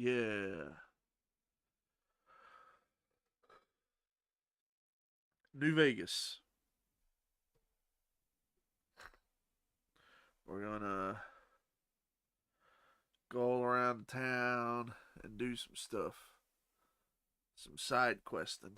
Yeah. New Vegas. We're gonna go all around town and do some stuff. Some side questing.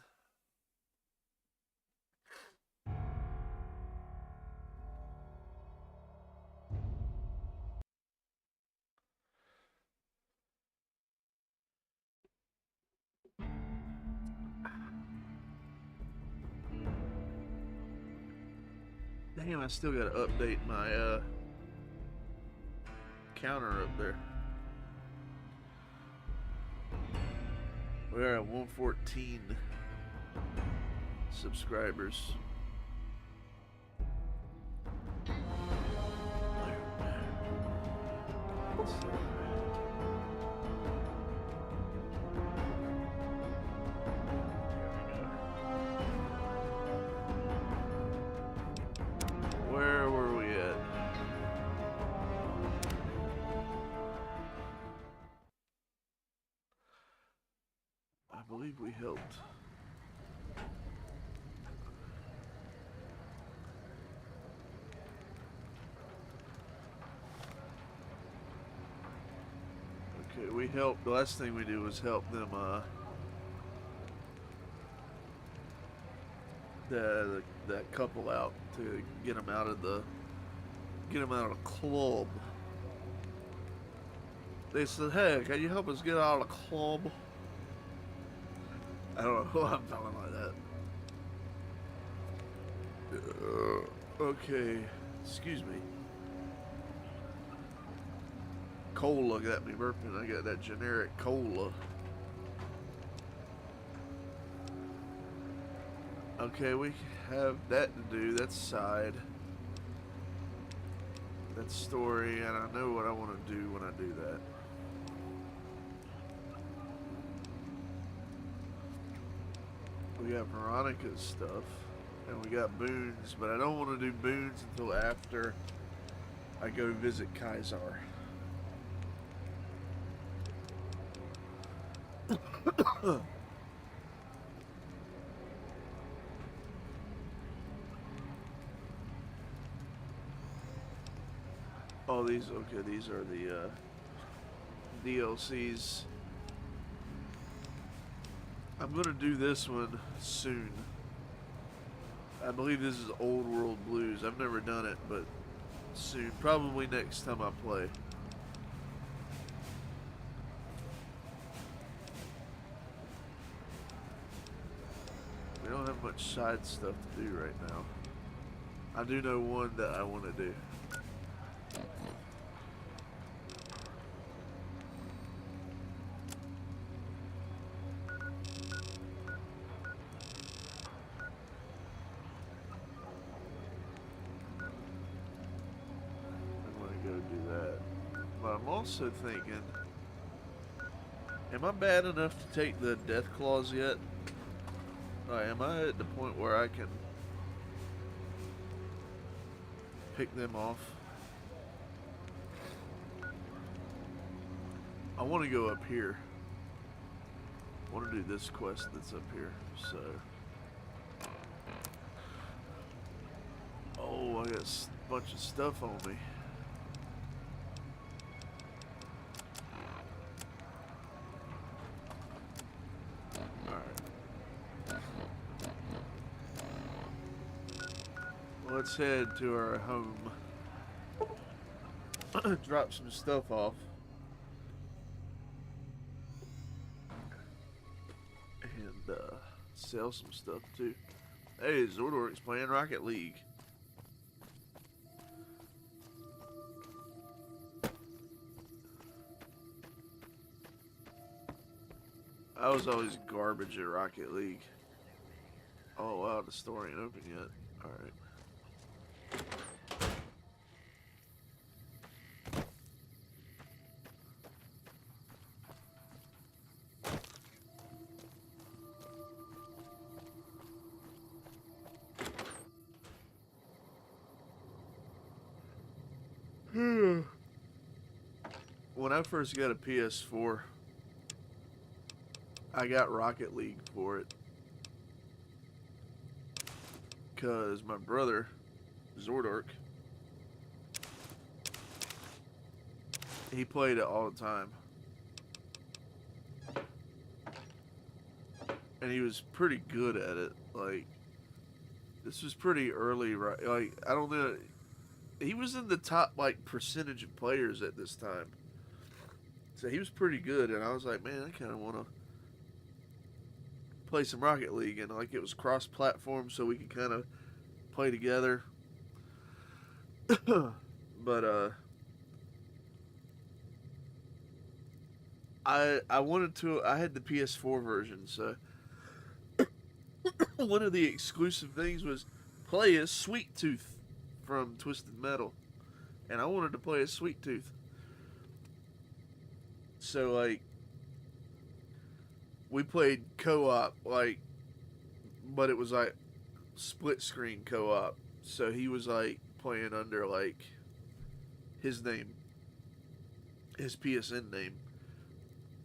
Damn, I still gotta update my counter up there. We're at 114 subscribers. Where were we at? I believe we helped. Okay, we helped. The last thing we did was help them, that couple out to get them out of the club. They said, "Hey, can you help us get out of the club?" I don't know who I'm talking like that. Okay, excuse me. Cola got me burping. I got that generic cola. Okay, we have that to do. That's side. That's story, and I know what I want to do when I do that. We got Veronica's stuff, and we got Boone's, but I don't want to do Boone's until after I go visit Kaisar. Oh, these are the DLCs. I'm gonna do this one soon. I believe this is Old World Blues. I've never done it, but soon. Probably next time I play. We don't have much side stuff to do right now. I do know one that I want to do. I'm also thinking, am I bad enough to take the death claws yet? Am I at the point where I can pick them off? I want to go up here. I want to do this quest that's up here, so. Oh, I got a bunch of stuff on me. Let's head to our home. Drop some stuff off. And sell some stuff too. Hey, Zordork's playing Rocket League. I was always garbage at Rocket League. Oh wow, the store ain't open yet. Alright. When I first got a PS4, I got Rocket League for it. Because my brother, Zordark, he played it all the time. And he was pretty good at it. Like, this was pretty early, right? Like, I don't know. He was in the top, like, percentage of players at this time. So he was pretty good. And I was like, man, I kind of want to play some Rocket League. And, like, it was cross-platform, so we could kind of play together. But, I wanted to. I had the PS4 version, so one of the exclusive things was play as Sweet Tooth from Twisted Metal, and I wanted to play as Sweet Tooth. So like, we played co-op, like, but it was like split screen co-op. So he was like playing under like his name, his PSN name,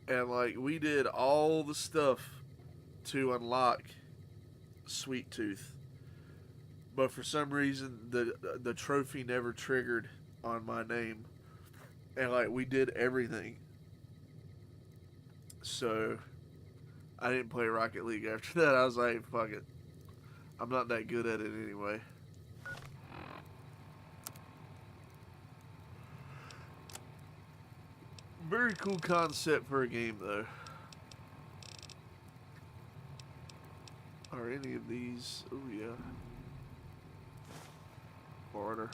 and like we did all the stuff to unlock Sweet Tooth, but for some reason the trophy never triggered on my name, and like we did everything. So I didn't play Rocket League after that. I was like, fuck it, I'm not that good at it anyway. Very cool concept for a game though. Are any of these? Oh yeah. Order.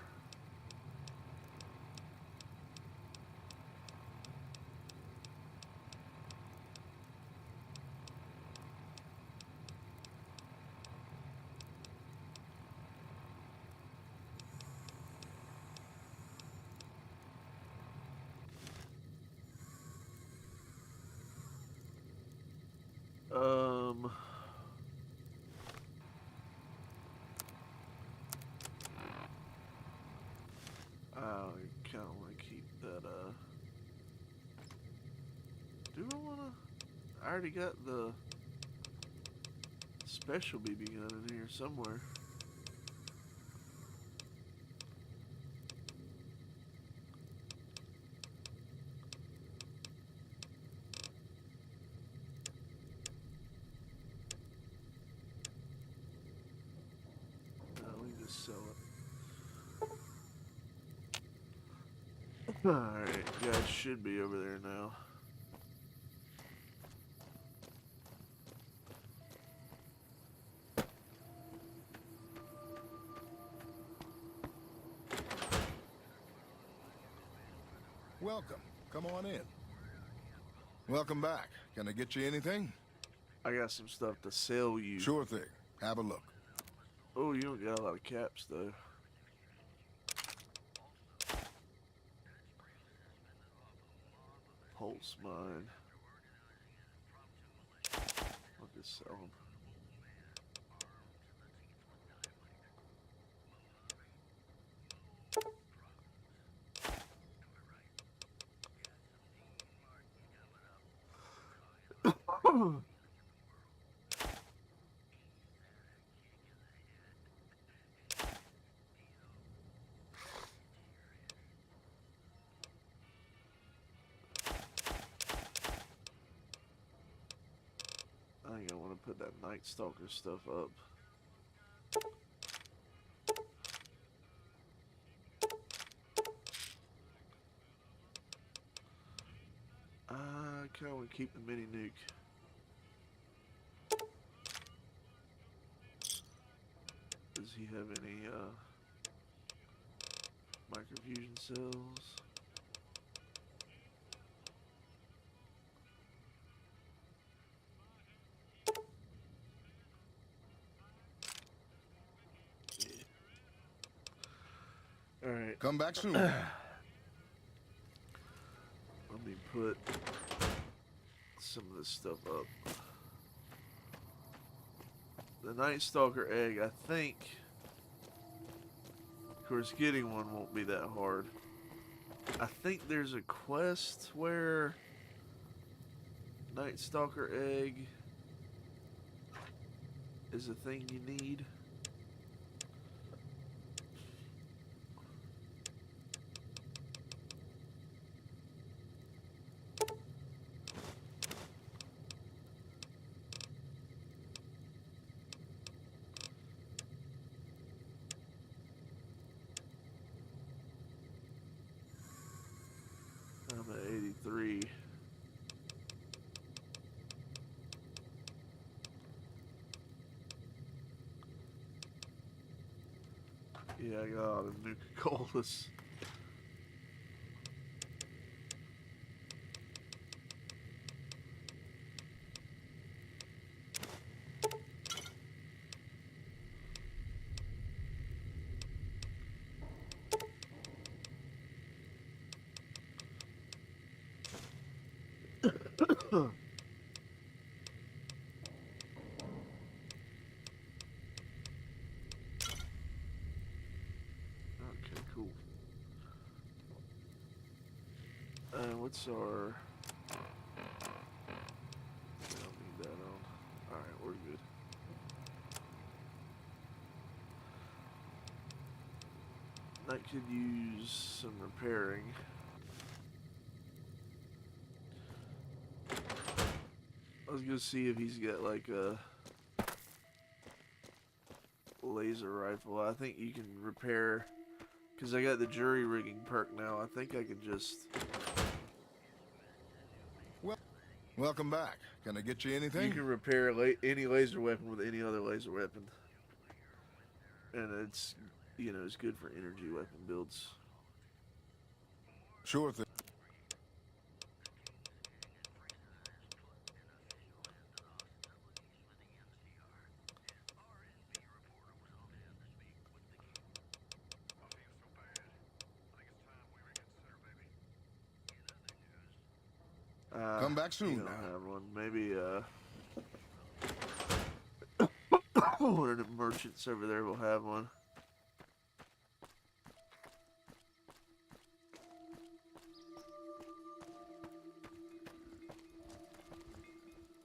Um. I kind of want to keep that. Do I want to? I already got the special BB gun in here somewhere. No, we can just sell it. Alright, yeah, it should be over there now. Welcome. Come on in. Welcome back. Can I get you anything? I got some stuff to sell you. Sure thing. Have a look. Oh, you don't got a lot of caps though. Pulse mine. I'll just sell them. I think I want to put that Night Stalker stuff up. I kind of want to keep the mini nuke. Does he have any microfusion cells? Yeah. Alright. Come back soon. Let me put some of this stuff up. The Night Stalker egg, I think. Of course, getting one won't be that hard. I think there's a quest where Night Stalker egg is a thing you need. I'm at 83. Yeah, I got a lot of Nuka-Colas. Okay, cool. What's our... I don't need that on. Alright, we're good. That could use some repairing. I was gonna see if he's got like a laser rifle. I think you can repair, because I got the jury rigging perk now. I think I can just... Welcome back. Can I get you anything? You can repair any laser weapon with any other laser weapon. And it's, you know, it's good for energy weapon builds. Sure thing. Come back soon You don't now. have one. Maybe, one of the merchants over there will have one.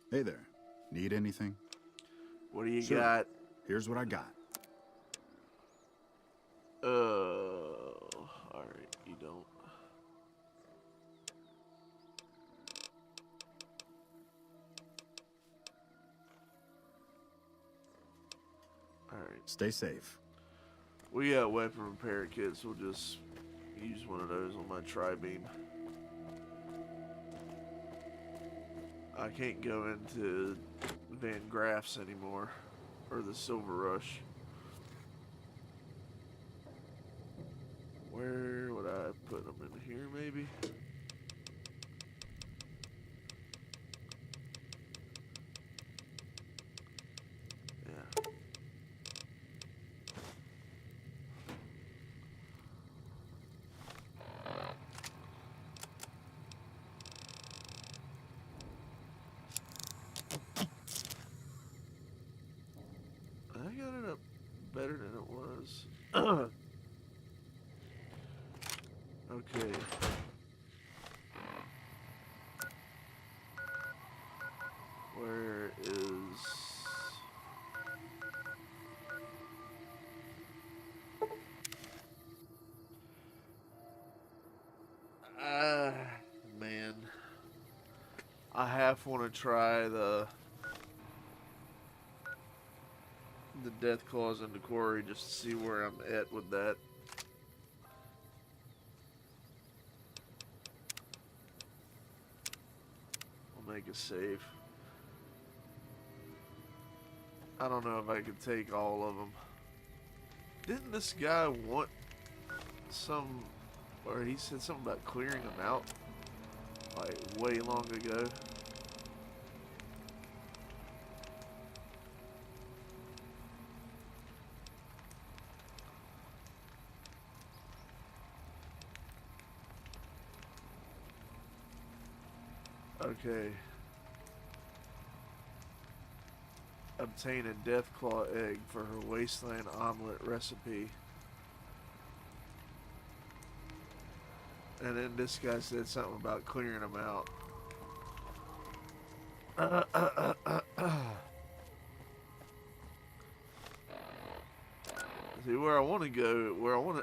Hey there. Need anything? What do you Sure. got? Here's what I got. Alright, you don't. Alright. Stay safe. We got weapon repair kits. We'll just use one of those on my tri-beam. I can't go into Van Graff's anymore, or the Silver Rush. Where would I put them in here, maybe? Yeah. I got it up better than it was. Okay. Where is... man. I half want to try the death claws in the quarry just to see where I'm at with that. I'll make a save. I don't know if I could take all of them. Didn't this guy want some, or he said something about clearing them out like way long ago? Okay. Obtain a Deathclaw egg for her wasteland omelet recipe. And then this guy said something about clearing them out. See where I want to go.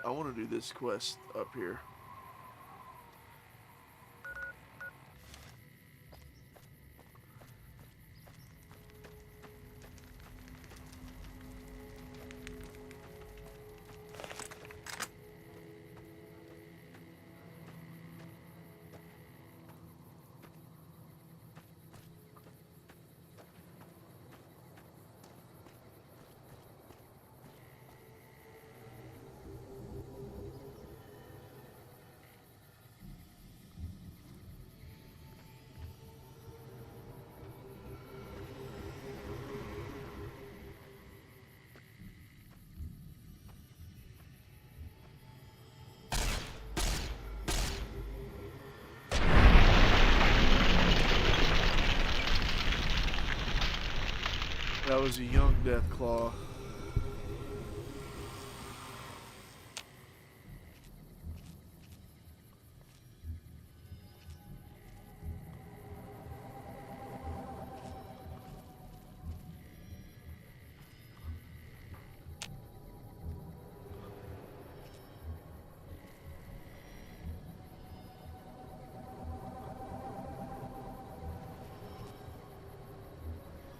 I want to do this quest up here. That was a young Deathclaw.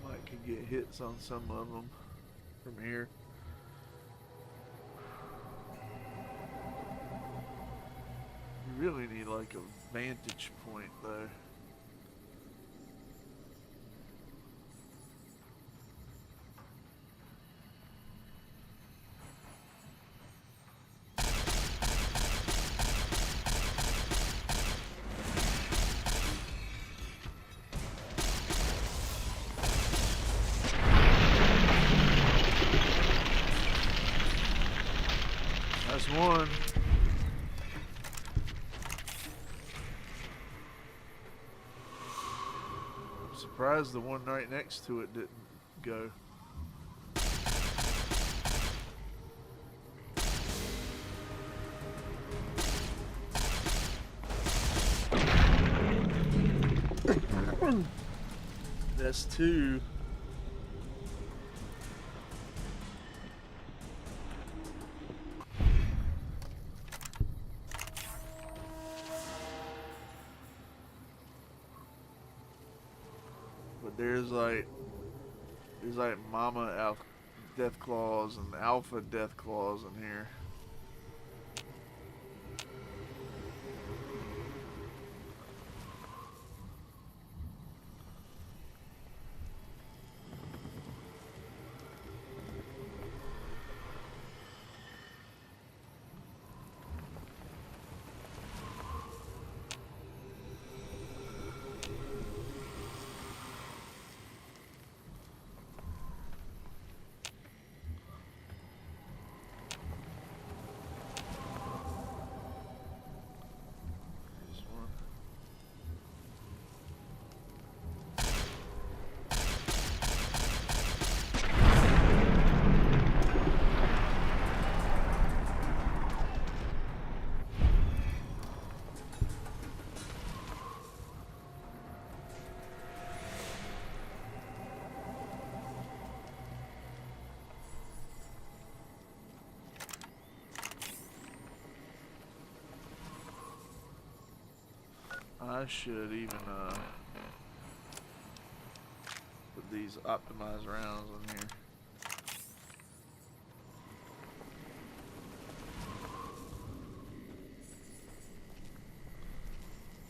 Might could get hits on some of them from here. You really need like a vantage point though. That's one. I'm surprised the one right next to it didn't go. That's two. But there's like mama Deathclaws and alpha Deathclaws in here. There's one. I should even put these optimized rounds in here.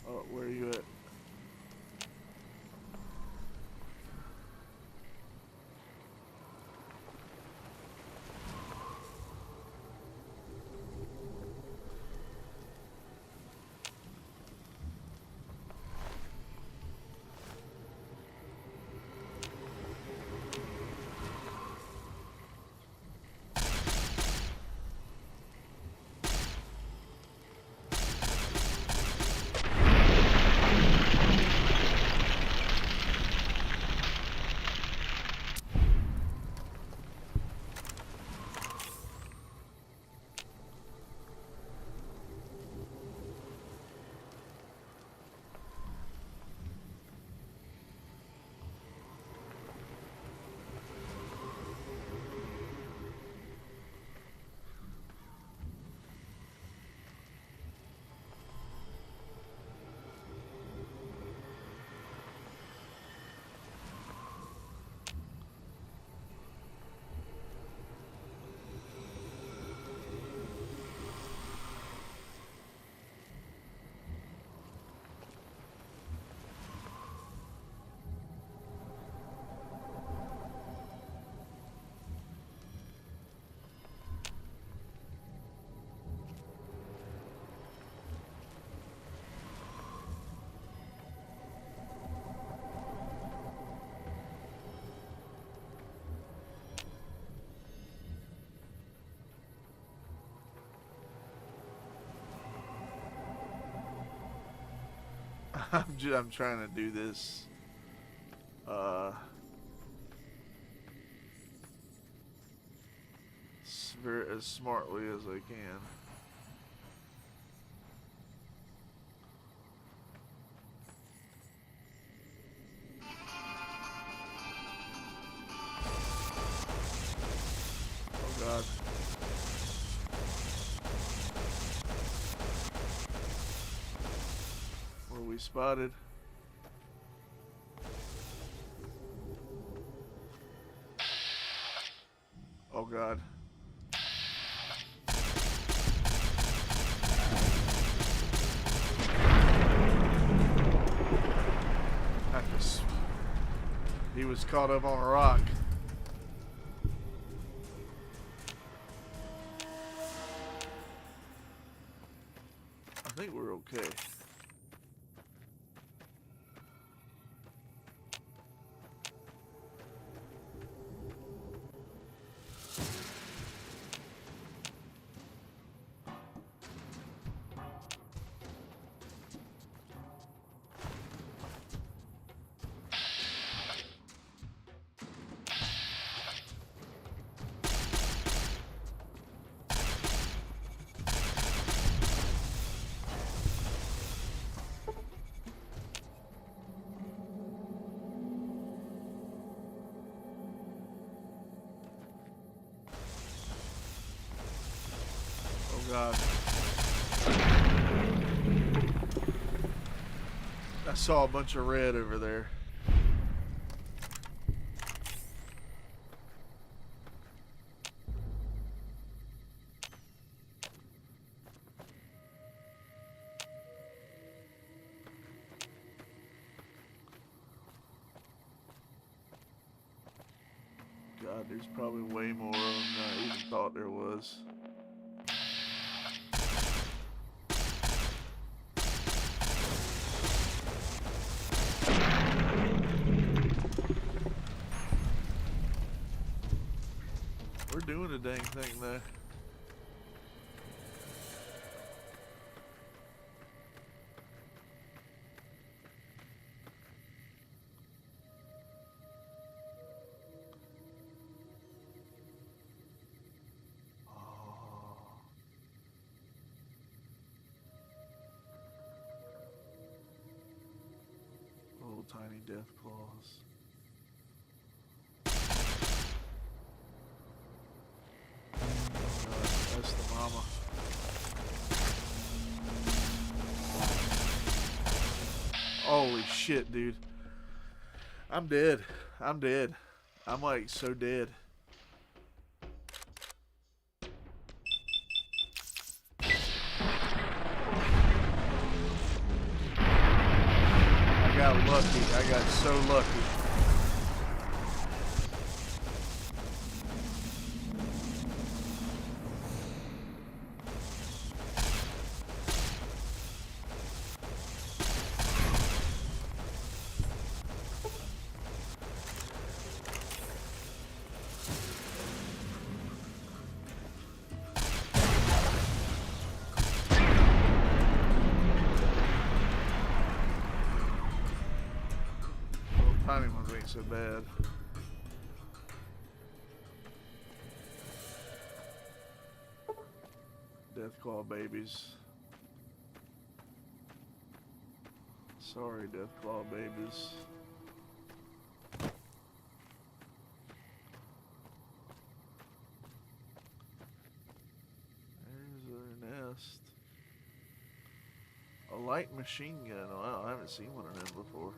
Oh, where are you at? I'm trying to do this. As smartly as I can. Oh God. Were we spotted? Oh God. He was caught up on a rock. I think we're okay. Oh God. I saw a bunch of red over there. God, there's probably way more of them than I even thought there was. We're doing a dang thing though. Little tiny death claws. Oh God, that's the mama. Holy shit, dude. I'm dead. I'm dead. I'm like so dead. I got lucky. I got so lucky. Tiny ones ain't so bad. Deathclaw babies. Sorry, Deathclaw babies. There's their nest. A light machine gun. Wow, I haven't seen one of them before.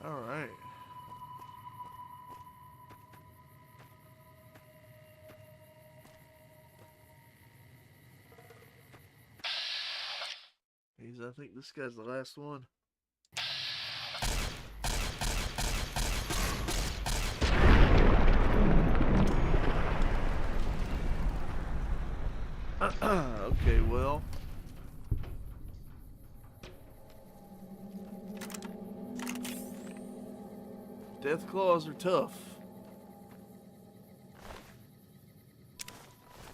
All right. I think this guy's the last one. Okay, well. Death claws are tough.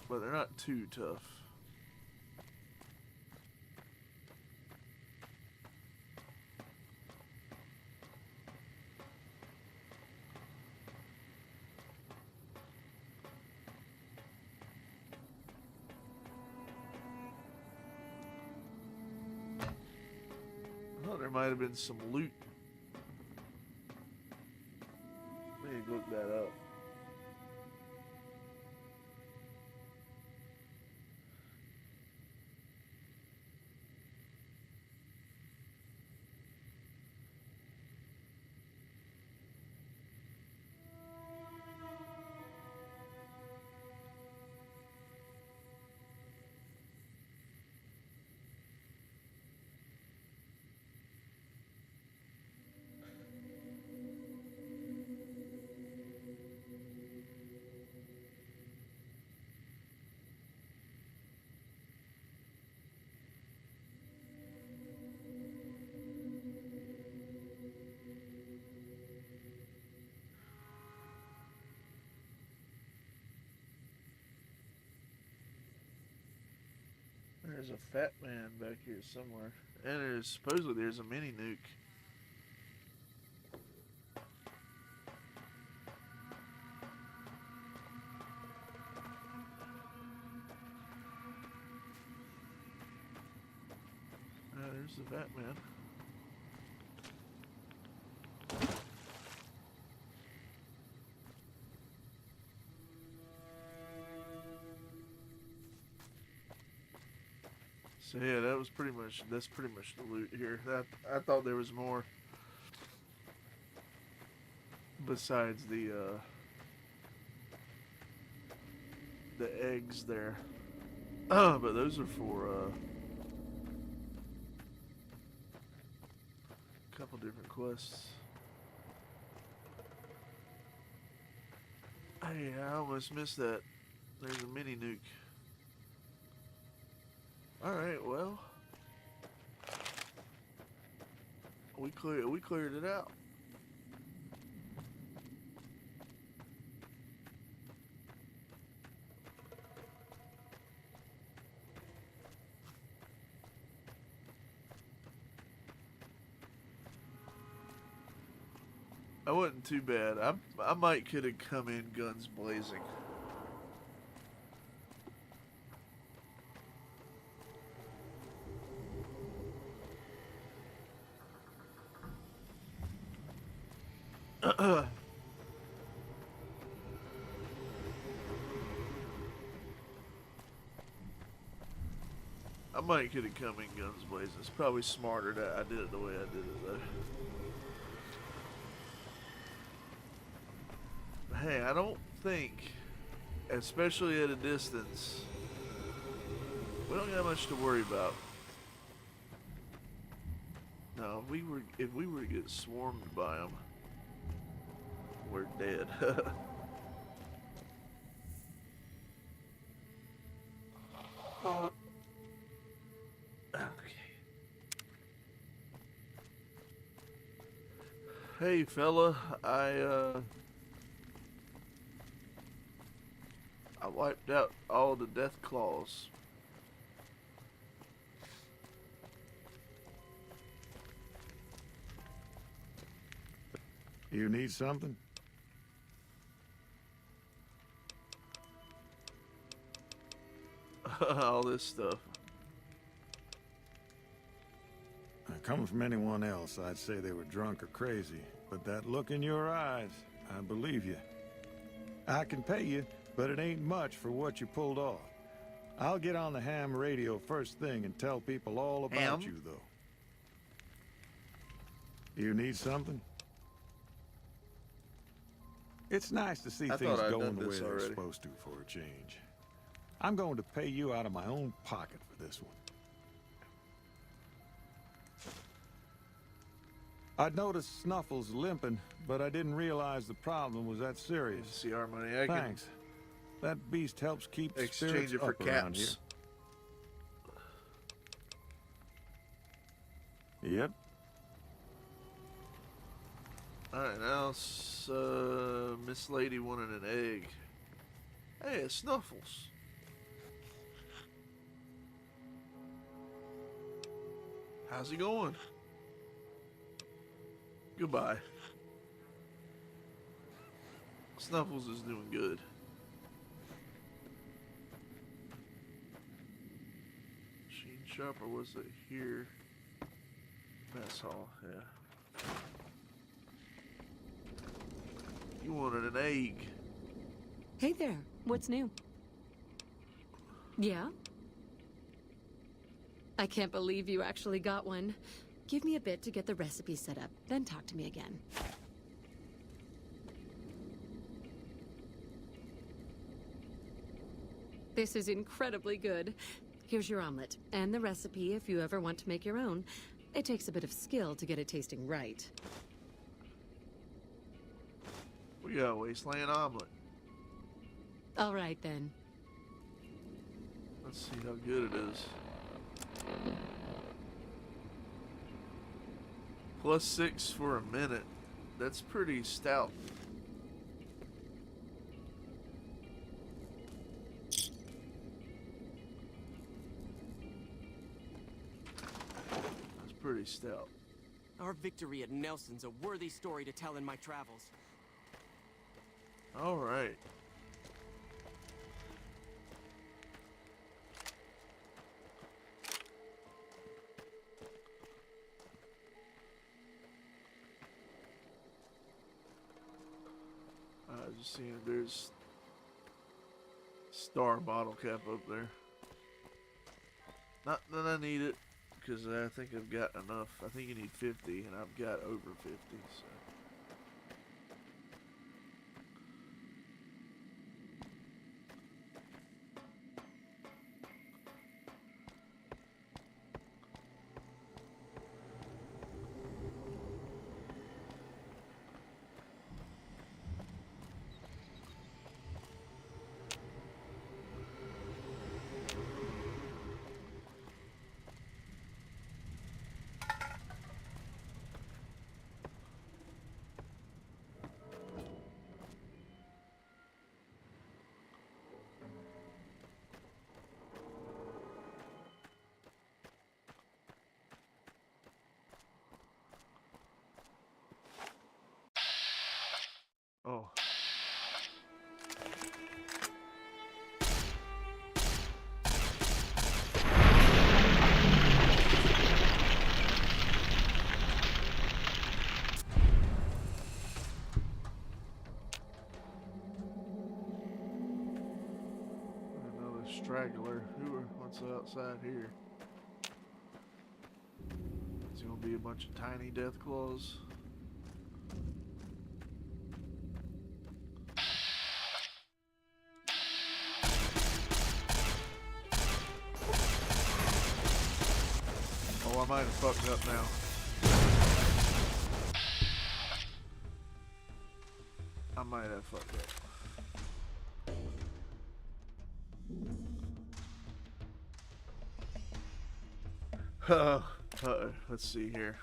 But they're not too tough. Well, there might have been some loot. Let me look that up. There's a fat man back here somewhere. And supposedly there's a mini nuke. There's the fat man. So yeah, that's pretty much the loot here. I thought there was more besides the eggs there. But those are for a couple different quests. Hey, I almost missed that. There's a mini nuke. Alright, well. We cleared it out. That wasn't too bad. I might could have come in guns blazing. I might could have come in guns blazing. It's probably smarter that I did it the way I did it, though. Hey, I don't think, especially at a distance, we don't got much to worry about. No, if we were to get swarmed by them, we're dead. Hey, fella, I wiped out all the death claws. You need something? All this stuff. Coming from anyone else, I'd say they were drunk or crazy. But that look in your eyes, I believe you. I can pay you, but it ain't much for what you pulled off. I'll get on the ham radio first thing and tell people all about you, though. You need something? It's nice to see things going the way they're supposed to for a change. I'm going to pay you out of my own pocket for this one. I'd noticed Snuffles limping, but I didn't realize the problem was that serious. See our money. Thanks. That beast helps keep exchange spirits it for up around here. caps. Yep. Alright, now Miss Lady wanted an egg. Hey, it's Snuffles. How's it going? Goodbye. Snuffles is doing good. Machine shop, or was it here? Mess hall, yeah. You wanted an egg. Hey there, what's new? Yeah? I can't believe you actually got one. Give me a bit to get the recipe set up, then talk to me again. This is incredibly good. Here's your omelet, and the recipe if you ever want to make your own. It takes a bit of skill to get it tasting right. We got a wasteland omelet. All right, then. Let's see how good it is. +6 for a minute. That's pretty stout. That's pretty stout. Our victory at Nelson's a worthy story to tell in my travels. All right. Just seeing if there's star bottle cap up there. Not that I need it, because I think I've got enough. I think you need 50, and I've got over 50, so. Oh. Another straggler. What's outside here? It's gonna be a bunch of tiny death claws. Oh, I might have fucked up now. I might have fucked up. Let's see here.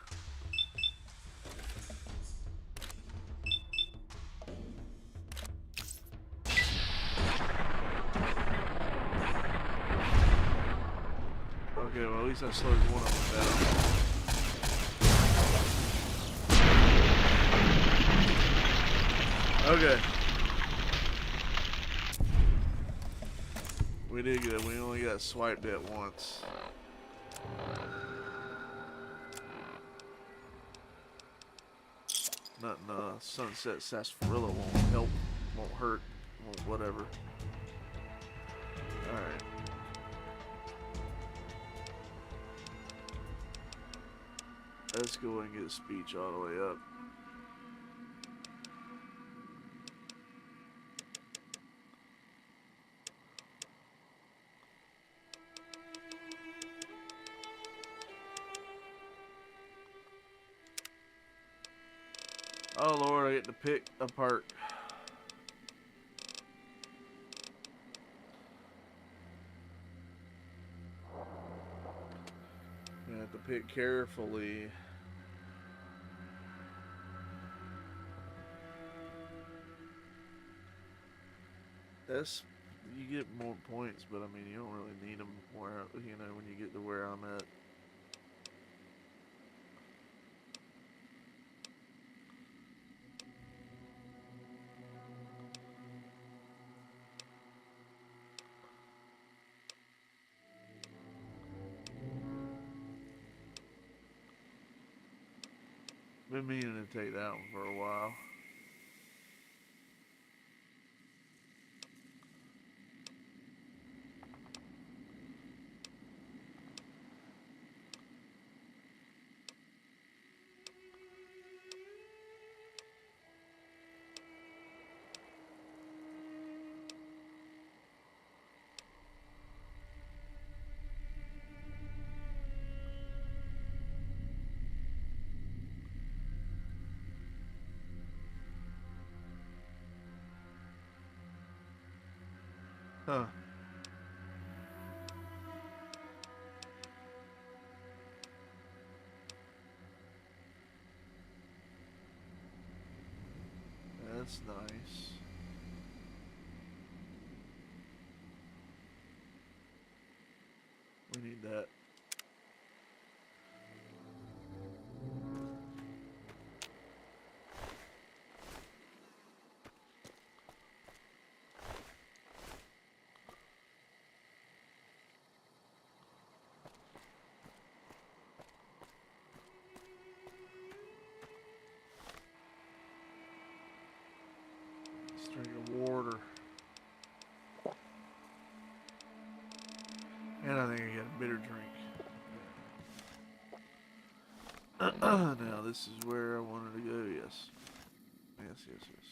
Okay, well at least I slowed one of them down. Okay. We did good. We only got swiped at once. Nothing, Sunset Sarsaparilla won't help, won't hurt, won't whatever. Alright. Let's go and get speech all the way up. Oh Lord, I get to pick apart. I have to pick carefully. That's, you get more points, but I mean, you don't really need them where, you know, when you get to where I'm at. Been meaning to take that one for a while. Huh. That's nice. We need that. Let's drink of water. And I think I got a bitter drink. Now this is where I wanted to go, yes. Yes, yes, yes.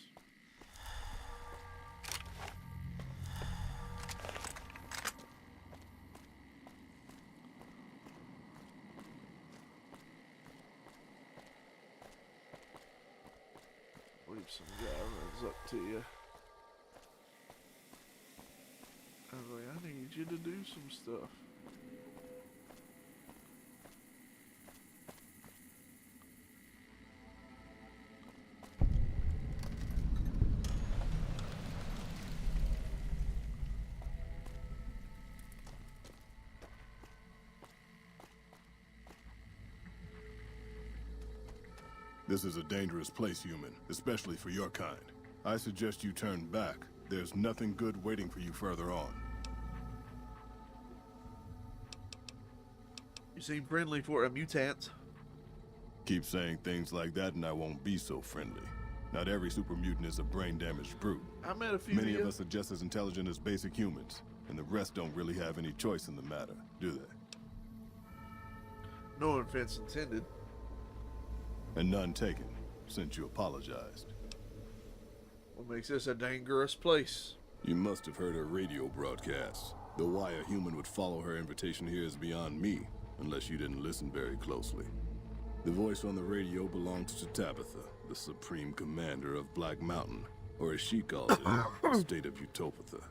Believe some guy runs up to you. I was like, I need you to do some stuff. This is a dangerous place, human, especially for your kind. I suggest you turn back. There's nothing good waiting for you further on. You seem friendly for a mutant. Keep saying things like that and I won't be so friendly. Not every super mutant is a brain-damaged brute. I met a few Many of of us are just as intelligent as basic humans, and the rest don't really have any choice in the matter, do they? No offense intended. And none taken, since you apologized. What makes this a dangerous place? You must have heard her radio broadcasts. Though why a human would follow her invitation here is beyond me, unless you didn't listen very closely. The voice on the radio belongs to Tabitha, the supreme commander of Black Mountain, or as she calls it, the state of Utopatha.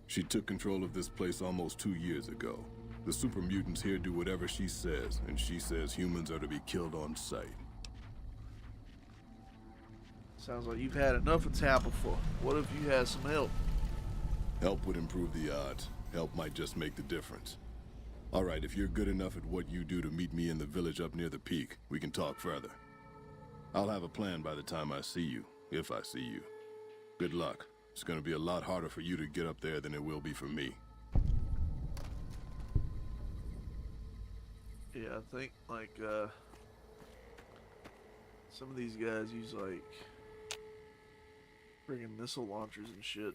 She took control of this place almost 2 years ago. The super mutants here do whatever she says, and she says humans are to be killed on sight. Sounds like you've had enough of Tabitha. What if you had some help? Help would improve the odds. Help might just make the difference. All right, if you're good enough at what you do to meet me in the village up near the peak, we can talk further. I'll have a plan by the time I see you, if I see you. Good luck. It's gonna be a lot harder for you to get up there than it will be for me. Yeah, I think, like, some of these guys use, like, friggin' missile launchers and shit.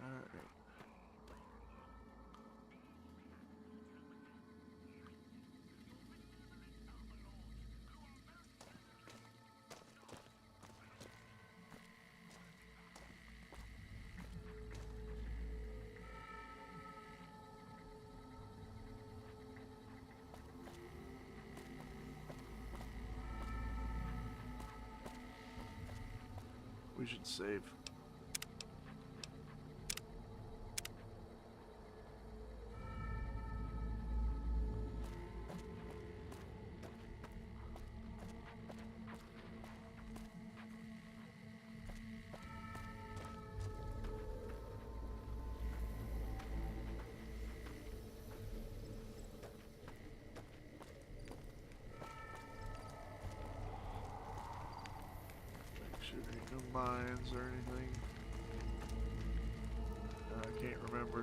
Alright. we should save. Sure there ain't no mines or anything. I can't remember.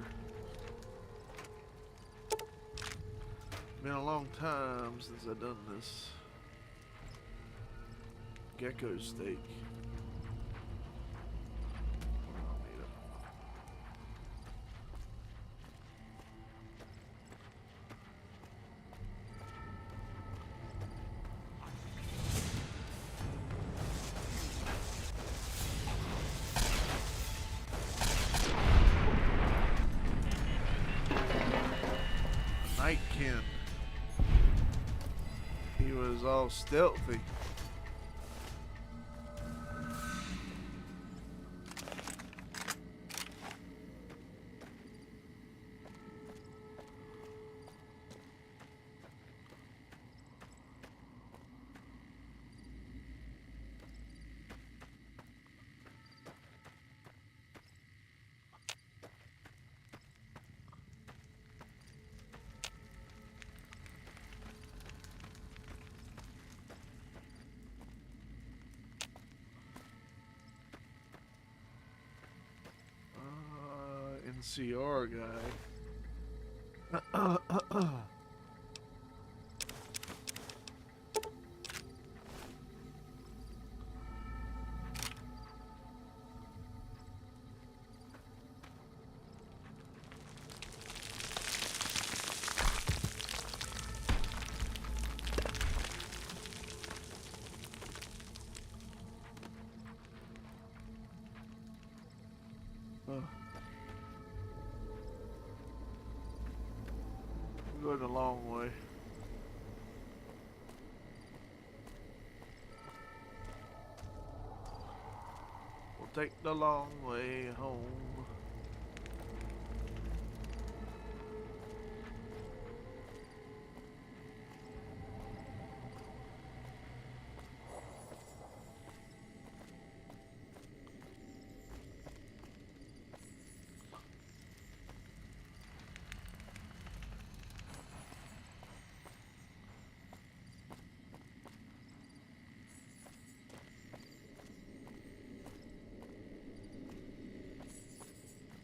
Been a long time since I've done this. Gecko steak. I'll need it. Nightkin. He was all stealthy. NCR guy. We're going a long way. We'll take the long way home.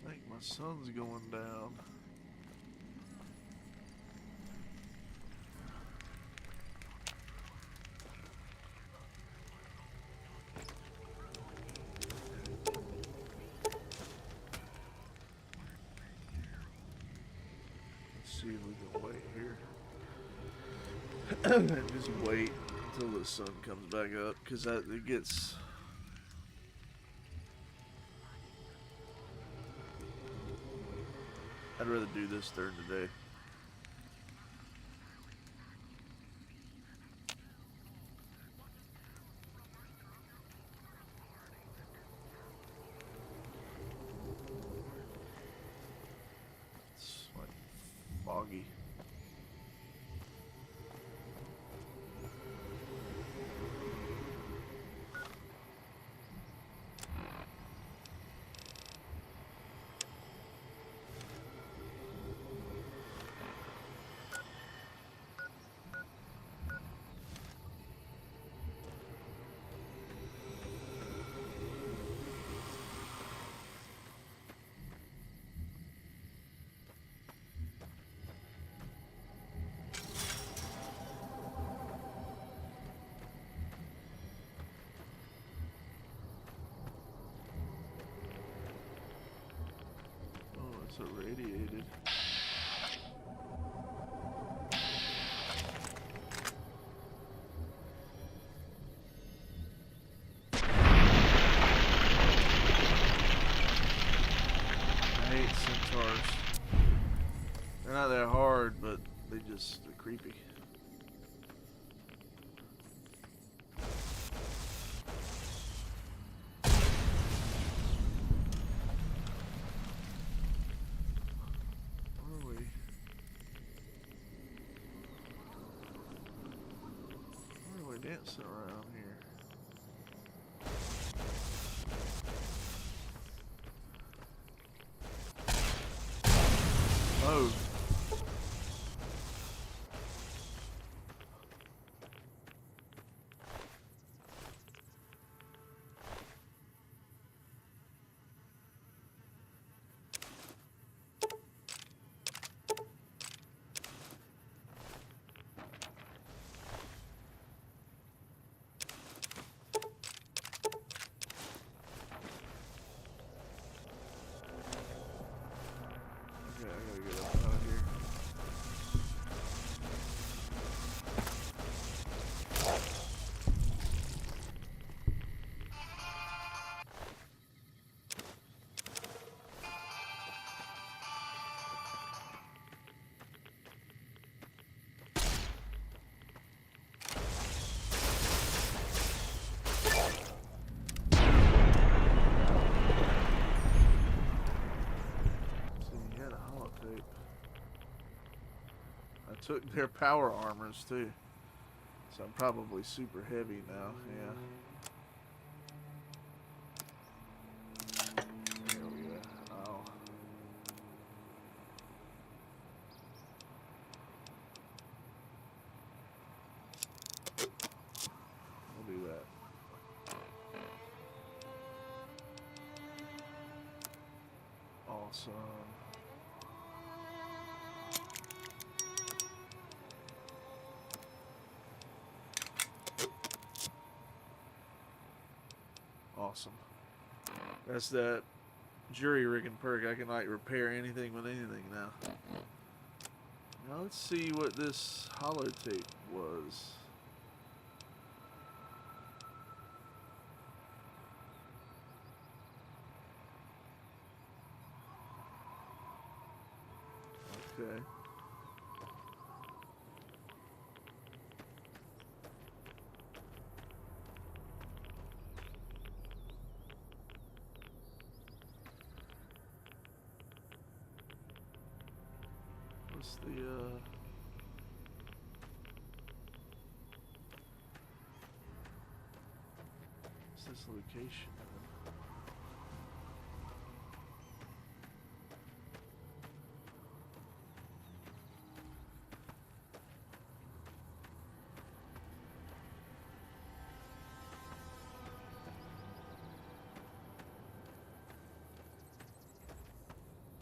I think my sun's going down. Let's see if we can wait here. Just wait until the sun comes back up, because it gets... I'd rather do this during the day. It's like foggy. Irradiated. I hate centaurs. They're not that hard, but they're creepy. dancing around here. Oh. Okay, I gotta get up out of here. See, he had a holotape. I took their power armors too. So I'm probably super heavy now, yeah. There we go. Oh. We'll do that. Awesome. Awesome. That's that jury rigging perk. I can like repair anything with anything now. Now let's see what this holotape was. Okay. What's the what's this location?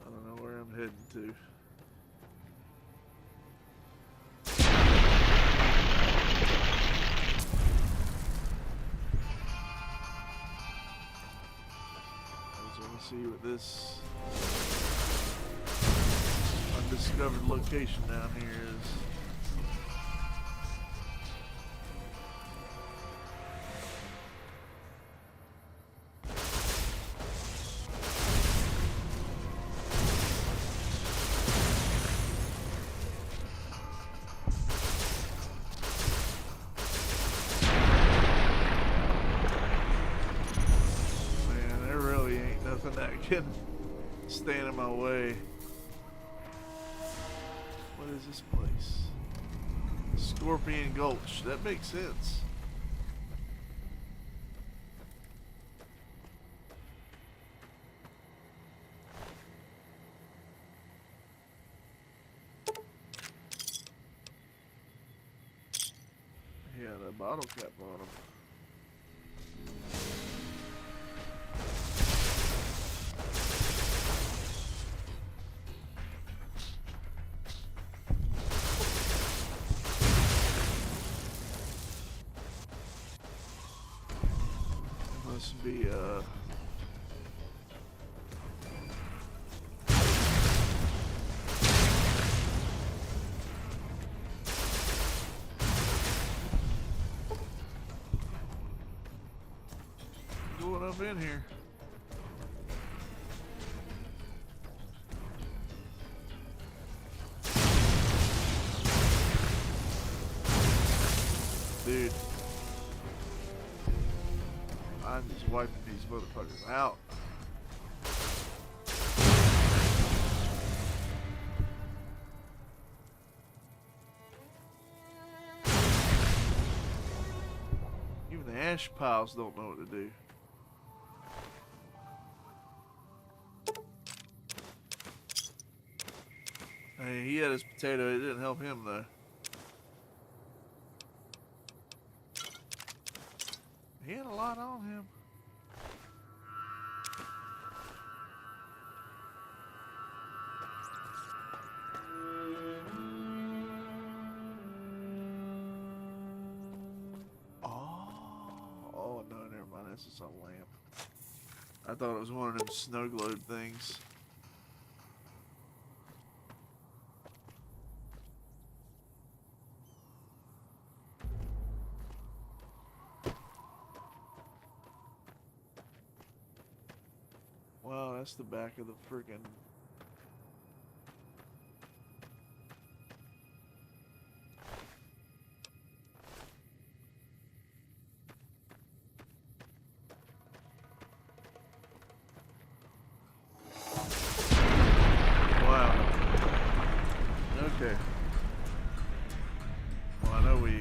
I don't know where I'm heading to. See what this undiscovered location down here is. That can stand in my way. What is this place? Scorpion Gulch. That makes sense. Yeah, the bottle cap on them. Must be going up in here. Dude, I'm just wiping these motherfuckers out. trash piles don't know what to do. Hey, he had his potato. It didn't help him, though. He had a lot on him. Oh, no, never mind. This is a lamp. I thought it was one of them snow globe things. Wow, that's the back of the freaking. Wow. Okay. Well, I know we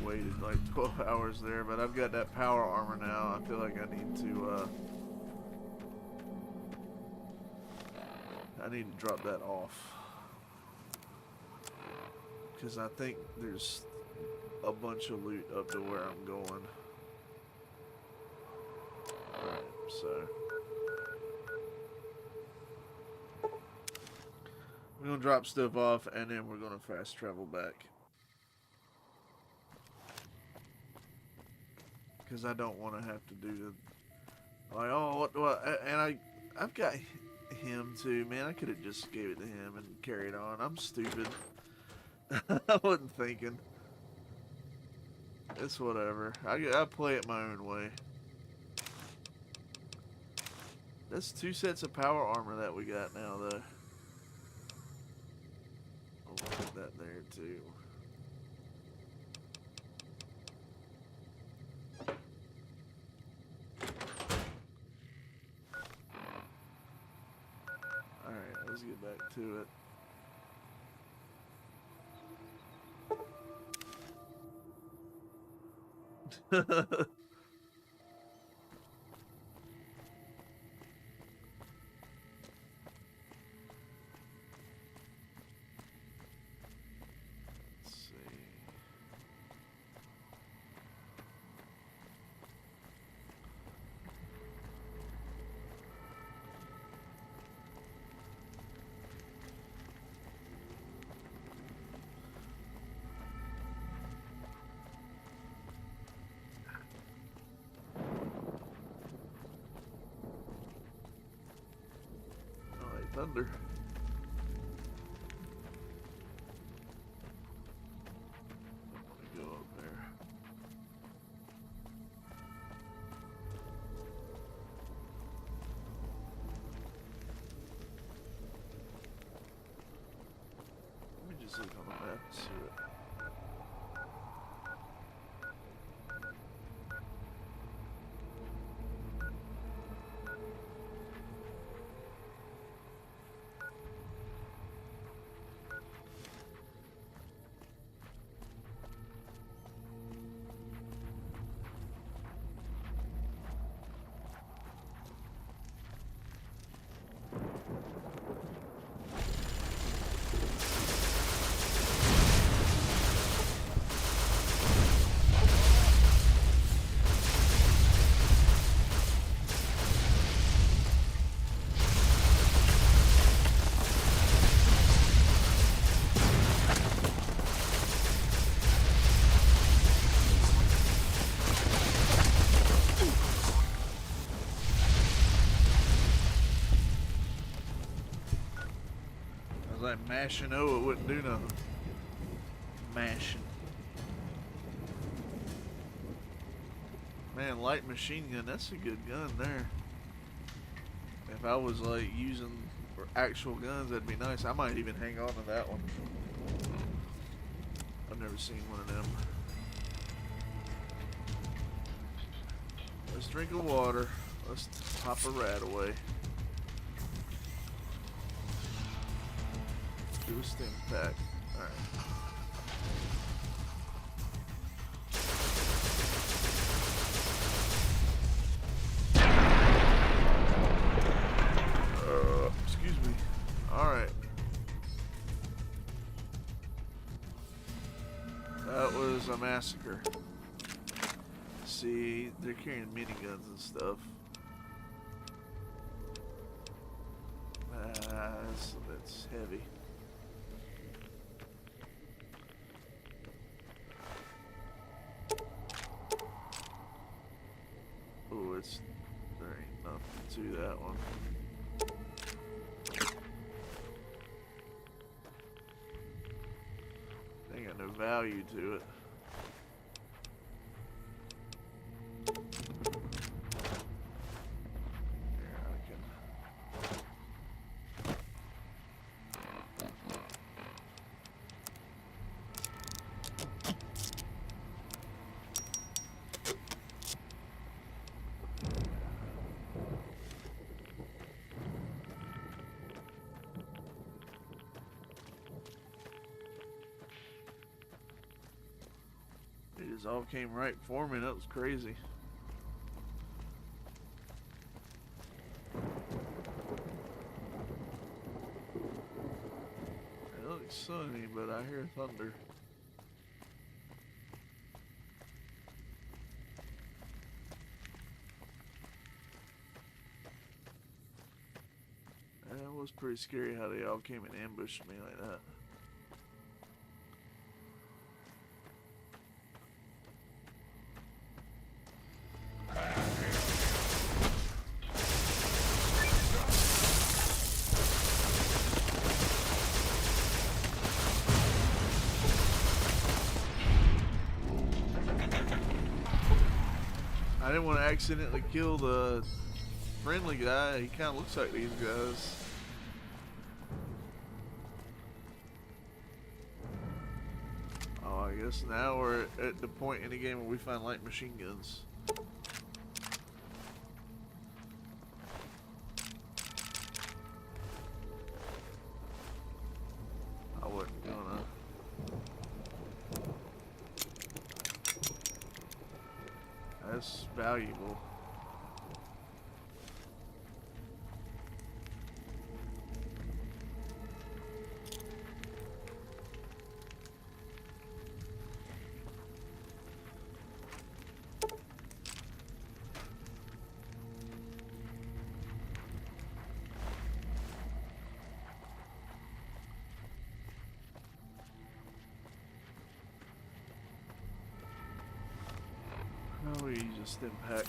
waited like 12 hours there, but I've got that power armor now. I feel like I need to drop that off. Because I think there's a bunch of loot up to where I'm going. Alright, so we're going to drop stuff off and then we're going to fast travel back. Because I don't want to have to do the... Like, oh, what, and I've got him too, man. I could have just gave it to him and carried on. I'm stupid. I wasn't thinking. It's whatever. I play it my own way. That's 2 sets of power armor that we got now, though. I'll put that there too. Alright, let's get back to it. Let's see. Alright, thunder. Go up there. Let me just look on the map and see it. I was like mashing it wouldn't do nothing. Mashing. Man, light machine gun, that's a good gun there. If I was like using actual guns, that'd be nice. I might even hang on to that one. I've never seen one of them. Let's drink of water. Let's pop a rat away. Do a stim pack. Alright. a massacre. See, they're carrying miniguns and stuff. That's heavy. Oh, there ain't nothing to that one. Ain't got no value to it. Here, I can. It just all came right for me. That was crazy. It looks sunny, but I hear thunder. That was pretty scary how they all came and ambushed me like that. I didn't want to accidentally kill the friendly guy. He kind of looks like these guys. Oh, I guess now we're at the point in the game where we find light machine guns. I wasn't gonna. That's valuable. Oh, we just impact.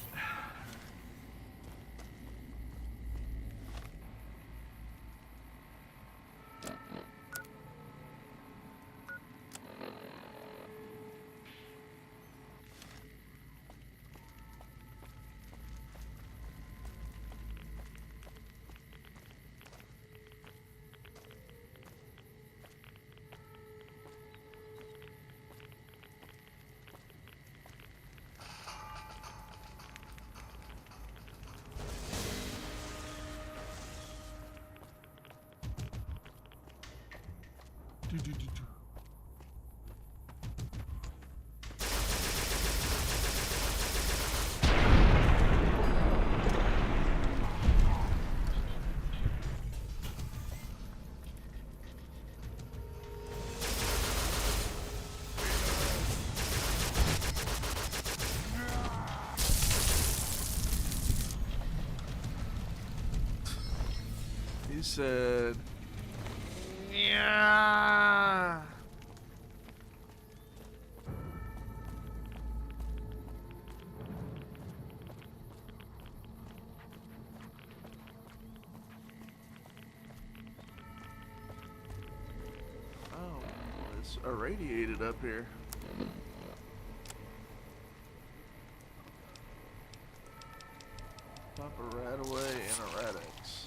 He said, yeah. Oh, it's irradiated up here. Pop a rat away and a Radix.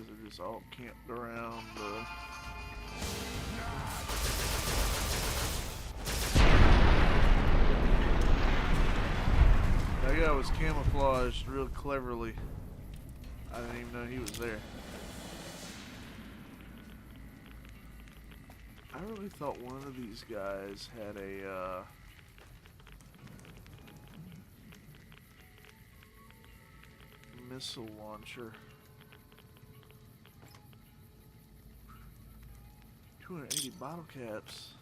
guys are just all camped around the... That guy was camouflaged real cleverly. I didn't even know he was there. I really thought one of these guys had a missile launcher. 280 bottle caps.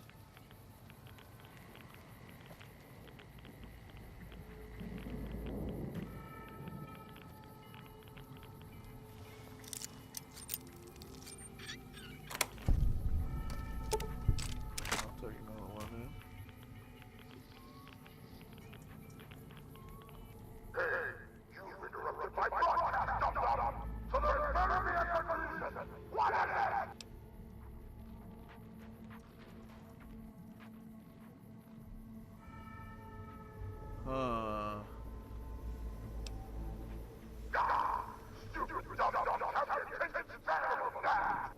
I'll take another one in. You've interrupted my broadcast, Dum-Dum! So there's better be a conclusion! What is it? Stupid Dum-Dum have your attention span of that!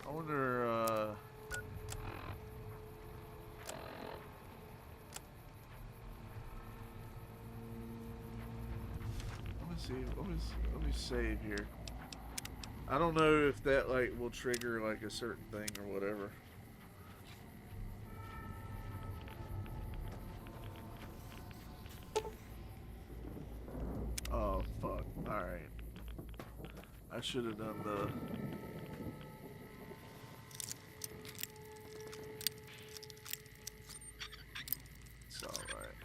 I wonder, let me save here. I don't know if that like will trigger like a certain thing or whatever. Oh fuck. Alright. I should have done the It's alright.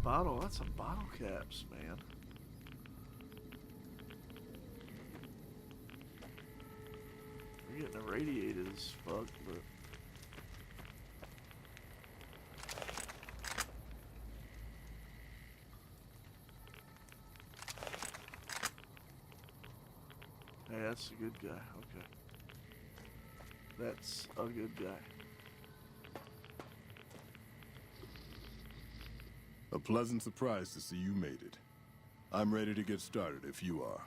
Bottle, that's some bottle caps, man. We're getting irradiated as fuck, but hey, that's a good guy. Okay. That's a good guy. A pleasant surprise to see you made it. I'm ready to get started if you are.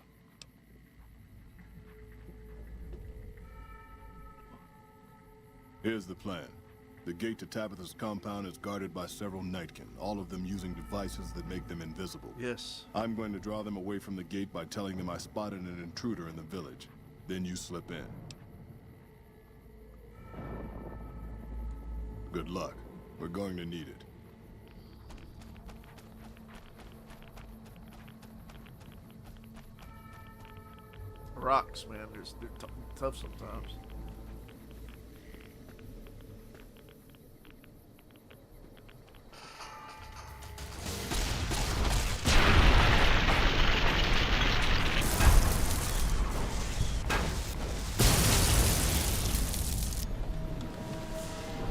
Here's the plan. The gate to Tabitha's compound is guarded by several Nightkin, all of them using devices that make them invisible. Yes. I'm going to draw them away from the gate by telling them I spotted an intruder in the village. Then you slip in. Good luck. We're going to need it. Rocks, man. They're tough sometimes.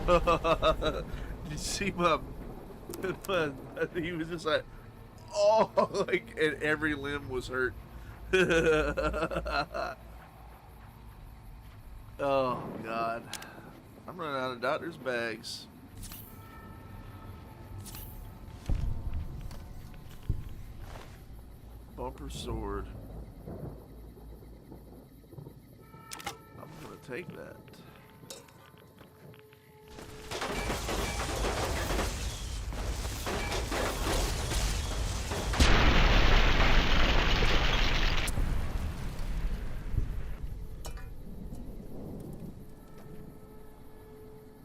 Did you see my he was just like, oh, like, and every limb was hurt. Oh God, I'm running out of doctor's bags. Bumper sword. I'm gonna take that.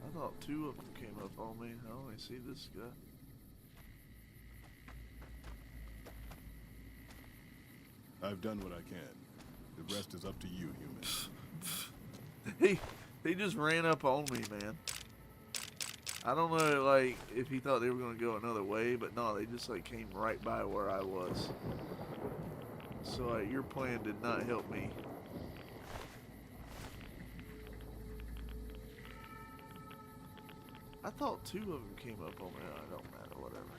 I thought two of them came up on me. I only see this guy. I've done what I can. The rest is up to you, human. They just ran up on me, man. I don't know, like, if he thought they were gonna go another way, but no, they just like came right by where I was. So like, your plan did not help me. I thought two of them came up on me. Oh, it don't matter, whatever.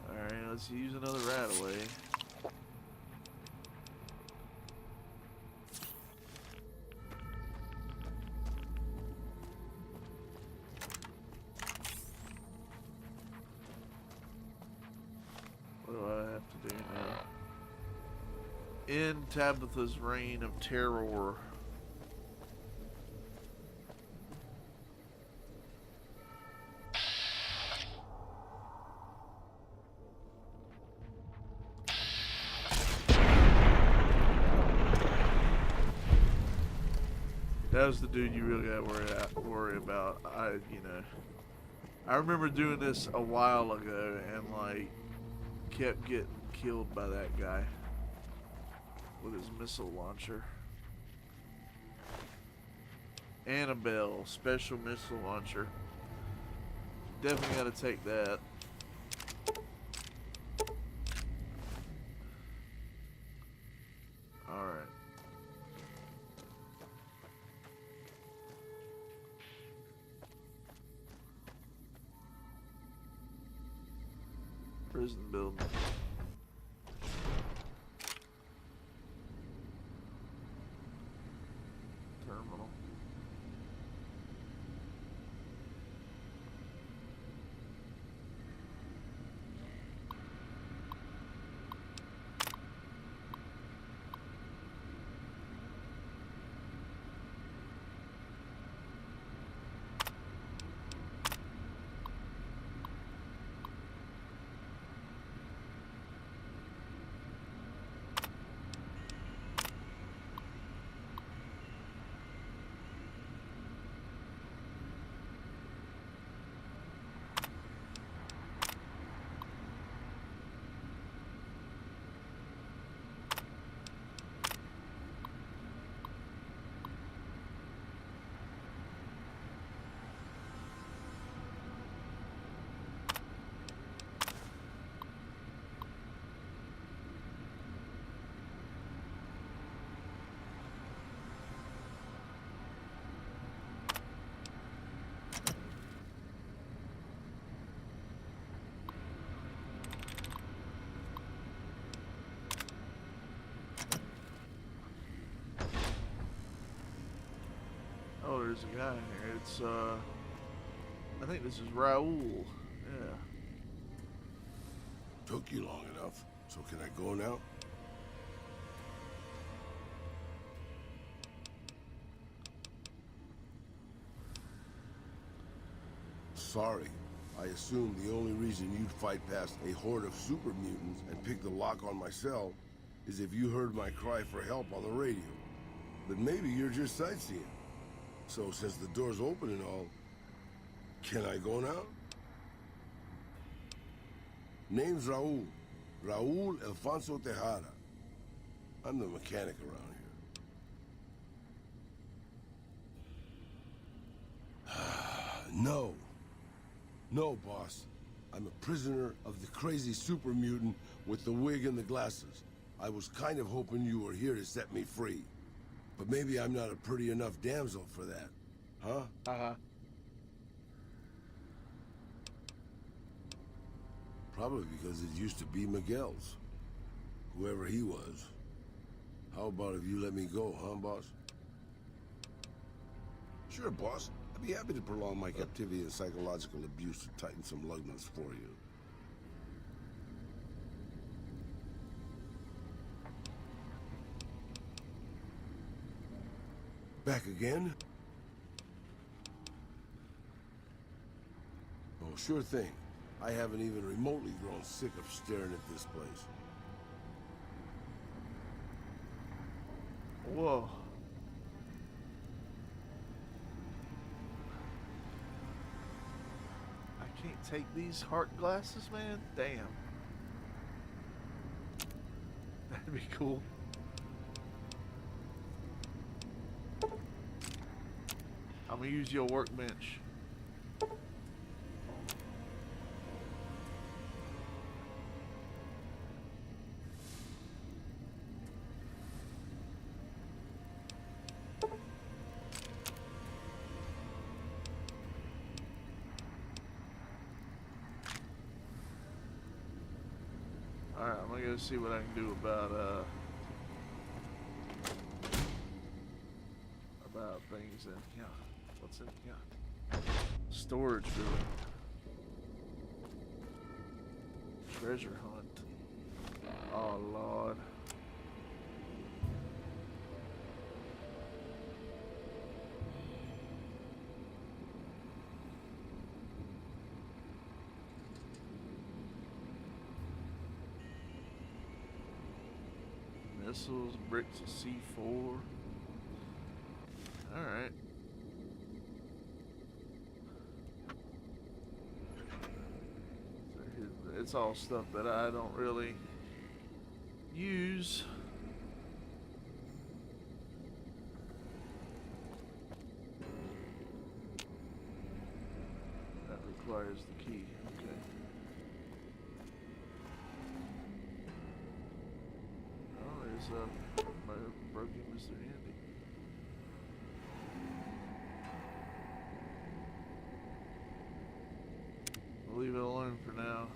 Alright, let's use another rat away. End Tabitha's reign of terror. That was the dude you really gotta worry about. I remember doing this a while ago and like kept getting killed by that guy with his missile launcher. Annabelle, special missile launcher. Definitely gotta take that. Alright. Prison building. Terminal. Oh, there's a guy here. It's, I think this is Raul. Yeah. Took you long enough, so can I go now? Sorry. I assumed the only reason you'd fight past a horde of super mutants and pick the lock on my cell is if you heard my cry for help on the radio. But maybe you're just sightseeing. So since the door's open and all, can I go now? Name's Raul. Raul Alfonso Tejada. I'm the mechanic around here. No. No, boss. I'm a prisoner of the crazy super mutant with the wig and the glasses. I was kind of hoping you were here to set me free. But maybe I'm not a pretty enough damsel for that. Huh? Uh-huh. Probably because it used to be Miguel's. Whoever he was. How about if you let me go, huh, boss? Sure, boss. I'd be happy to prolong my captivity and psychological abuse to tighten some lugnuts for you. Back again? Oh, sure thing. I haven't even remotely grown sick of staring at this place. Whoa. I can't take these heart glasses, man. Damn. That'd be cool. I'm gonna use your workbench. Alright, I'm gonna go see what I can do about things in here. What's in here? Storage room. Treasure hunt. Oh Lord. Missiles, bricks of C4. Alright. So it's all stuff that I don't really use. That requires the key. Okay. Oh, there's my broken Mr. Handy. We'll leave it alone for now.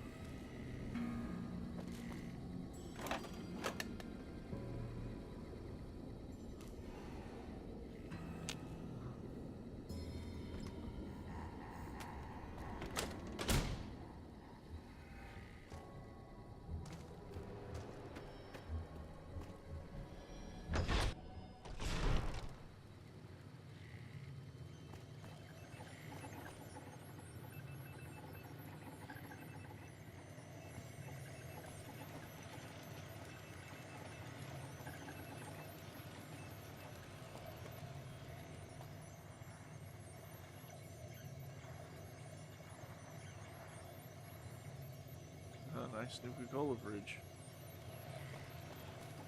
Nice Nuka-Cola bridge.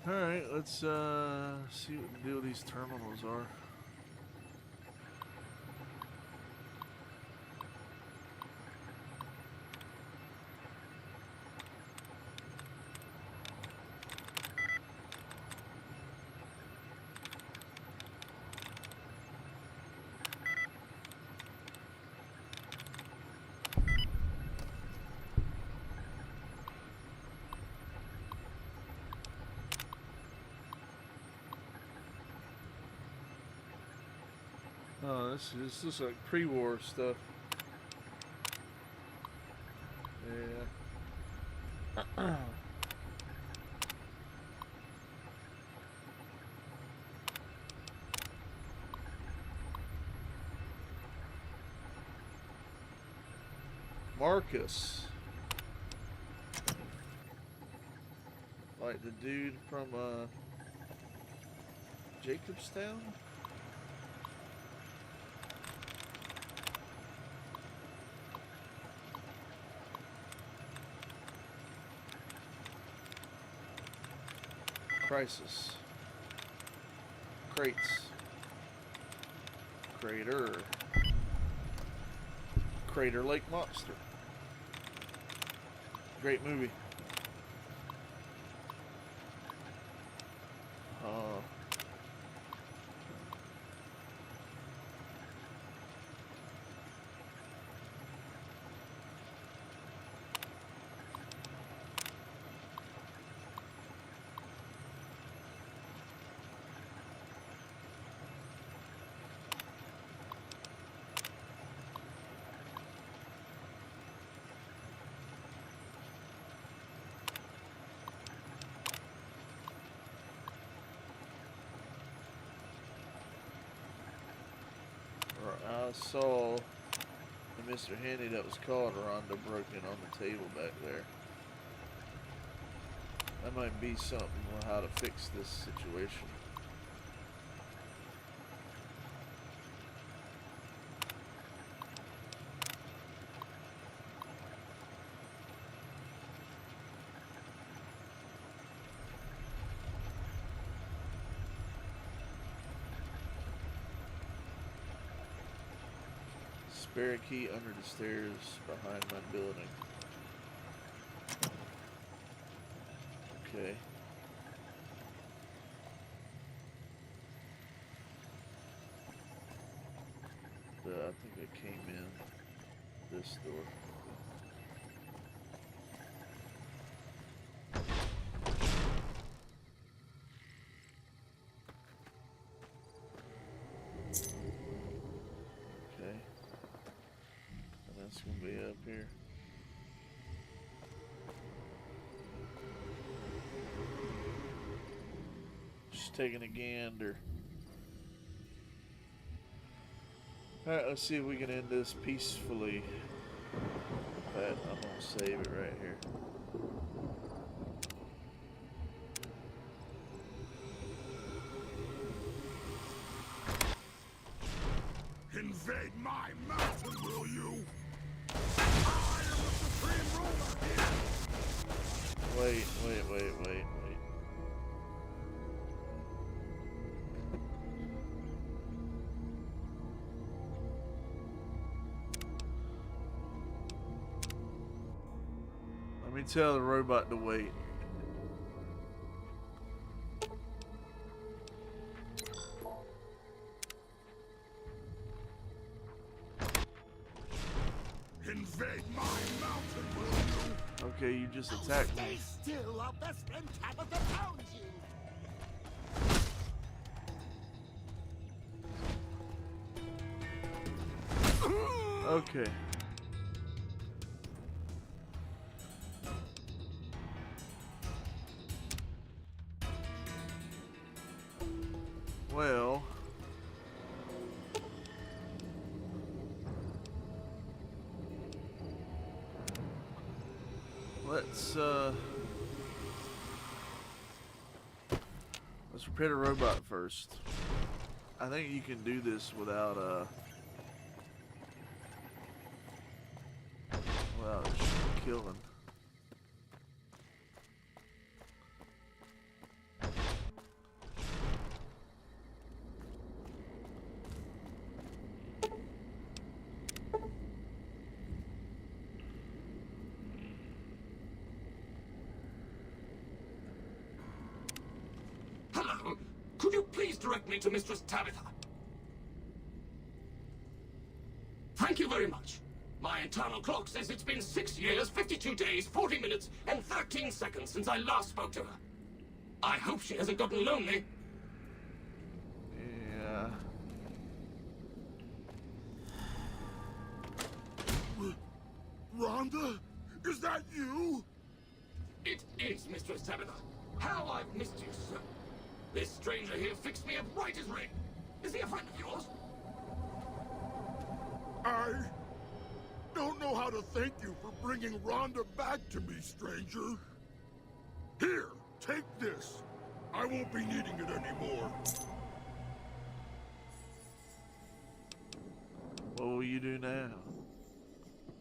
Alright, let's see what the deal with these terminals are. Oh, this looks like pre-war stuff. Yeah. Marcus. Like the dude from Jacobstown? Crisis. Crates. Crater. Crater Lake Monster. Great movie. I saw the Mr. Handy that was caught Rhonda broken on the table back there. That might be something on how to fix this situation. Spare key under the stairs behind my building. Okay. I think I came in this door. Okay. And that's gonna be up here. Just taking a gander. Alright, let's see if we can end this peacefully. But I'm gonna save it right here. invade my mountain, will you? I am the supreme ruler here! Wait. Let me tell the robot to wait. Invade my mountain, will you? Okay, you just attacked me. Stay still, our best friend Tabitha found you! Okay. Well, let's repair the robot first. I think you can do this without killing. Hello. Could you please direct me to Mistress Tabitha? Thank you very much. My internal clock says it's been 6 years, 52 days, 40 minutes, and 13 seconds since I last spoke to her. I hope she hasn't gotten lonely. Yeah. Rhonda? Is that you? It is, Mistress Tabitha. How I've missed you, sir. This stranger here fixed me up right as rain. Is he a friend of yours? I don't know how to thank you for bringing Rhonda back to me, stranger. Here, take this. I won't be needing it anymore. What will you do now?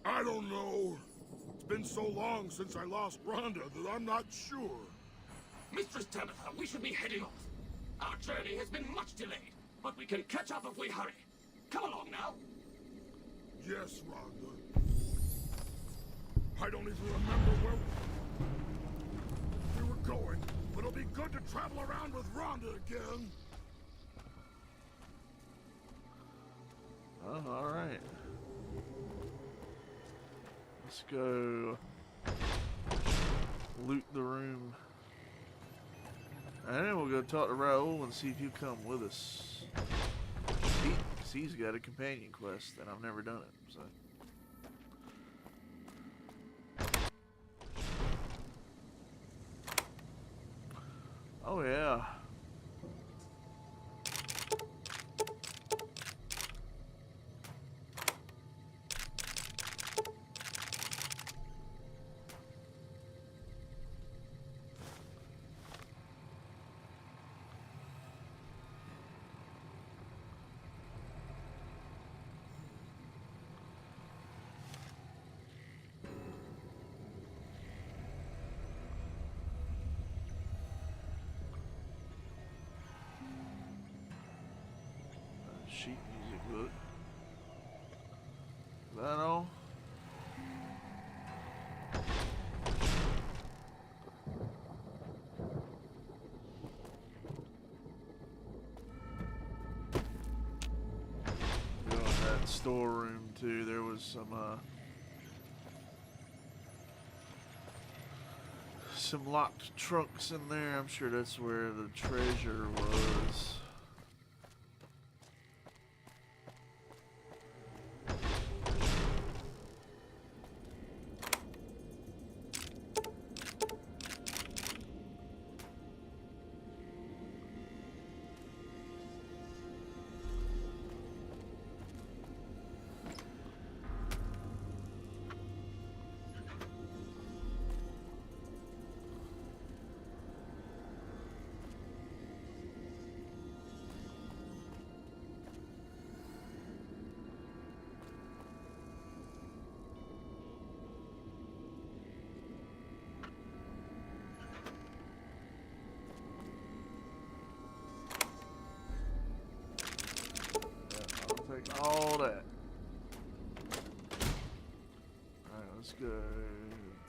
I don't know. It's been so long since I lost Rhonda that I'm not sure. Mistress Tabitha, we should be heading off. Our journey has been much delayed, but we can catch up if we hurry. Come along now. Yes, Rhonda. I don't even remember where we were going, but it'll be good to travel around with Rhonda again. Oh, all right. Let's go loot the room. And then we'll go talk to Raoul and see if he'll come with us. He's got a companion quest, and I've never done it, so. Oh, yeah. Sheet music book. Is that all? Go in that storeroom too. There was some locked trunks in there. I'm sure that's where the treasure was.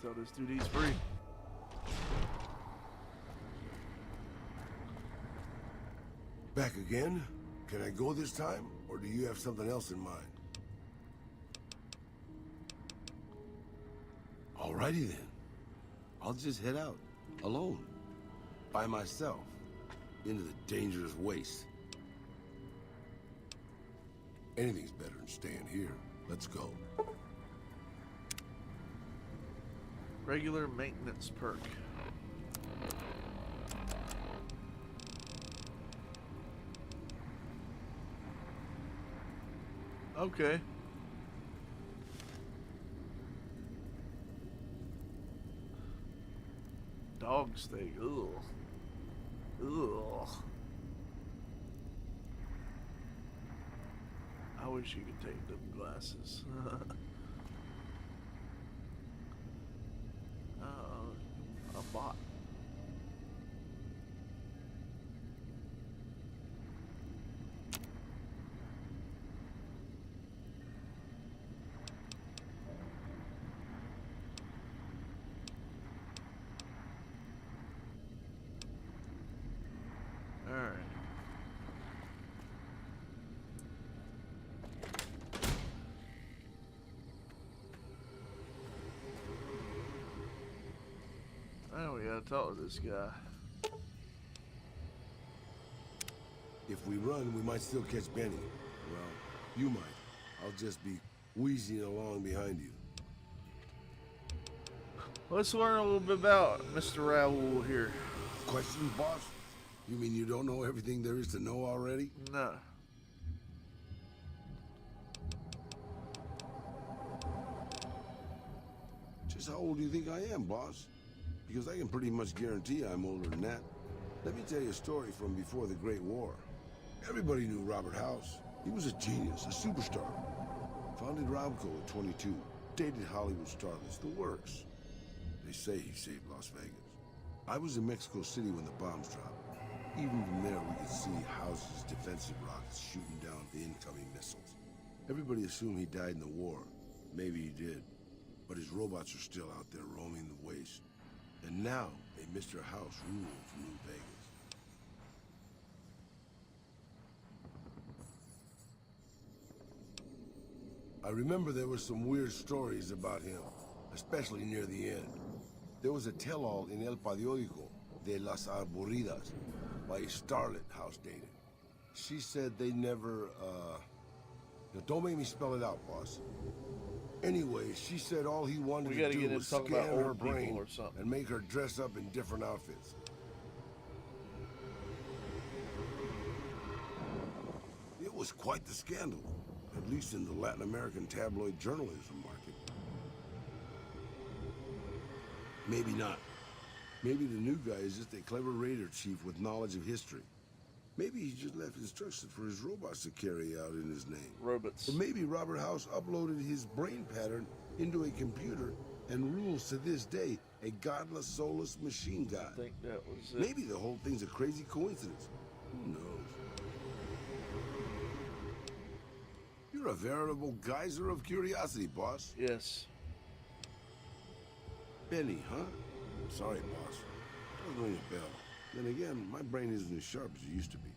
Tell this dude he's free. Back again? Can I go this time, or do you have something else in mind? Alrighty then. I'll just head out, alone, by myself, into the dangerous waste. Anything's better than staying here. Let's go. Regular maintenance perk. Okay. Dog steak. Ugh. Ugh. I wish you could take them glasses. A bot. All right. Oh, we gotta talk to this guy. If we run, we might still catch Benny. Well, you might. I'll just be wheezing along behind you. Let's learn a little bit about Mr. Raoul here. Question, boss? You mean you don't know everything there is to know already? No. Just how old do you think I am, boss? Because I can pretty much guarantee I'm older than that. Let me tell you a story from before the Great War. Everybody knew Robert House. He was a genius, a superstar. Founded Robco at 22. Dated Hollywood starlets, the works. They say he saved Las Vegas. I was in Mexico City when the bombs dropped. Even from there, we could see House's defensive rockets shooting down the incoming missiles. Everybody assumed he died in the war. Maybe he did. But his robots are still out there roaming the waste. And now, a Mr. House rules New Vegas. I remember there were some weird stories about him, especially near the end. There was a tell-all in El Periódico de las Arboridas by a starlet House dated. She said they never, don't make me spell it out, boss. Anyway, she said all he wanted We to gotta do get him was talking scan about her old people brain or something. and make her dress up in different outfits. It was quite the scandal, at least in the Latin American tabloid journalism market. Maybe not. Maybe the new guy is just a clever raider chief with knowledge of history. Maybe he just left instructions for his robots to carry out in his name. Robots. Or maybe Robert House uploaded his brain pattern into a computer and rules to this day a godless, soulless machine god. I think that was it. Maybe the whole thing's a crazy coincidence. Who knows? You're a veritable geyser of curiosity, boss. Yes. Benny, huh? Sorry, boss. Doesn't ring a bell. Then again, my brain isn't as sharp as it used to be.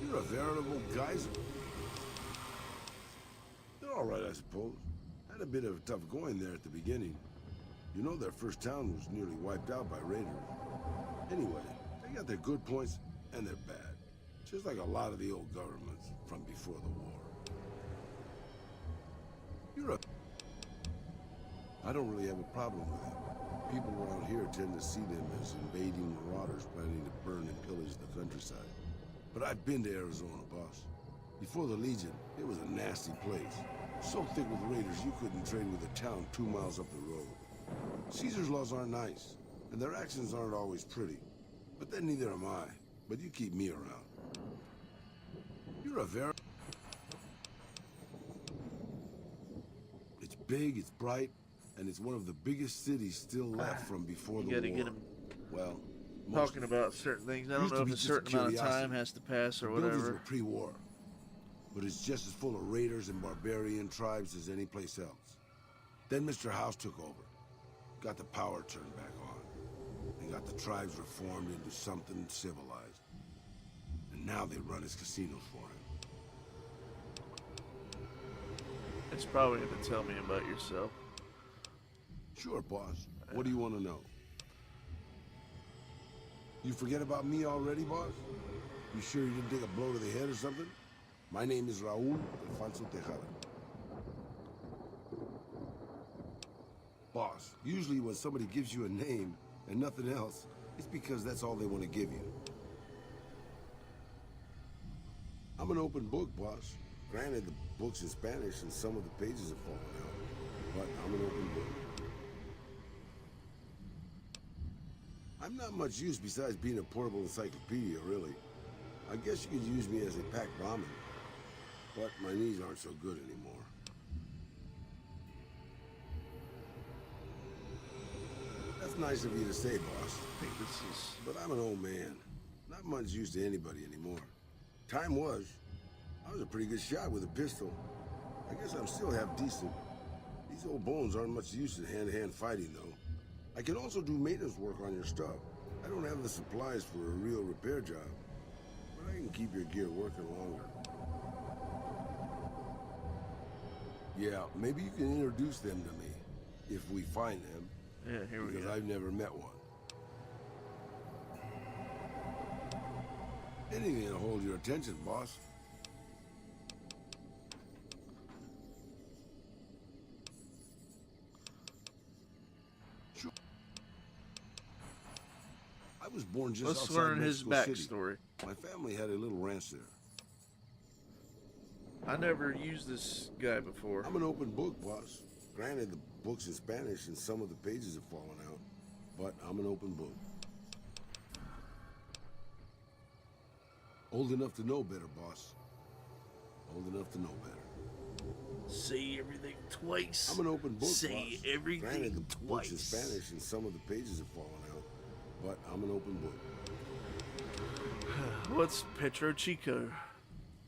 You're a veritable geyser. They're all right, I suppose. Had a bit of a tough going there at the beginning. You know their first town was nearly wiped out by raiders. Anyway, they got their good points and their bad. Just like a lot of the old governments from before the war. I don't really have a problem with it. People around here tend to see them as invading marauders planning to burn and pillage the countryside. But I've been to Arizona, boss. Before the Legion, it was a nasty place. So thick with raiders, you couldn't trade with a town 2 miles up the road. Caesar's laws aren't nice, and their actions aren't always pretty. But then neither am I. But you keep me around. You're a very... It's big, it's bright, and it's one of the biggest cities still left from before the war. You gotta get him Well, talking about certain things. I don't Used know to if be a just certain amount of curiosity. time has to pass or The buildings whatever. were pre-war. but it's just as full of raiders and barbarian tribes as any place else. Then Mr. House took over, got the power turned back on, and got the tribes reformed into something civilized. And now they run his casinos for him. It's probably going to tell me about yourself. Sure, boss. What do you want to know? You forget about me already, boss? You sure you didn't take a blow to the head or something? My name is Raul Alfonso Tejada. Boss, usually when somebody gives you a name and nothing else, it's because that's all they want to give you. I'm an open book, boss. Granted, the book's in Spanish and some of the pages have fallen out, but I'm an open book. I'm not much use besides being a portable encyclopedia, really. I guess you could use me as a packed ramen, but my knees aren't so good anymore. That's nice of you to say, boss. I think this is... But I'm an old man. Not much use to anybody anymore. Time was. I was a pretty good shot with a pistol. I guess I'm still half decent. These old bones aren't much use in hand-to-hand fighting, though. I can also do maintenance work on your stuff. I don't have the supplies for a real repair job, but I can keep your gear working longer. Yeah, maybe you can introduce them to me, if we find them. Yeah, here we go. Because I've never met one. Anything to hold your attention, boss. Sure. I was born just Let's outside learn his Mexico City. backstory. My family had a little ranch there. I never used this guy before. I'm an open book, boss. Granted, the book's in Spanish and some of the pages have fallen out, but I'm an open book. Old enough to know better, boss. Old enough to know better. Say everything twice. I'm an open book, Say boss. everything Granted, the book's in twice. Spanish and some of the pages have fallen out, but I'm an open book. What's Petro Chico?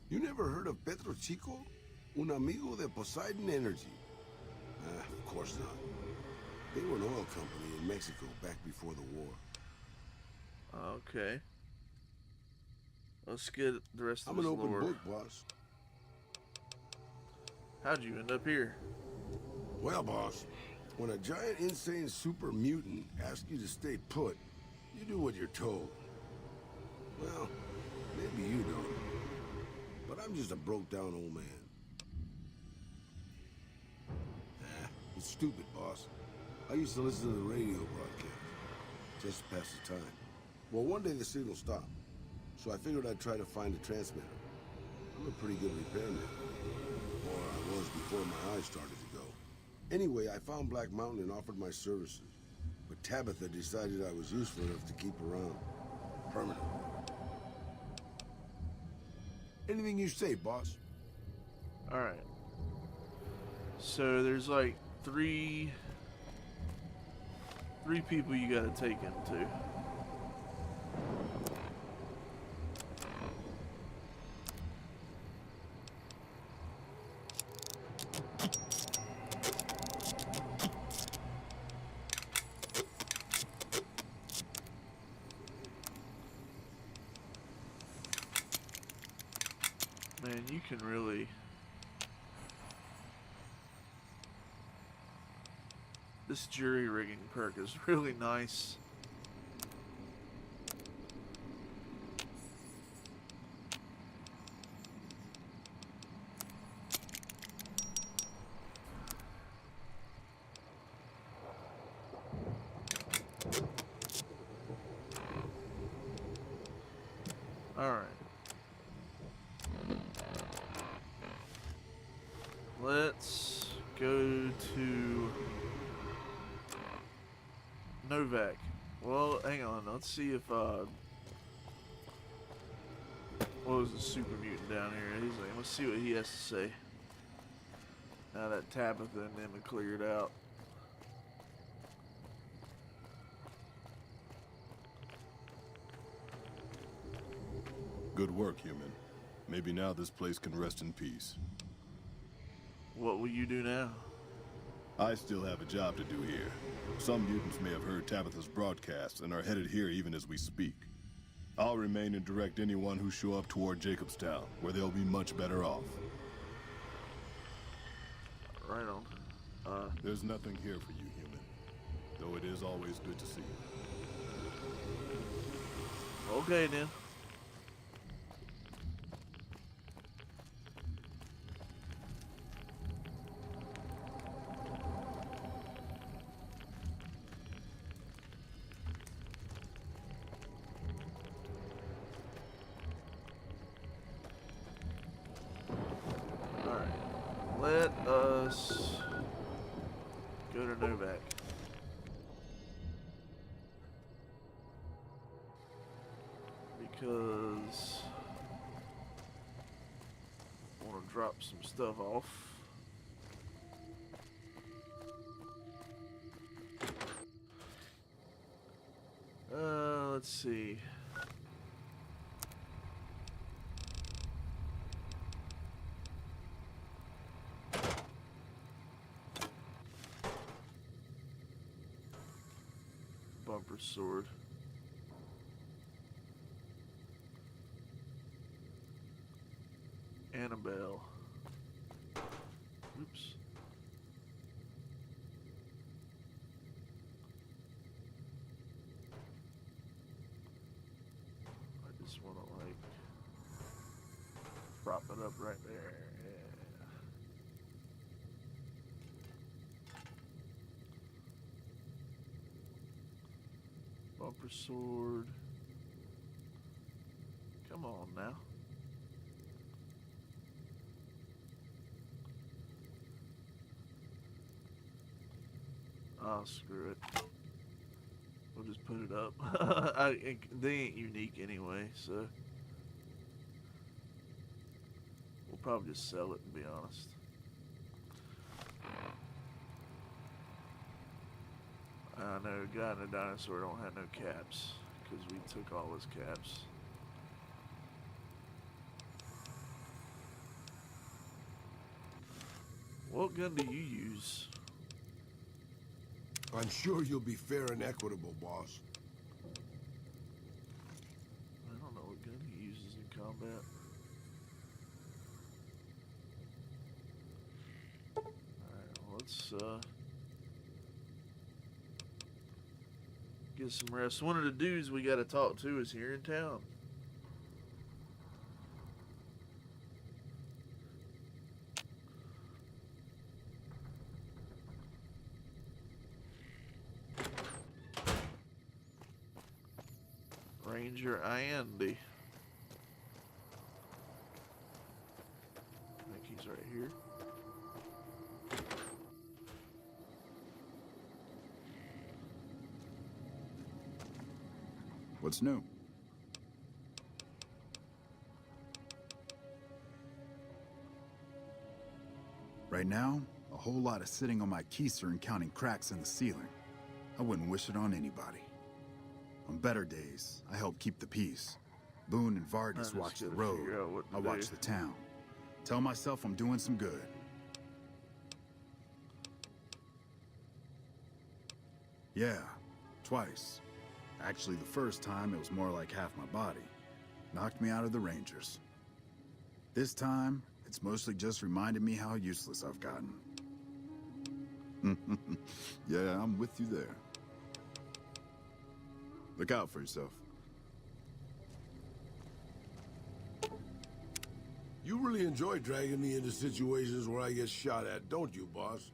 You never heard of Petro Chico? Un amigo de Poseidon Energy. Of course not. They were an oil company in Mexico back before the war. Okay. Let's get the rest of I'm an this open lore. book, boss. How'd you end up here? Well, boss, when a giant, insane super mutant asks you to stay put, you do what you're told. Well, maybe you don't. But I'm just a broke-down old man. It's stupid, boss. I used to listen to the radio broadcast, just to pass the time. Well, one day the signal stopped, so I figured I'd try to find a transmitter. I'm a pretty good repairman. Or I was before my eyes started to go. Anyway, I found Black Mountain and offered my services. But Tabitha decided I was useful enough to keep around. Permanently. Anything you say, boss. Alright. So there's like three people you gotta take him to. Man, you can really... This jury rigging perk is really nice. Alright. Let's go to Novak. Well, hang on. Let's see if what was the super mutant down here? He's like, let's see what he has to say. Now that Tabitha and them have cleared out. Good work, human. Maybe now this place can rest in peace. What will you do now? I still have a job to do here. Some mutants may have heard Tabitha's broadcast and are headed here even as we speak. I'll remain and direct anyone who show up toward Jacobstown, where they'll be much better off. Right on. There's nothing here for you, human. Though it is always good to see you. Okay then. Let us go to Novak. Because I want to drop some stuff off. Let's see. Bumper sword. Annabelle. Oops. I just want to like prop it up right there. Yeah. Bumper sword. Come on now. Oh, screw it. We'll just put it up. They ain't unique anyway, so we'll probably just sell it, to be honest. I know God and the Dinosaur don't have no caps, because we took all his caps. What gun do you use? I'm sure you'll be fair and equitable, boss. I don't know what gun he uses in combat. Alright, let's get some rest. One of the dudes we gotta talk to is here in town. Ranger Andy. I think he's right here. What's new? Right now, a whole lot of sitting on my keister and counting cracks in the ceiling. I wouldn't wish it on anybody. On better days, I help keep the peace. Boone and Vargas watch the road. I watch the town. Tell myself I'm doing some good. Yeah, twice. Actually, the first time, it was more like half my body. Knocked me out of the Rangers. This time, it's mostly just reminded me how useless I've gotten. Yeah, I'm with you there. Look out for yourself. You really enjoy dragging me into situations where I get shot at, don't you, boss?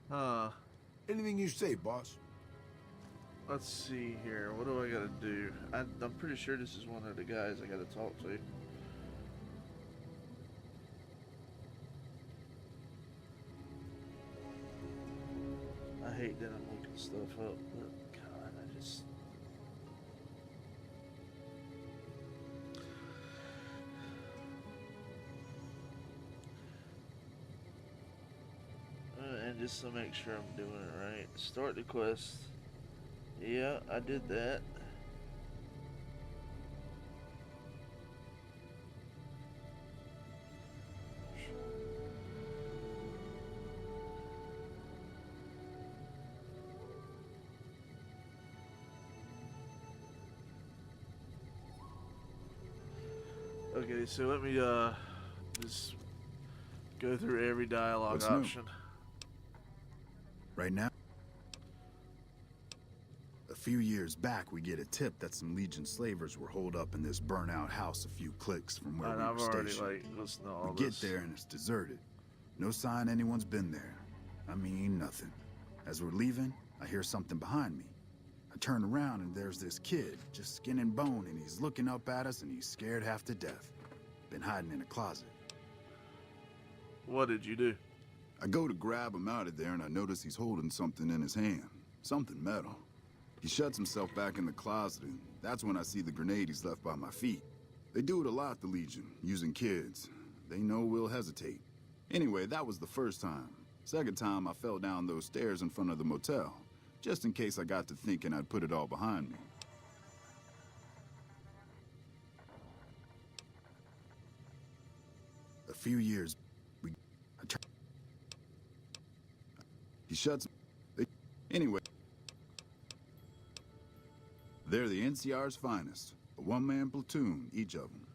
Huh. Anything you say, boss. Let's see here. What do I gotta do? I'm pretty sure this is one of the guys I gotta talk to. I hate that I'm looking stuff up, but God, I just... and just to make sure I'm doing it right. Start the quest. Yeah, I did that. Okay, so let me just go through every dialogue What's new? option. Right now? A few years back, we get a tip that some Legion slavers were holed up in this burnt-out house a few clicks from where And we I've were already stationed. listened to all We this. get there and it's deserted. No sign anyone's been there. I mean, nothing. As we're leaving, I hear something behind me. I turn around and there's this kid, just skin and bone, and he's looking up at us and he's scared half to death. Been hiding in a closet. What did you do? I go to grab him out of there and I notice he's holding something in his hand. Something metal. He shuts himself back in the closet and that's when I see the grenade he's left by my feet. They do it a lot, the Legion, using kids. They know we'll hesitate. Anyway, that was the first time. Second time, I fell down those stairs in front of the motel, just in case I got to thinking I'd put it all behind me. A few years, he shuts. Anyway, they're the NCR's finest. A one-man platoon, each of them.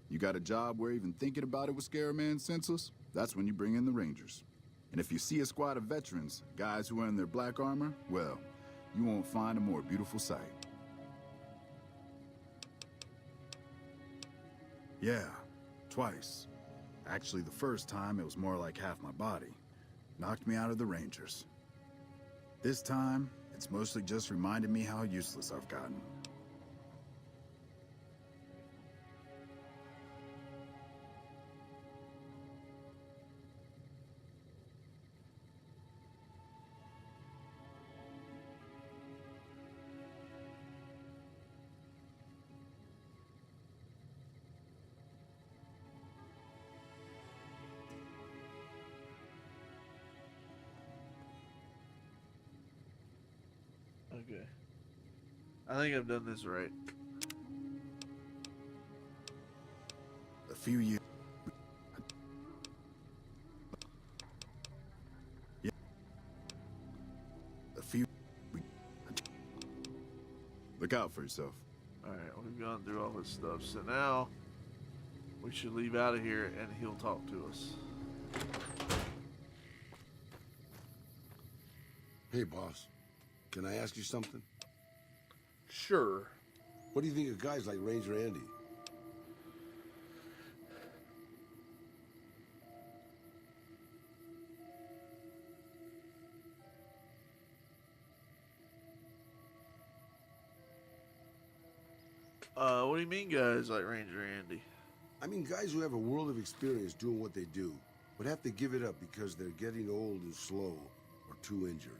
You got a job where even thinking about it would scare a man senseless? That's when you bring in the Rangers. And if you see a squad of veterans, guys who are in their black armor, well, you won't find a more beautiful sight. Yeah, twice. Actually, the first time, it was more like half my body. Knocked me out of the Rangers. This time, it's mostly just reminded me how useless I've gotten. Okay. I think I've done this right. A few years. Yeah. A few. Look out for yourself. Alright, we've gone through all this stuff. So now we should leave out of here and he'll talk to us. Hey, boss. Can I ask you something? Sure. What do you think of guys like Ranger Andy? What do you mean guys like Ranger Andy? I mean guys who have a world of experience doing what they do, but have to give it up because they're getting old and slow or too injured.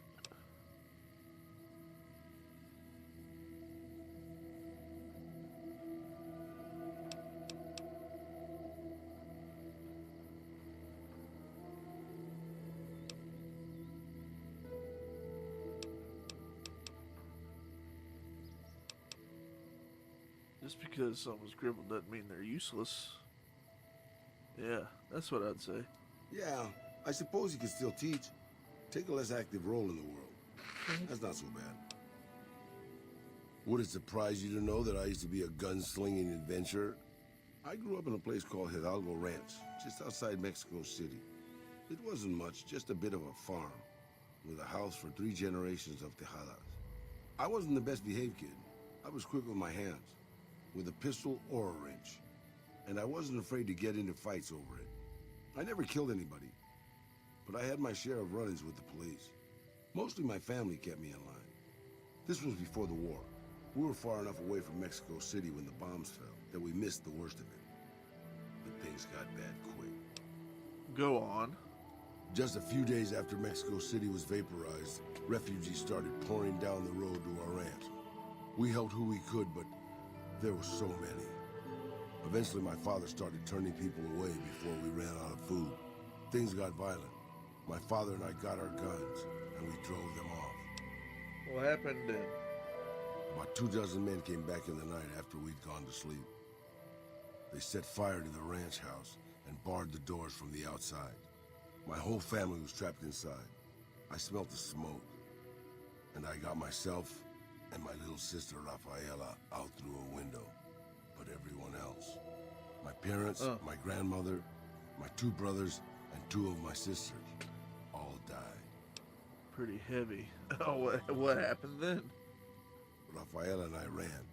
Just because someone's crippled doesn't mean they're useless. Yeah, that's what I'd say. Yeah, I suppose you could still teach. Take a less active role in the world. That's not so bad. Would it surprise you to know that I used to be a gunslinging adventurer? I grew up in a place called Hidalgo Ranch, just outside Mexico City. It wasn't much, just a bit of a farm, with a house for 3 generations of Tejadas. I wasn't the best behaved kid. I was quick with my hands, with a pistol or a wrench. And I wasn't afraid to get into fights over it. I never killed anybody, but I had my share of run-ins with the police. Mostly my family kept me in line. This was before the war. We were far enough away from Mexico City when the bombs fell that we missed the worst of it. But things got bad quick. Go on. Just a few days after Mexico City was vaporized, refugees started pouring down the road to our ranch. We helped who we could, but there were so many. Eventually, my father started turning people away before we ran out of food. Things got violent. My father and I got our guns, and we drove them off. What happened then? About 24 men came back in the night after we'd gone to sleep. They set fire to the ranch house and barred the doors from the outside. My whole family was trapped inside. I smelt the smoke, and I got myself and my little sister Rafaela out through a window. But everyone else, my parents, my grandmother, my 2 brothers, and 2 of my sisters, all died. Pretty heavy. Oh, what happened then? Rafaela and I ran.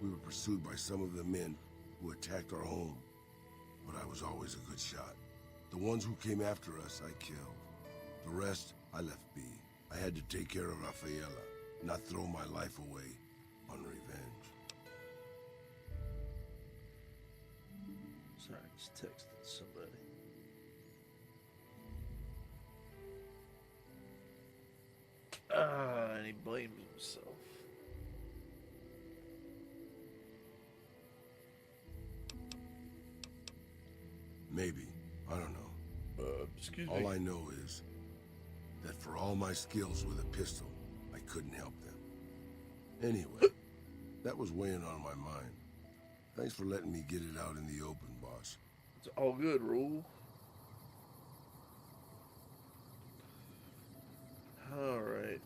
We were pursued by some of the men who attacked our home, but I was always a good shot. The ones who came after us, I killed. The rest, I left be. I had to take care of Rafaela, not throw my life away on revenge. Sorry, I just texted somebody. And he blames himself. Maybe. I don't know. Excuse me. All I know is that for all my skills with a pistol, I couldn't help them. Anyway, that was weighing on my mind. Thanks for letting me get it out in the open, boss. It's all good, Rule. Alright.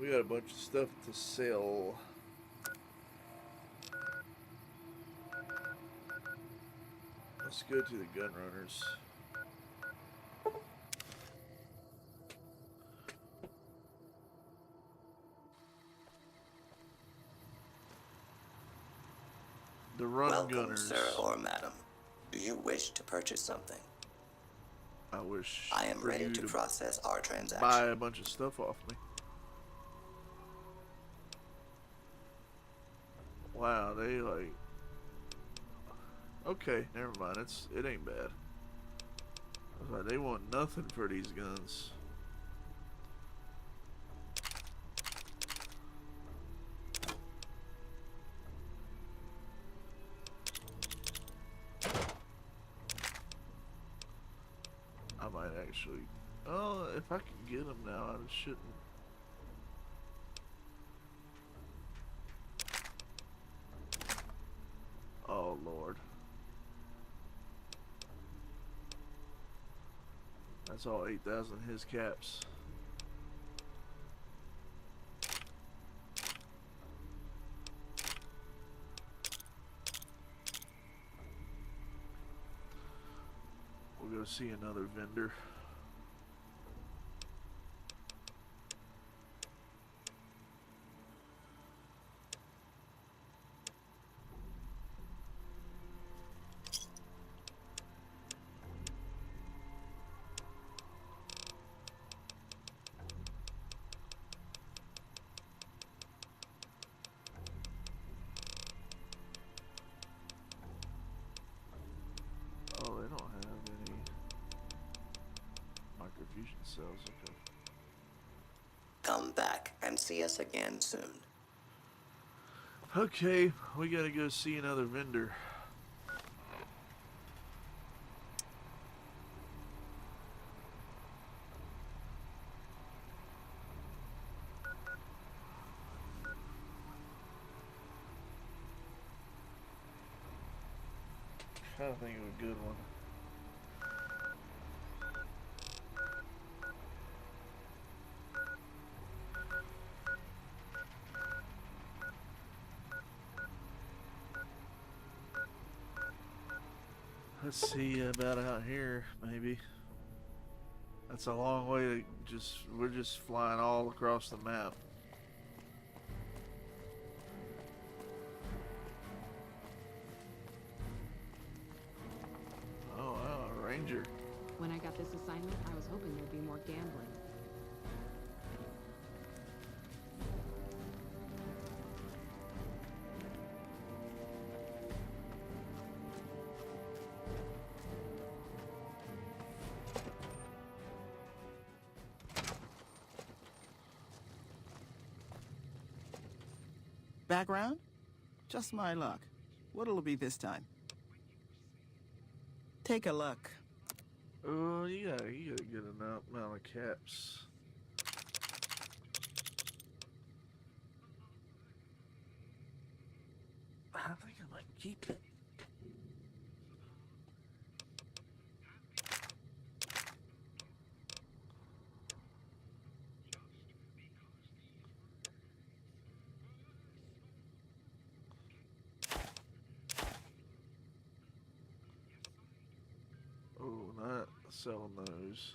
We got a bunch of stuff to sell. Let's go to the gun runners. The run Welcome, gunners. sir or madam. Do you wish to purchase something? I wish I am for ready you to process our transaction. buy a bunch of stuff off me. Wow, they like. Okay, never mind. It ain't bad. I was like, they want nothing for these guns. I might actually. Oh, if I can get them now, I shouldn't. Oh, Lord. That's all 8,000 his caps. We'll go see another vendor. Oh, they don't have any microfusion cells. Okay. Come back and see us again soon. Okay, we gotta go see another vendor. Trying to think of a good one. Let's see about out here, maybe. That's a long way to we're just flying all across the map. Oh, wow, a ranger. When I got this assignment, I was hoping there'd be more gambling. Background? Just my luck. What'll it be this time? Take a look. Oh, you got a good amount of caps. Like, keep it. Oh, not selling those.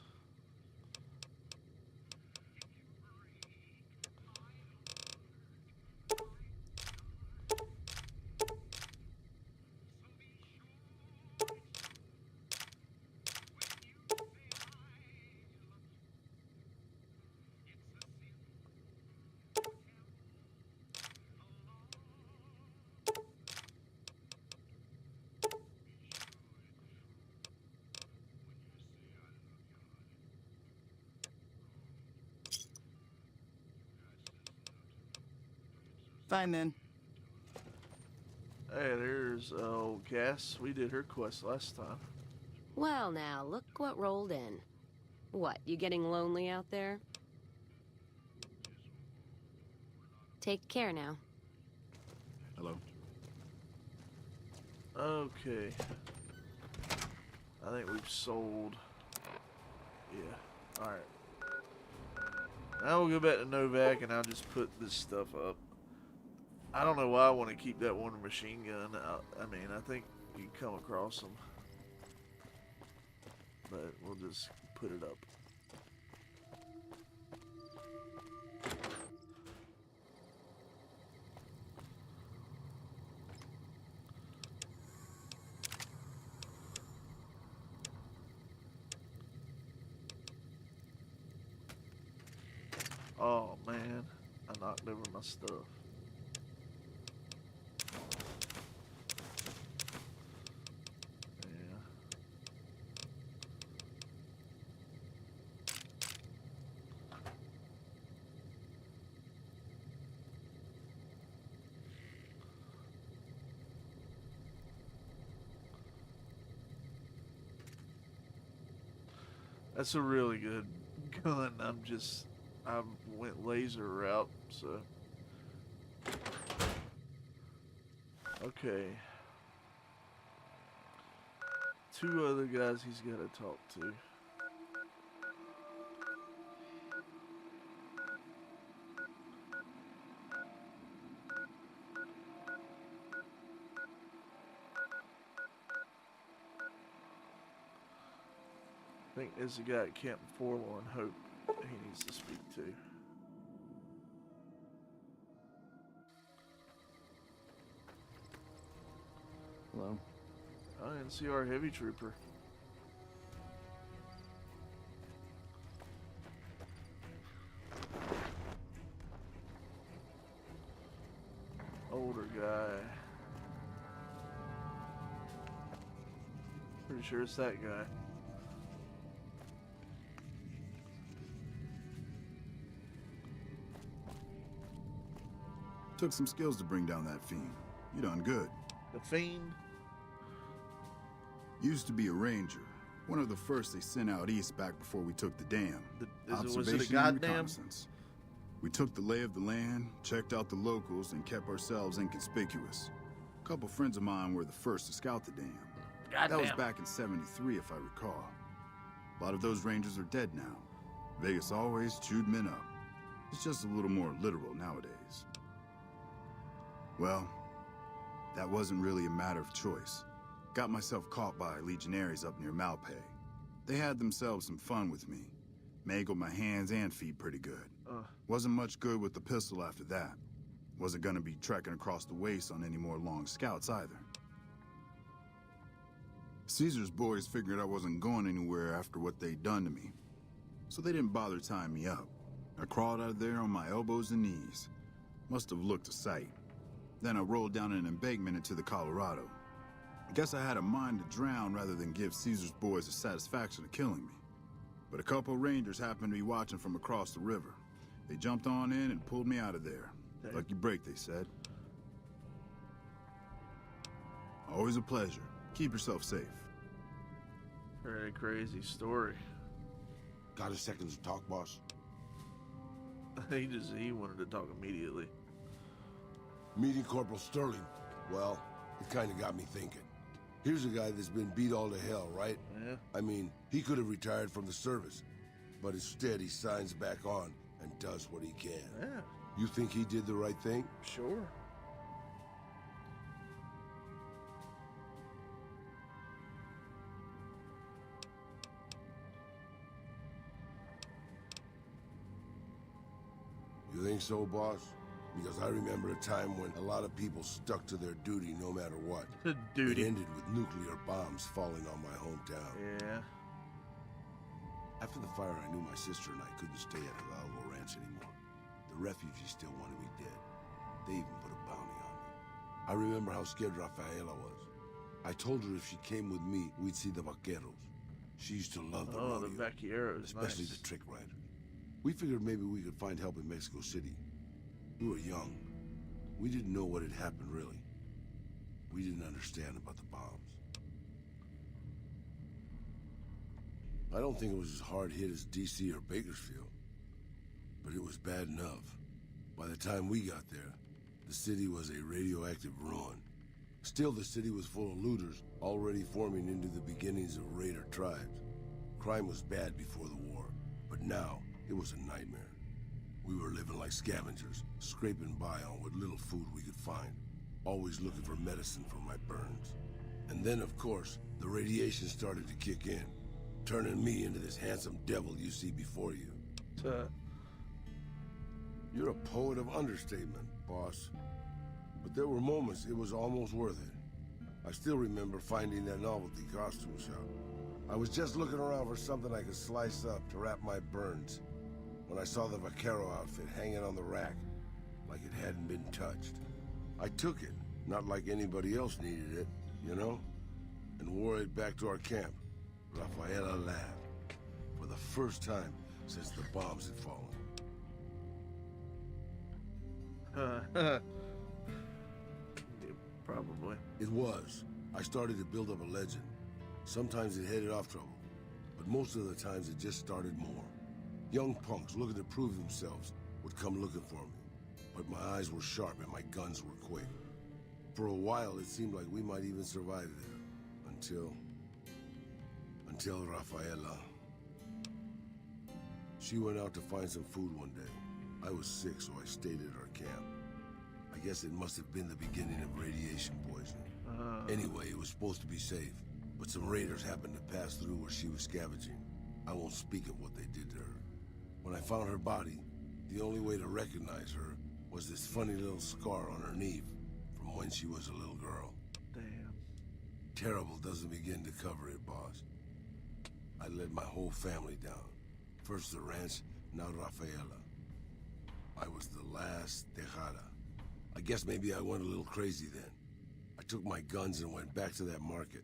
Fine then. Hey, there's old Cass. We did her quest last time. Well, now, look what rolled in. What, you getting lonely out there? Take care now. Hello? Okay. I think we've sold. Yeah. Alright. Now we'll go back to Novak and I'll just put this stuff up. I don't know why I want to keep that one machine gun. I mean, I think you can come across them. But we'll just put it up. Oh man, I knocked over my stuff. Yeah. That's a really good gun. I went laser route, so. Okay. Two other guys he's got to talk to. I think there's a guy at Camp Forlorn Hope he needs to speak to. Hello. I didn't see our heavy trooper. Older guy. Pretty sure it's that guy. Took some skills to bring down that fiend. You done good. The Fiend? Used to be a ranger. One of the first they sent out east back before we took the dam. Was it a and goddamn? reconnaissance. We took the lay of the land, checked out the locals, and kept ourselves inconspicuous. A couple friends of mine were the first to scout the dam. Goddamn. That was back in '73, if I recall. A lot of those rangers are dead now. Vegas always chewed men up. It's just a little more literal nowadays. Well, that wasn't really a matter of choice. Got myself caught by legionaries up near Malpay. They had themselves some fun with me. Mangled my hands and feet pretty good. Wasn't much good with the pistol after that. Wasn't gonna be trekking across the waste on any more long scouts either. Caesar's boys figured I wasn't going anywhere after what they'd done to me. So they didn't bother tying me up. I crawled out of there on my elbows and knees. Must have looked a sight. Then I rolled down an embankment into the Colorado. I guess I had a mind to drown rather than give Caesar's boys the satisfaction of killing me. But a couple rangers happened to be watching from across the river. They jumped on in and pulled me out of there. Lucky break, they said. Always a pleasure. Keep yourself safe. Very crazy story. Got a second to talk, boss? He wanted to talk immediately. Meeting Corporal Sterling. Well, It kind of got me thinking. Here's a guy that's been beat all to hell, right? Yeah. I mean, he could have retired from the service, but instead he signs back on and does what he can. Yeah. You think he did the right thing? Sure. You think so, boss? Because I remember a time when a lot of people stuck to their duty no matter what. Duty. It ended with nuclear bombs falling on my hometown. Yeah. After the fire, I knew my sister and I couldn't stay at Hidalgo Ranch anymore. The refugees still wanted me dead. They even put a bounty on me. I remember how scared Rafaela was. I told her if she came with me, we'd see the vaqueros. She used to love the rodeo, the vaqueros, especially nice. the trick riders. We figured maybe we could find help in Mexico City. We were young. We didn't know what had happened, really. We didn't understand about the bombs. I don't think it was as hard hit as D.C. or Bakersfield, but it was bad enough. By the time we got there, the city was a radioactive ruin. Still, the city was full of looters, already forming into the beginnings of raider tribes. Crime was bad before the war, but now it was a nightmare. We were living like scavengers, scraping by on what little food we could find, always looking for medicine for my burns. And then, of course, the radiation started to kick in, turning me into this handsome devil you see before you. You're a poet of understatement, boss. But there were moments it was almost worth it. I still remember finding that novelty costume shop. I was just looking around for something I could slice up to wrap my burns when I saw the vaquero outfit hanging on the rack like it hadn't been touched. I took it, not like anybody else needed it, you know, and wore it back to our camp. Rafaela laughed for the first time since the bombs had fallen. Yeah, probably. It was. I started to build up a legend. Sometimes it headed off trouble, but most of the times it just started more. Young punks looking to prove themselves would come looking for me, but my eyes were sharp and my guns were quick. For a while, it seemed like we might even survive there, until Rafaela. She went out to find some food one day. I was sick, so I stayed at our camp. I guess it must have been the beginning of radiation poisoning. Anyway, it was supposed to be safe, but some raiders happened to pass through where she was scavenging. I won't speak of what they did to her. When I found her body, the only way to recognize her was this funny little scar on her knee from when she was a little girl. Damn. Terrible doesn't begin to cover it, boss. I let my whole family down. First the ranch, now Rafaela. I was the last Tejada. I guess maybe I went a little crazy then. I took my guns and went back to that market.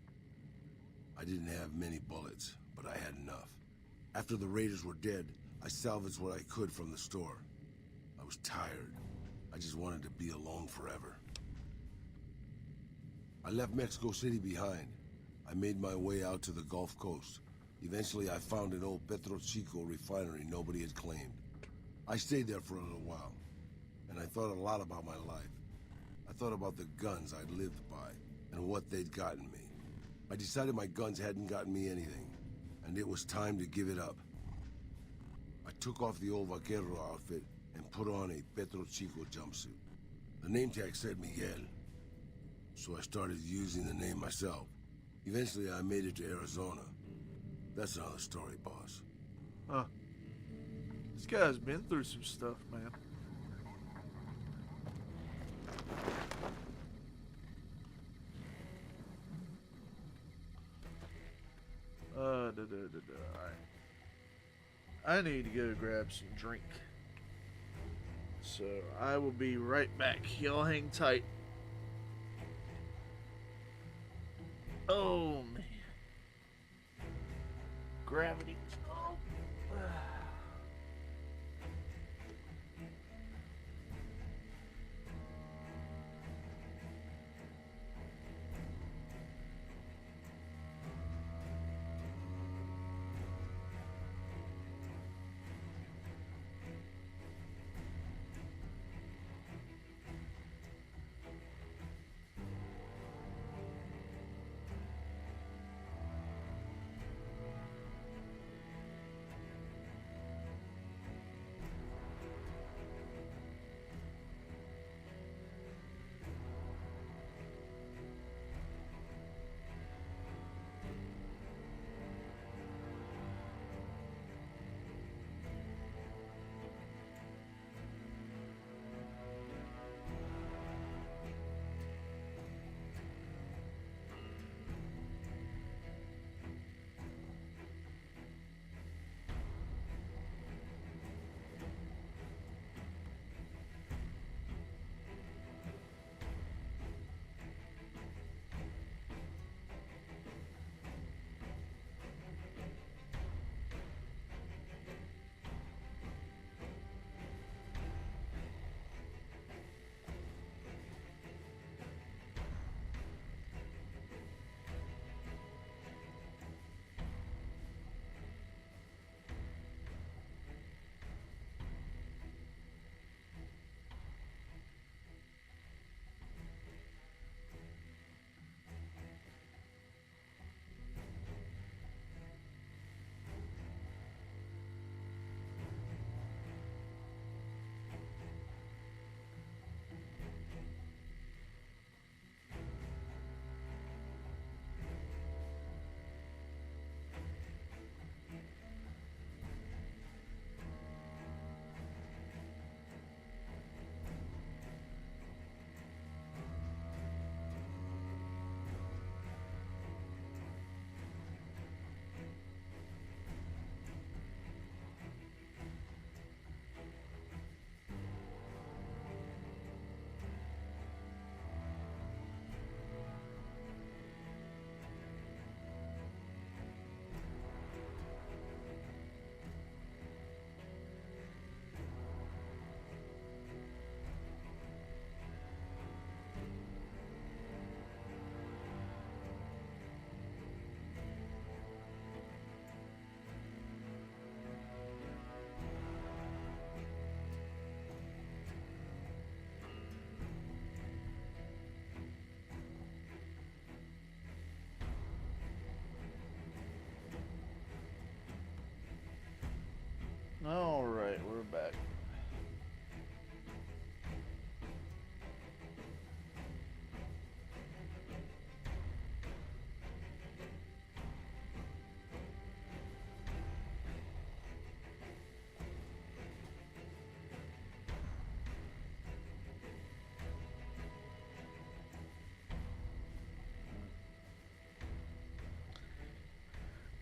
I didn't have many bullets, but I had enough. After the raiders were dead, I salvaged what I could from the store. I was tired. I just wanted to be alone forever. I left Mexico City behind. I made my way out to the Gulf Coast. Eventually, I found an old Petro Chico refinery nobody had claimed. I stayed there for a little while, and I thought a lot about my life. I thought about the guns I'd lived by and what they'd gotten me. I decided my guns hadn't gotten me anything, and it was time to give it up. I took off the old vaquero outfit and put on a Petro Chico jumpsuit. The name tag said Miguel, so I started using the name myself. Eventually, I made it to Arizona. That's another story, boss. Huh. This guy's been through some stuff, man. Alright. I need to go grab some drink. So I will be right back. Y'all hang tight. Oh man. Gravity. Oh.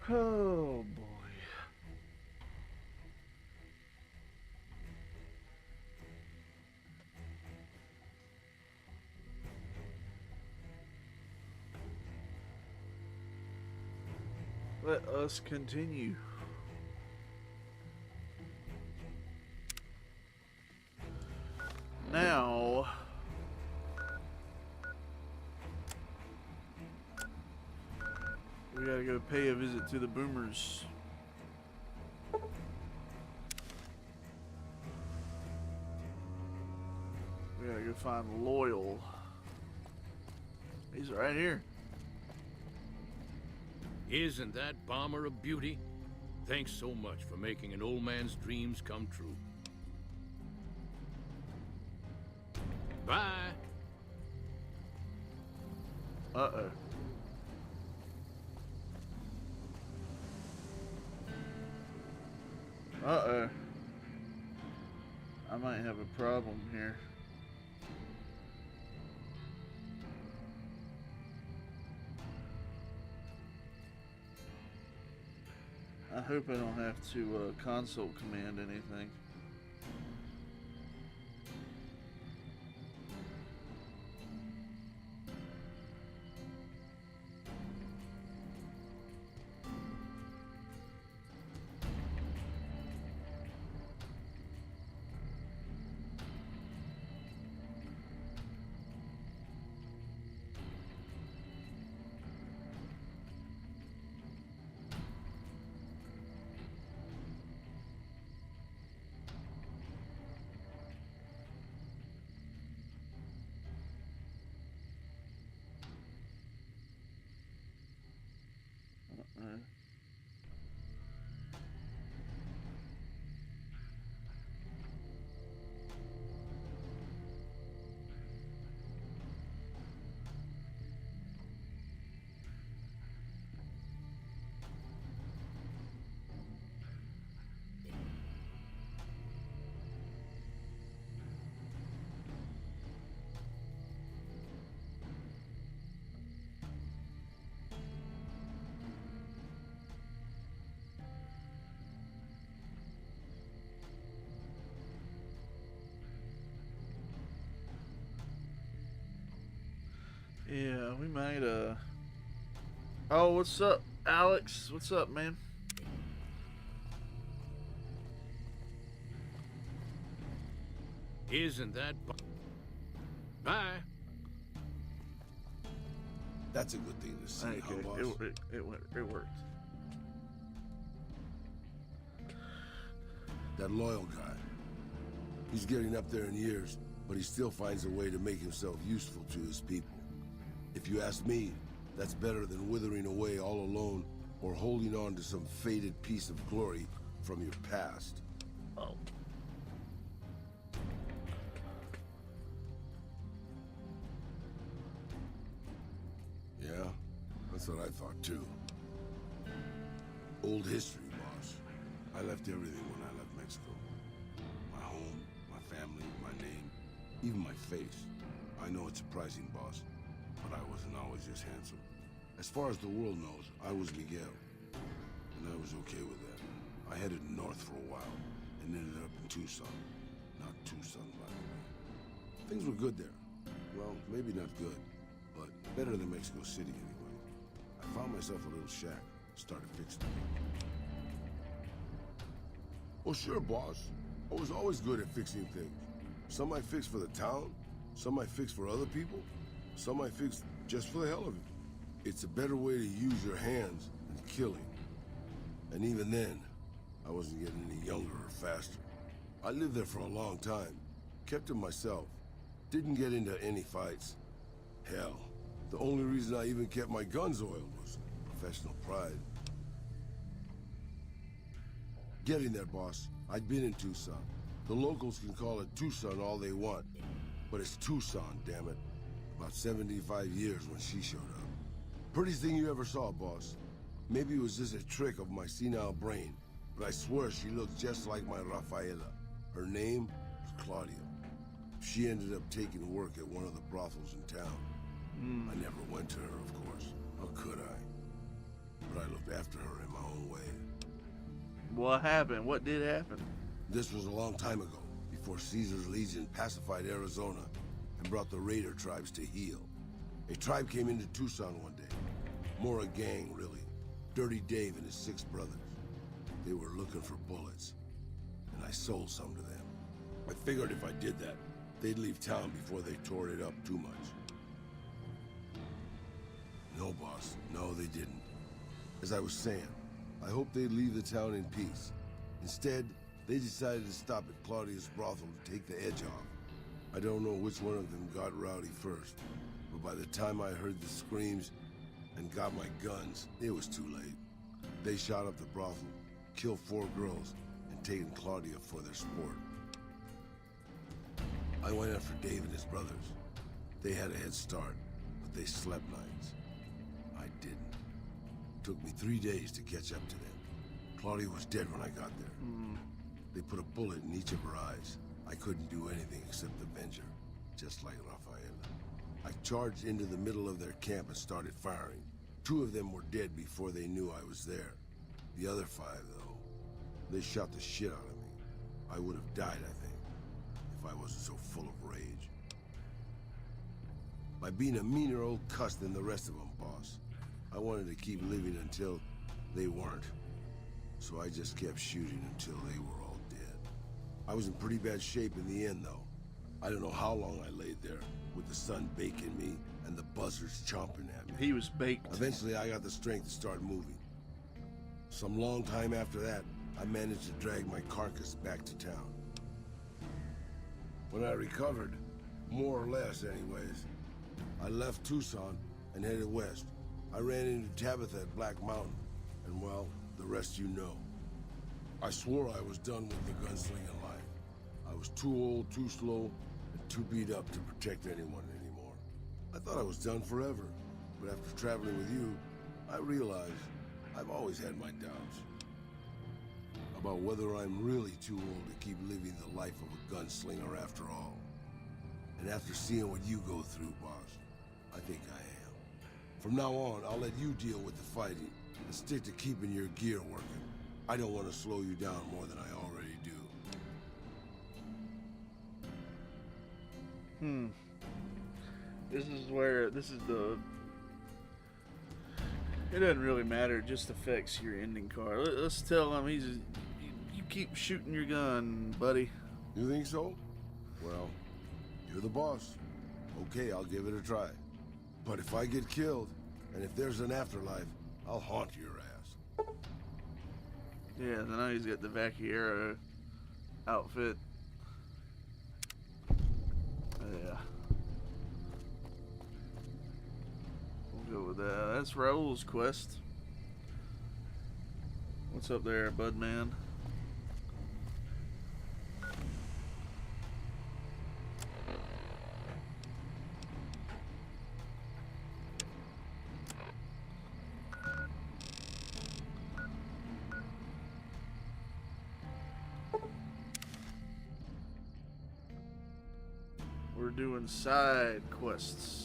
Oh boy. Let us continue. Now, we gotta go pay a visit to the Boomers. We gotta go find Loyal. He's right here. Isn't that bomber a beauty? Thanks so much for making an old man's dreams come true. Bye. Uh-oh. Uh-oh. I might have a problem here. I hope I don't have to console command anything. Yeah, we might, Oh, what's up, Alex? What's up, man? Isn't that Bye. That's a good thing to see, Okay, huh, boss? it worked. That Loyal guy. He's getting up there in years, but he still finds a way to make himself useful to his people. If you ask me, that's better than withering away all alone or holding on to some faded piece of glory from your past. Oh. Yeah, that's what I thought too. Old history, boss. I left everything when I left Mexico. My home, my family, my name, even my face. I know it's surprising, boss, but I wasn't always just handsome. As far as the world knows, I was Miguel, and I was okay with that. I headed north for a while, and ended up in Tucson. Not Tucson, by the way. Things were good there. Well, maybe not good, but better than Mexico City anyway. I found myself a little shack, started fixing it. Oh sure, boss. I was always good at fixing things. Some I fixed for the town, some I fixed for other people, some I fixed just for the hell of it. It's a better way to use your hands than killing. And even then, I wasn't getting any younger or faster. I lived there for a long time, kept to myself, didn't get into any fights. Hell, the only reason I even kept my guns oiled was professional pride. Getting there, boss. I'd been in Tucson. The locals can call it Tucson all they want, but it's Tucson, damn it. About 75 years when she showed up. Prettiest thing you ever saw, boss. Maybe it was just a trick of my senile brain, but I swear she looked just like my Rafaela. Her name was Claudia. She ended up taking work at one of the brothels in town. I never went to her, of course. How could I? but I looked after her in my own way. What happened? What did happen? This was a long time ago, before Caesar's Legion pacified Arizona and brought the Raider tribes to heel. A tribe came into Tucson one day. More a gang, really. Dirty Dave and his 6 brothers. They were looking for bullets, and I sold some to them. I figured if I did that, they'd leave town before they tore it up too much. No, boss. No, they didn't. As I was saying, I hoped they'd leave the town in peace. Instead, they decided to stop at Claudia's brothel to take the edge off. I don't know which one of them got rowdy first, but by the time I heard the screams and got my guns, it was too late. They shot up the brothel, killed 4 girls, and taken Claudia for their sport. I went after Dave and his brothers. They had a head start, but they slept nights. I didn't. It took me 3 days to catch up to them. Claudia was dead when I got there. They put a bullet in each of her eyes. I couldn't do anything except avenge her, just like Rafaela. I charged into the middle of their camp and started firing. 2 of them were dead before they knew I was there. The other 5, though, they shot the shit out of me. I would have died, I think, if I wasn't so full of rage. By being a meaner old cuss than the rest of them, boss. I wanted to keep living until they weren't. So I just kept shooting until they were all dead. I was in pretty bad shape in the end, though. I don't know how long I laid there, with the sun baking me and the buzzards chomping at me. He was baked. Eventually, I got the strength to start moving. Some long time after that, I managed to drag my carcass back to town. When I recovered, more or less anyways, I left Tucson and headed west. I ran into Tabitha at Black Mountain, and well, the rest you know. I swore I was done with the gunslinging life. I was too old, too slow, and too beat up to protect anyone anymore. I thought I was done forever, but after traveling with you, I realized I've always had my doubts about whether I'm really too old to keep living the life of a gunslinger after all. And after seeing what you go through, boss, I think I am. From now on, I'll let you deal with the fighting and stick to keeping your gear working. I don't want to slow you down more than I already do. This is the... It doesn't really matter, it just affects your ending card. Let's tell him you keep shooting your gun, buddy. You think so? Well, you're the boss. Okay, I'll give it a try. But if I get killed, and if there's an afterlife, I'll haunt your ass. Yeah, then now he's got the Vaquero outfit. Yeah. We'll go with that. That's Raul's quest. What's up there, bud man? We're doing side quests.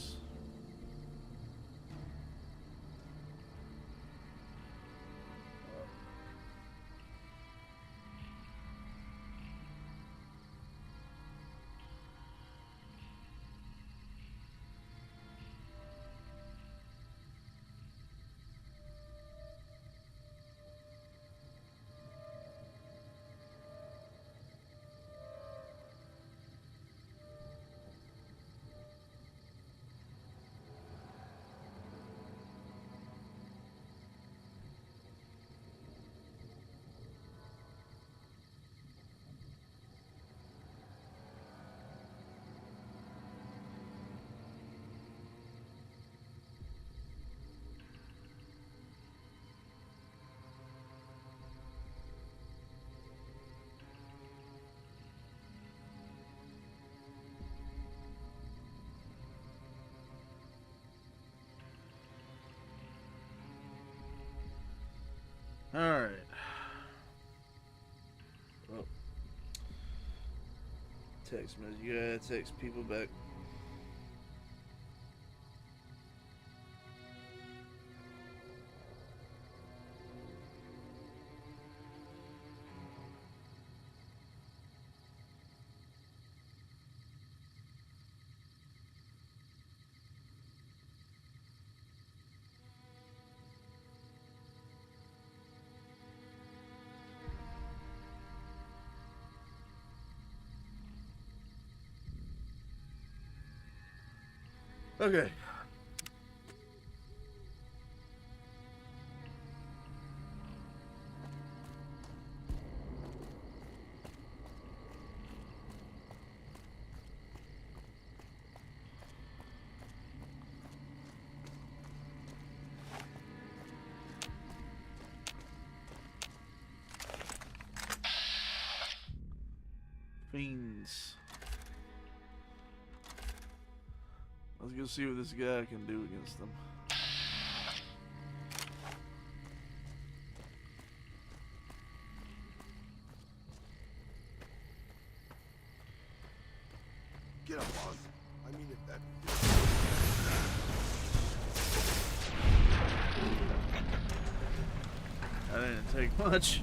Alright. Well, text message. You gotta text people back. Okay. Fiends. Let's go see what this guy can do against them. Get up, boss. I mean, if that... That didn't take much.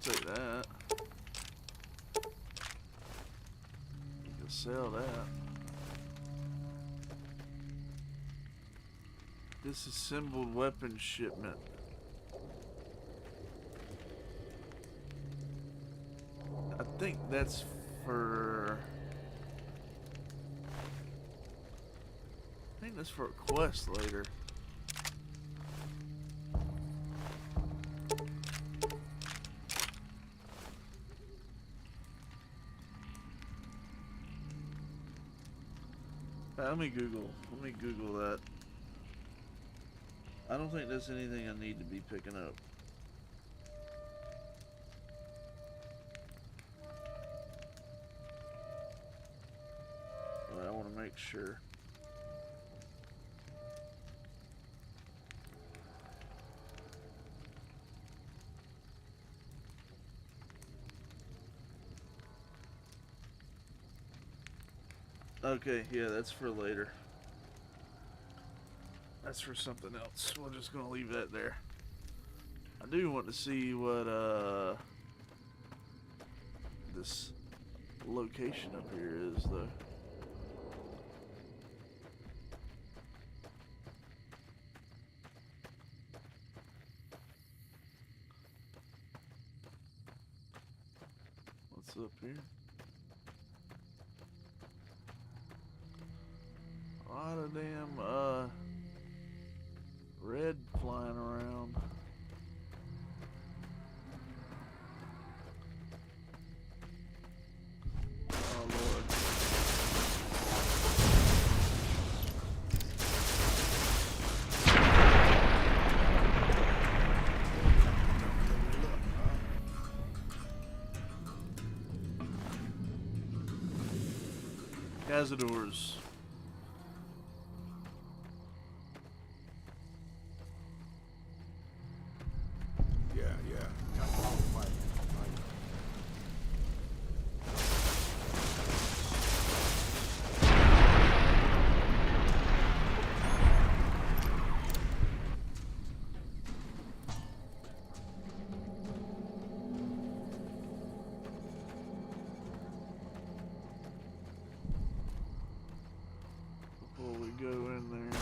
Take that. You can sell that. Disassembled weapon shipment. I think that's for... I think that's for a quest later. Let me Google that. I don't think there's anything I need to be picking up. But I want to make sure. Okay, yeah, that's for later. That's for something else. We're just gonna leave that there. I do want to see what this location up here is, though. What's up here? A lot of damn red flying around. Oh Lord. Cazadors. Before we go in there.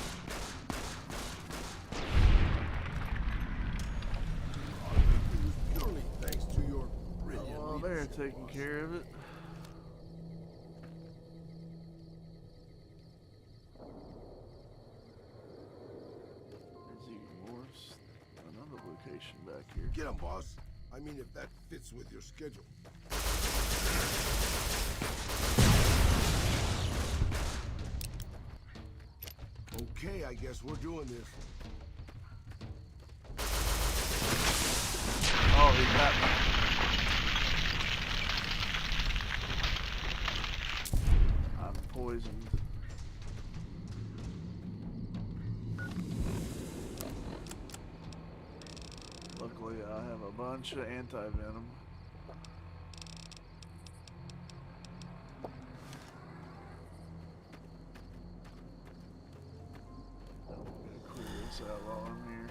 Purely thanks to your brilliant Oh, they're taking care of it. There's even more. Another location back here. Get him, boss. I mean, if that fits with your schedule. Okay, I guess we're doing this. Oh, he got me. I'm poisoned. Luckily, I have a bunch of anti-venom. I'm gonna clear this out while I'm here.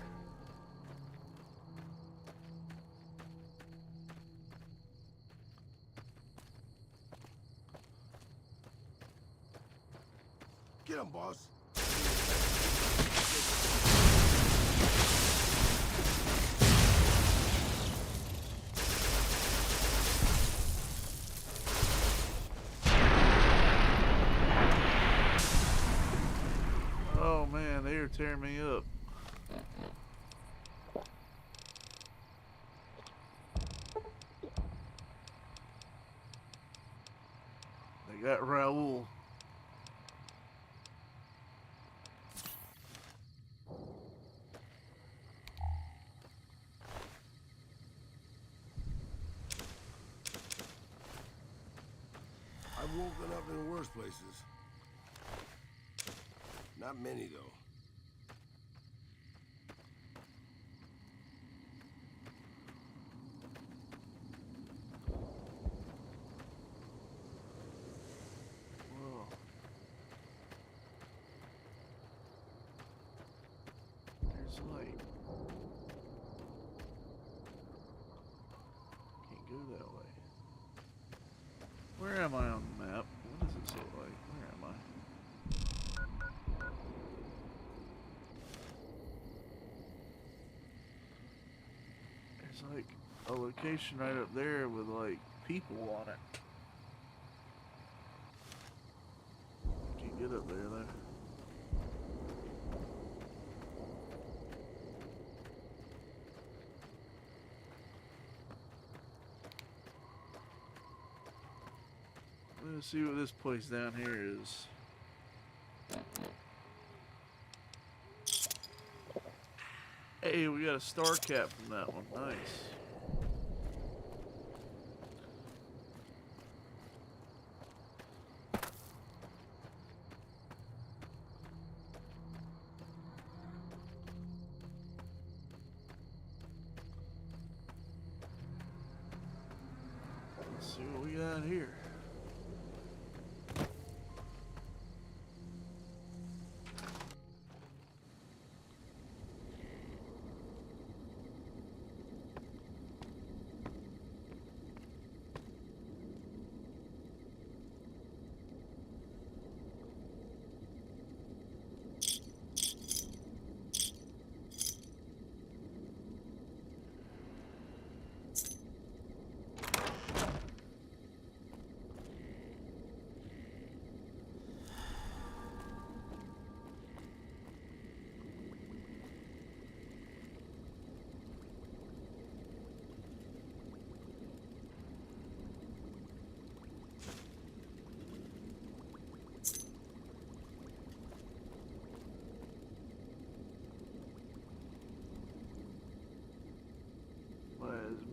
Get him, boss. tear me up. They got Raoul. I've woken up in worse places. Not many, though. Whoa. There's light. Can't go that way. Where am I on the map? What does it look like? Where am I? There's like a location right up there with like people on it. Can't get up there though. Let's see what this place down here is. Hey, we got a star cap from that one. Nice. Let's see what we got here.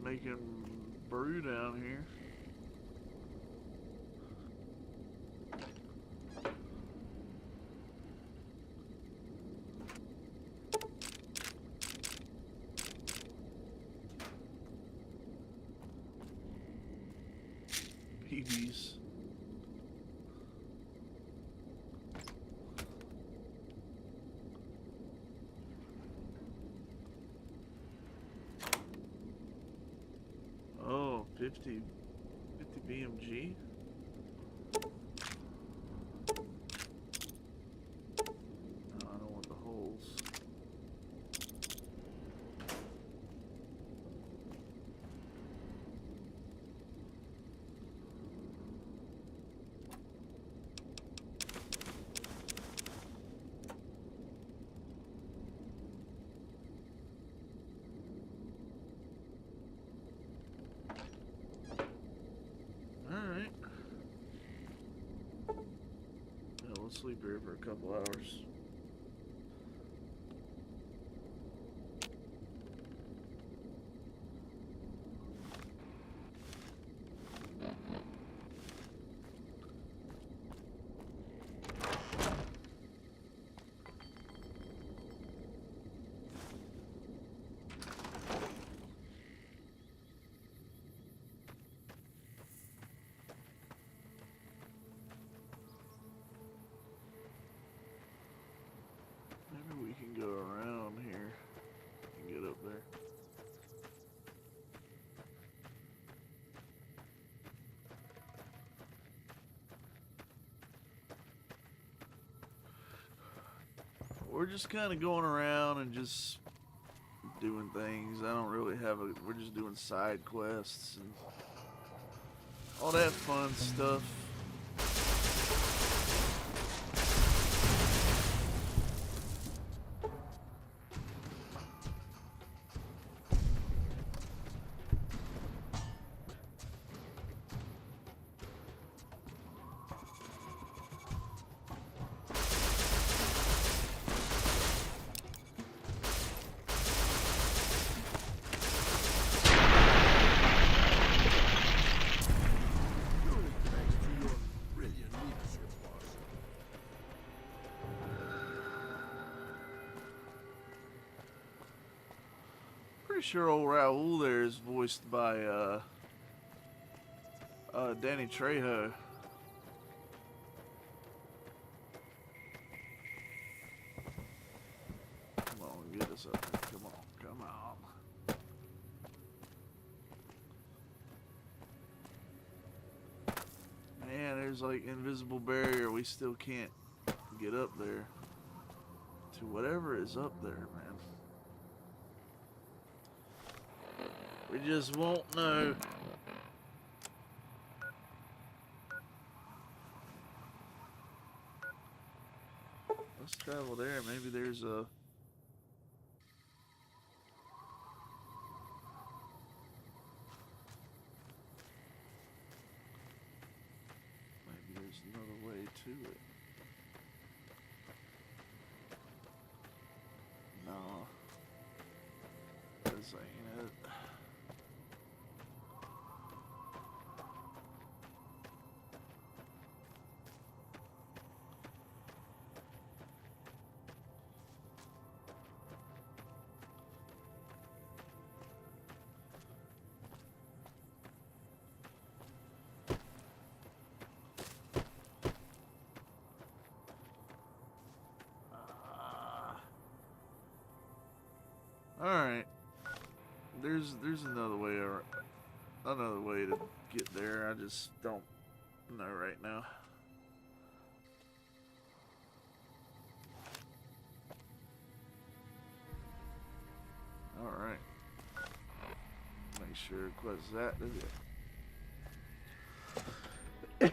Making brew down here. PBs. Oh, 50 BMG? No, I don't want the holes. Alright. Yeah, we'll sleep here for a couple hours. Maybe we can go around here and get up there. We're just kind of going around and just doing things. I don't really have a... We're just doing side quests and all that fun stuff. pretty sure old Raul there is voiced by Danny Trejo. Come on, get us up there. Come on, come on. Man, there's like invisible barrier. We still can't get up there to whatever is up there, man. We just won't know. Let's travel there. Maybe there's a... Maybe there's another way to it. No. This ain't it. Alright. There's another way to get there. I just don't know right now. Alright. Make sure it quits that, does it?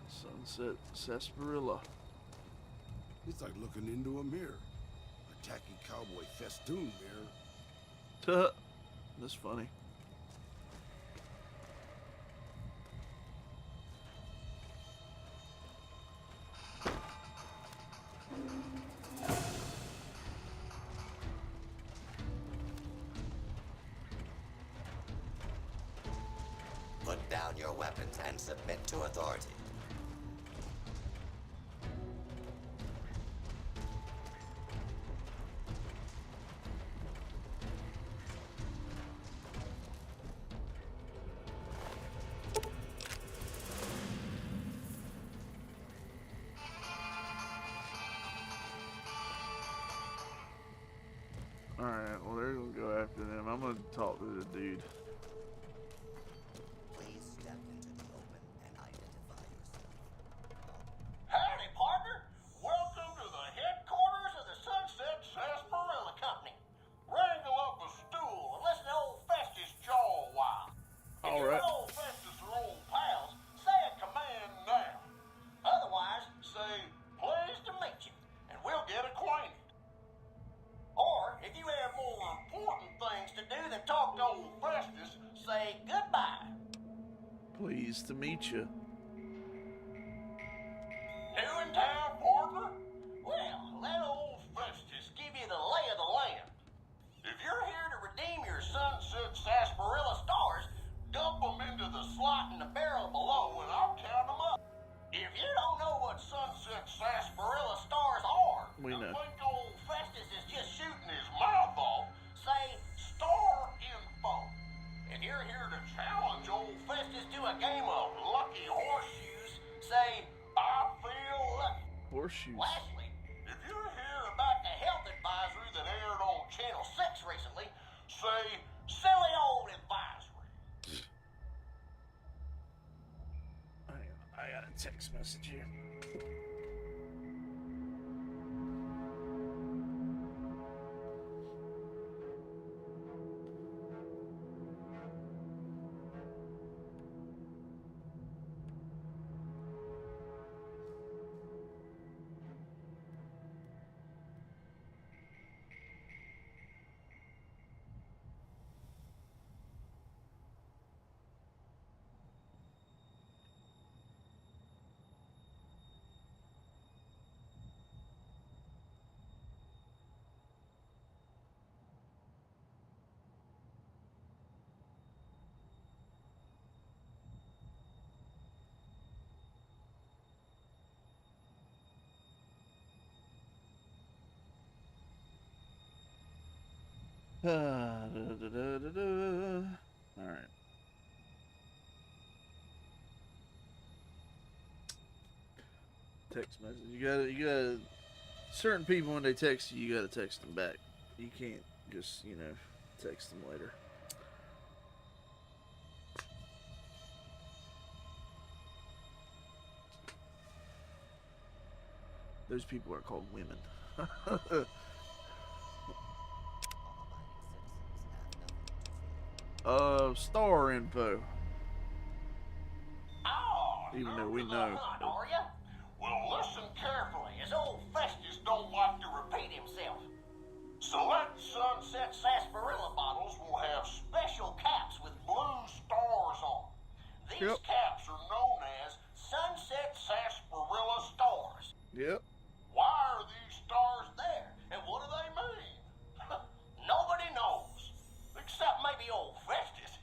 Sunset Sarsaparilla. It's like looking into a mirror. A tacky cowboy festoon mirror. That's funny. Put down your weapons and submit to authority. Alright, well they're gonna go after them. I'm gonna talk to the dude. Please step into the open and identify yourself. Howdy, partner. Welcome to the headquarters of the Sunset Sarsaparilla Company. Wrangle up a stool and listen to old Festus jaw a while. If you and old Festus are old pals, say a command now. Otherwise, say, pleased to meet you, and we'll get acquainted. Or, if you have more important things to do than talk to old Festus, say goodbye. Pleased to meet you. New in town, partner? Well, let old Festus give you the lay of the land. If you're here to redeem your Sunset Sarsaparilla stars, dump them into the slot in the barrel below and I'll count them up. If you don't know what Sunset Sarsaparilla stars are, We know. think old Festus is just shooting his mouth off, say star info. If you're here to challenge old Festus to a game of lucky horseshoes, say, I feel lucky. Horseshoes. Lastly, if you're here about the health advisory that aired on Channel 6 recently, say, silly old advisory. I got a text message here. All right. Text message. You gotta. Certain people when they text you, you gotta text them back. You can't just, text them later. Those people are called women. Star info. Oh, Even though we know. Are you? Well, listen carefully, as old Festus don't like to repeat himself. Select Sunset Sarsaparilla bottles will have special caps with blue stars on. These caps are known as Sunset Sarsaparilla stars. Yep. Why are these stars there, and what do they mean? Nobody knows, except maybe old Festus.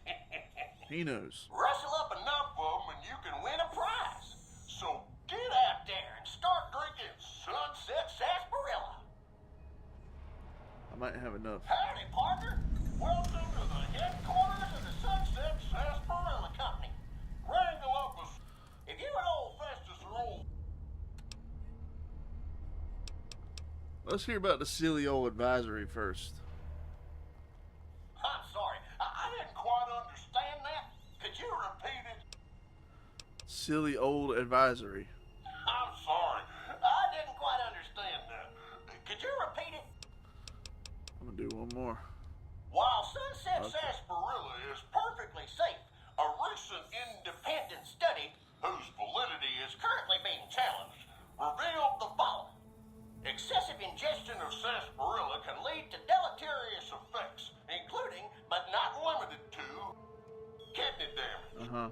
He knows. Rustle up enough of them and you can win a prize. So get out there and start drinking Sunset Sarsaparilla. I might have enough. Howdy, partner. Welcome to the headquarters of the Sunset Sarsaparilla Company. Wrangle up a... If you and old Festus are old... Let's hear about the silly old advisory first. I'm sorry, I didn't quite understand that. Could you repeat it? Silly old advisory. I'm sorry, I didn't quite understand that. Could you repeat it? I'm gonna do one more. While Sunset Sarsaparilla is perfectly safe, a recent independent study, whose validity is currently being challenged, revealed the following. Excessive ingestion of sarsaparilla can lead to deleterious effects, including, but not limited to, kidney damage,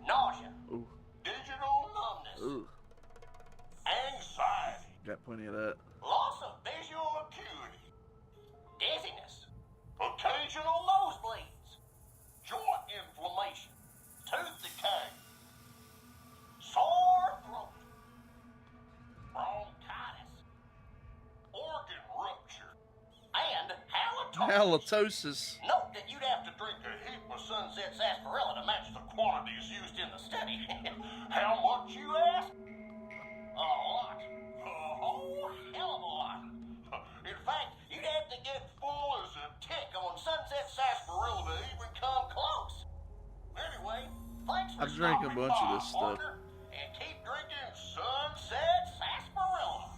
nausea, digital numbness, anxiety, got plenty of that. loss of visual acuity, dizziness, occasional nosebleeds, joint inflammation, tooth decay, sore throat, bronchitis, organ rupture, and halitosis. Note that you'd have to drink a heap of Sunset Sarsaparilla to match the quantities used in the study. How much, you ask? A lot. A whole hell of a lot. In fact, you'd have to get full as a tick on Sunset Sarsaparilla to even come close. Anyway, thanks for I've drank a stopping bunch of by, this stuff. partner, and keep drinking Sunset Sarsaparilla.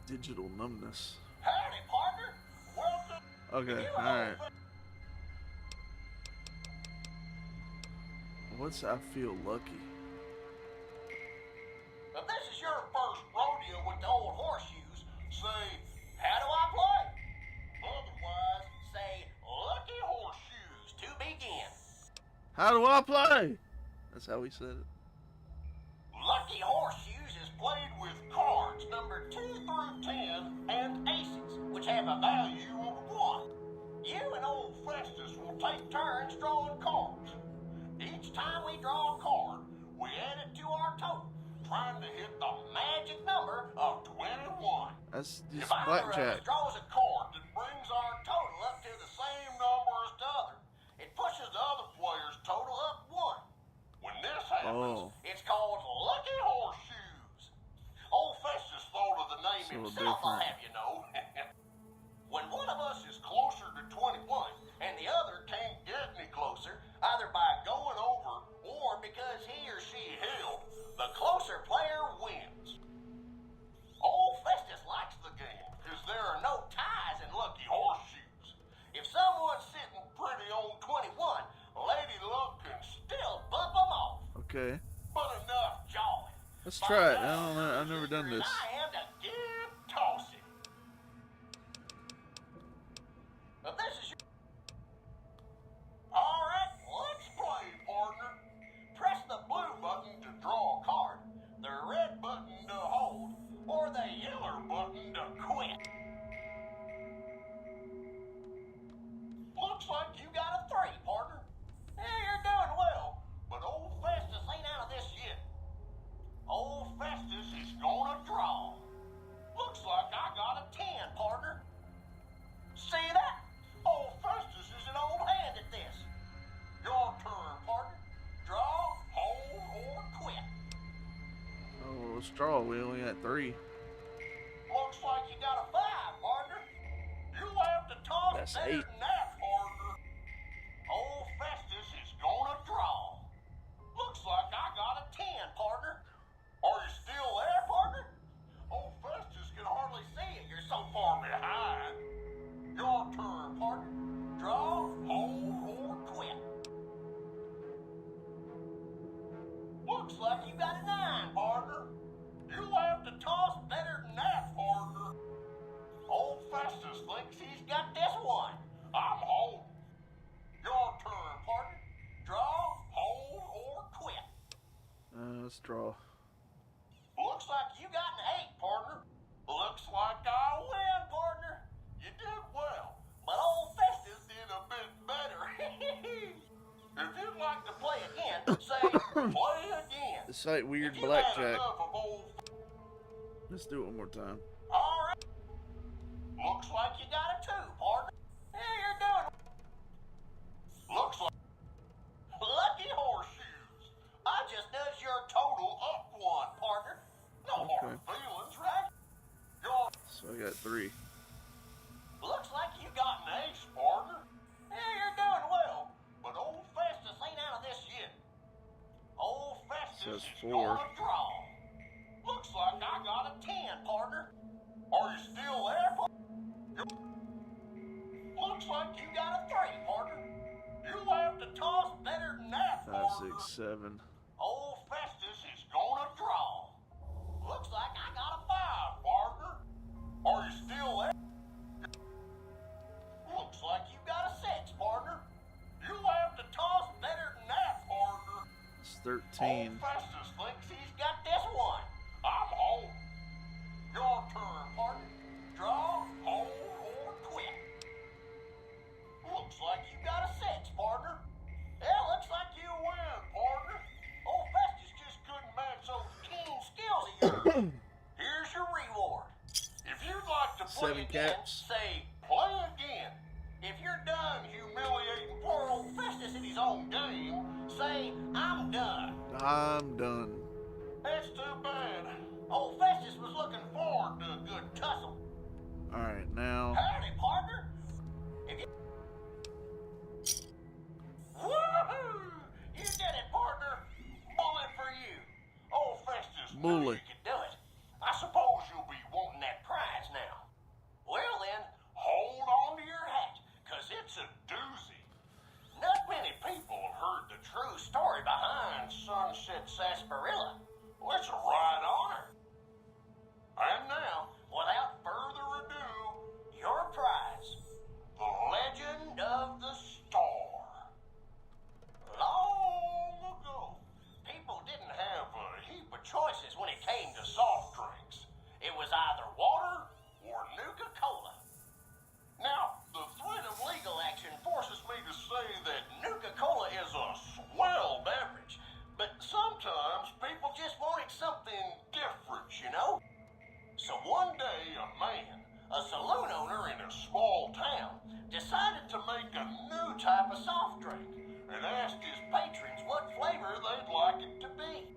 Digital numbness. Howdy, partner. Welcome. Okay, alright. What's I feel lucky? If this is your first rodeo with the old horseshoes, say, how do I play? Otherwise, say, lucky horseshoes to begin. How do I play? That's how we said it. Lucky horseshoes is played with cards numbered 2 through 10 and aces, which have a value of 1. You and old Festus will take turns drawing cards. Each time we draw a card, we add it to our total, trying to hit the magic number of 21. That's just If either of blackjack. us draws a card that brings our total up to the same number as the other, it pushes the other player's total up 1. When this happens, it's called Lucky Horseshoes. Old Festus thought of the name himself, I'll have you know. When one of us is closer to 21 and the other can't get any closer, either by going over or because he or she held, the closer player wins. Old Festus likes the game because there are no ties in Lucky Horseshoes. If someone's sitting pretty on 21, Lady Luck can still bump them off. Okay. But enough jawing. Let's try it. I don't know. I've never done this. I am to give tossing. Now this is your... Alright, let's play, partner. Press the blue button to draw a card, the red button to hold, or the yellow button to quit. Looks like you got a 3, partner. Yeah, you're doing well, but old Festus ain't out of this yet. Old Festus is gonna draw. Well, straw, we only got 3. Looks like you got a 5, partner. You'll have to toss That's better 8. than that, partner. Old Festus is gonna draw. Looks like I got a 10, partner. Are you still there, partner? Old Festus can hardly see it. You're so far behind. Your turn, partner. Draw, hold, or quit. Looks like you got a 9, partner. You'll have to toss better than that, partner. Old Festus thinks he's got this one. I'm holding. Your turn, partner. Draw, hold, or quit. Let's draw. Looks like you got an 8, partner. Looks like I win, partner. You did well, but old Festus did a bit better. If you'd like to play again, say play again. It's like weird If you blackjack. had enough of old... Let's do it one more time. All right. Looks like you got a 2, partner. Yeah, you're doing. Looks like lucky horseshoes. I just nudged your total up 1, partner. No hard feelings, right? So I got 3. Looks like you got an ace, partner. Yeah, you're doing well, but old Festus ain't out of this yet. Old Festus Says is 4. gonna draw. Looks like I got a 10, partner. Are you still there, partner? Looks like you got a 3, partner. You'll have to toss better than that, 5, partner. 6, 7. Old Festus is gonna draw. Looks like I got a 5, partner. Are you still there? Looks like you got a 6, partner. You'll have to toss better than that, partner. It's 13. Old Festus thinks he's got this one. I'm home. Your turn, partner. Draw, hold, or quit. Looks like you got a 6, partner. Yeah, looks like you win, partner. Old Festus just couldn't match those keen skills of yours. Here's your reward. If you'd like to play 7 again, caps. say play again. If you're done humiliating poor old Festus in his own game, say I'm done. I'm done. That's too bad. Old Festus was looking forward to a good tussle. Alright, now. Howdy, partner. If you... Woohoo! You did it, partner. Bullet for you. Old Festus knew Bullet. you could do it. I suppose you'll be wanting that prize now. Well then, hold on to your hat, 'cause it's a doozy. Not many people have heard the true story behind Sunset Sarsaparilla. Well, it's a right honor. And now, without further ado, your prize, the Legend of the Star. Long ago, people didn't have a heap of choices when it came to soft drinks. It was either water or Nuka-Cola. Now, the threat of legal action forces me to say that Nuka-Cola is a swell beverage, but sometimes people just wanted something different, you know? So one day, a man, a saloon owner in a small town, decided to make a new type of soft drink and asked his patrons what flavor they'd like it to be.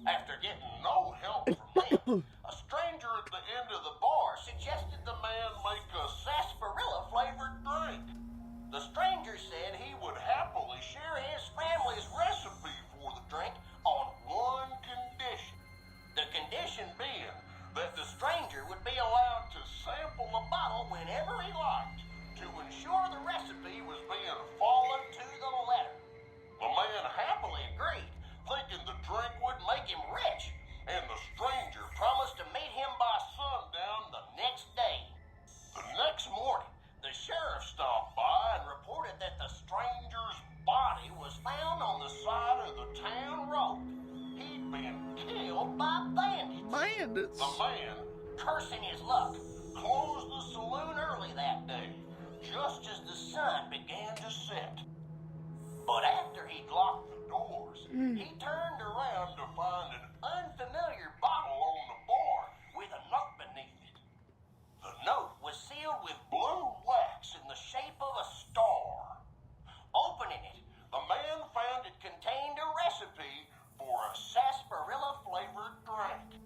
After getting no help from them, a stranger at the end of the bar suggested the man make a sarsaparilla-flavored drink. The stranger said he would happily share his family's recipe for the drink on one condition. The condition being that the stranger would be allowed to sample a bottle whenever he liked to ensure the recipe was being followed to the letter. The man happily agreed, thinking the drink would make him rich, and the stranger promised to meet him by sundown the next day. The next morning, the sheriff stopped by and reported that the stranger's body was found on the side of the town road. He'd been killed by bandits. Bandits? The man, cursing his luck, closed the saloon early that day, just as the sun began to set. But after he'd locked the doors, he turned around to find an unfamiliar bottle on the bar with a note beneath it. The note was sealed with blue wax in the shape of a star. Opening it, the man found it contained a recipe for a sarsaparilla-flavored drink.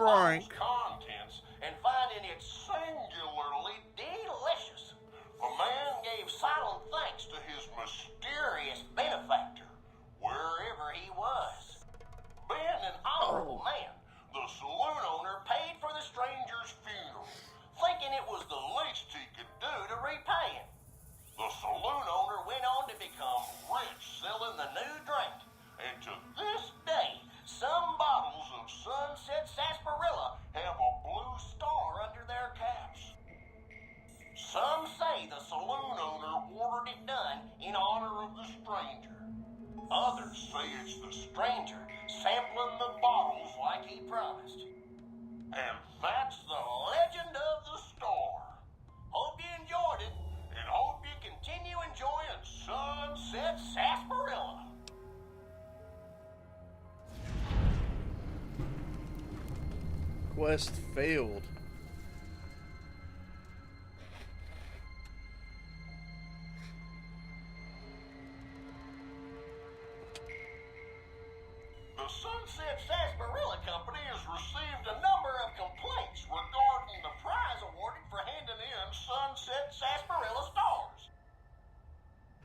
drink. bottle's contents and finding it singularly delicious. The man gave silent thanks to his mysterious benefactor, wherever he was. Being an honorable man, the saloon owner paid for the stranger's funeral, thinking it was the least he could do to repay him. The saloon owner went on to become rich selling the new drink, and to this day, some bottles of Sunset Sarsaparilla have a blue star under their caps. Some say the saloon owner ordered it done in honor of the stranger. Others say it's the stranger sampling the bottles like he promised. And that's the legend of the star. Hope you enjoyed it, and hope you continue enjoying Sunset Sarsaparilla. Quest failed. The Sunset Sarsaparilla Company has received a number of complaints regarding the prize awarded for handing in Sunset Sarsaparilla stars.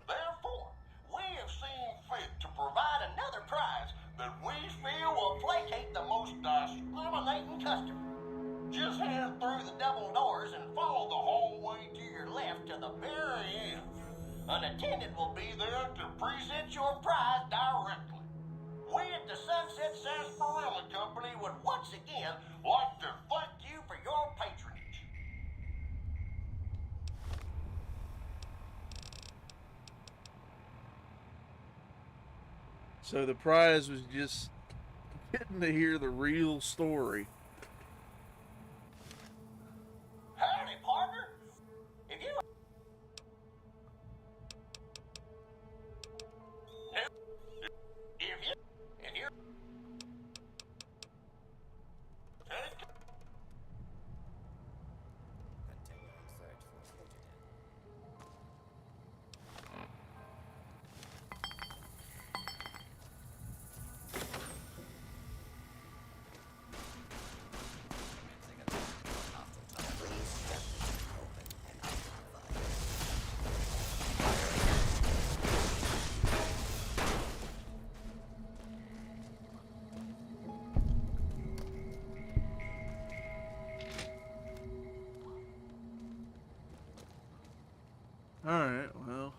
Therefore, we have seen fit to provide another prize that we feel will placate the most discriminating customer. Just head through the double doors and follow the hallway to your left to the very end. An attendant will be there to present your prize directly. We at the Sunset Sarsaparilla Company would once again like to thank you for your patronage. So the prize was just getting to hear the real story. Howdy, partner. If you... If you're... Alright, well.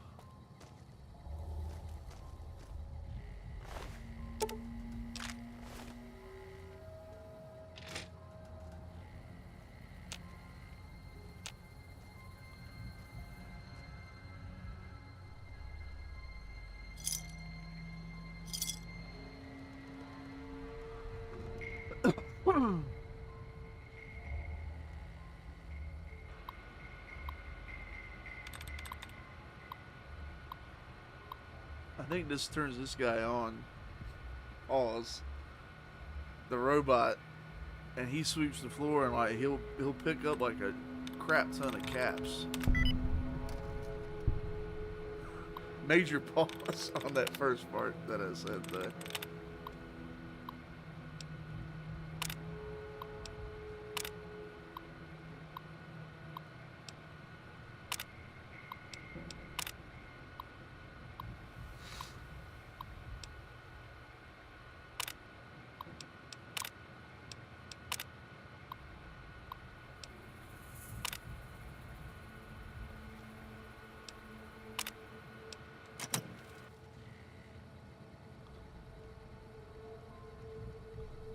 I think this turns this guy on. Oz. The robot. And he sweeps the floor and like he'll pick up like a crap ton of caps. Major pause on that first part that I said there.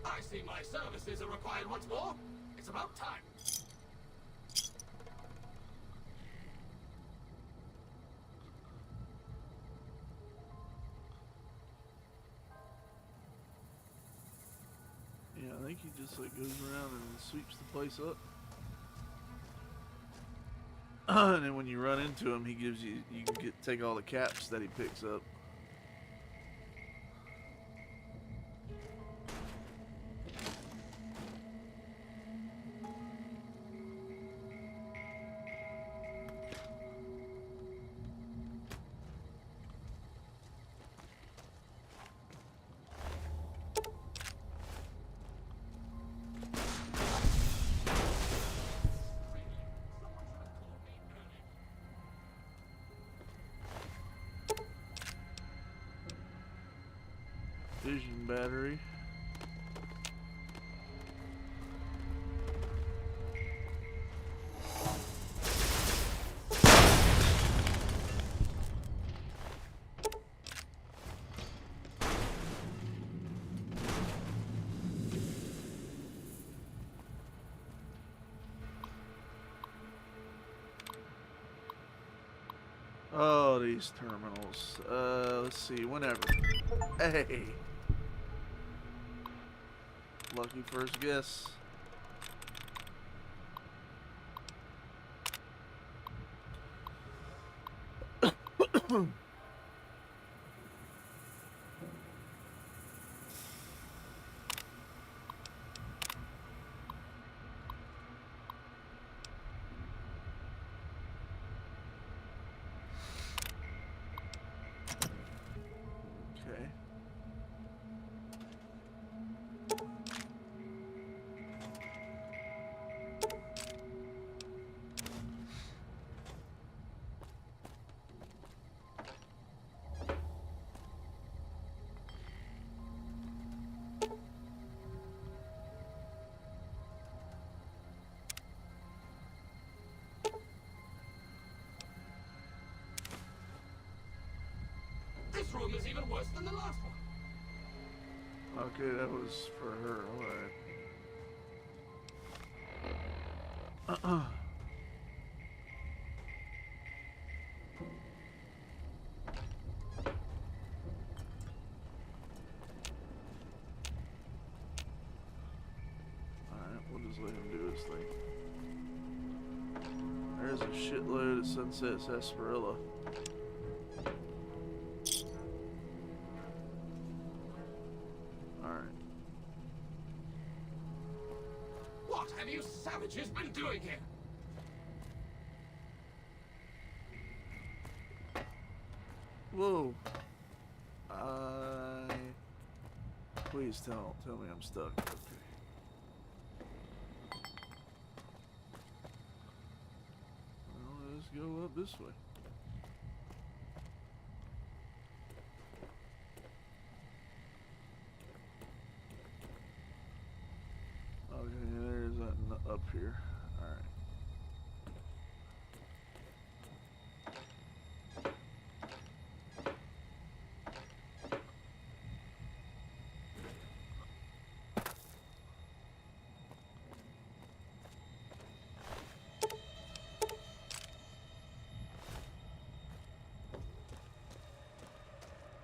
I see my services are required once more. It's about time. Yeah, I think he just like goes around and sweeps the place up. And then when you run into him, he gives you can take all the caps that he picks up. battery. Oh, these terminals. Let's see, whenever. Hey! Lucky first guess. Okay. This room is even worse than the last one. Okay, that was for her. Alright. Alright, we'll just let him do his thing. There's a shitload of Sunset Sarsaparilla. Alright. What have you savages been doing here? Whoa. Please tell me I'm stuck. Okay. Well, let's go up this way. Okay, there's that up here. Alright.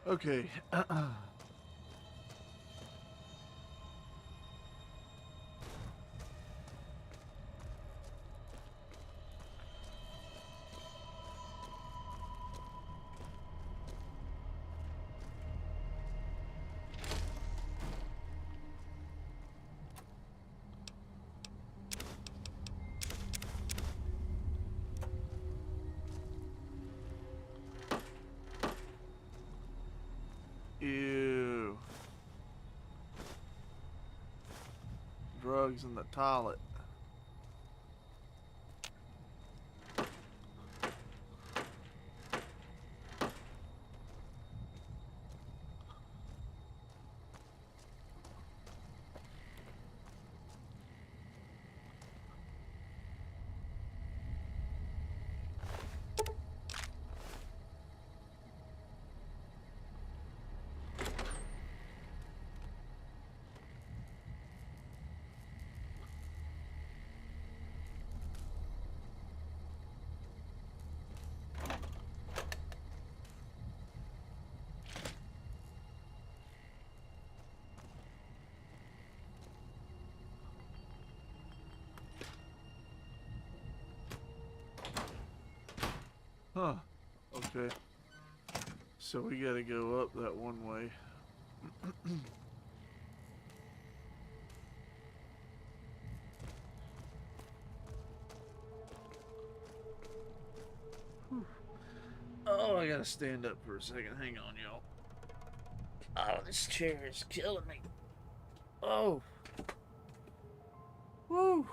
Okay. Ew. Drugs in the toilet. Huh. Okay. So we gotta go up that one way. Oh, I gotta stand up for a second. Hang on, y'all. Oh, this chair is killing me. Oh. Woo.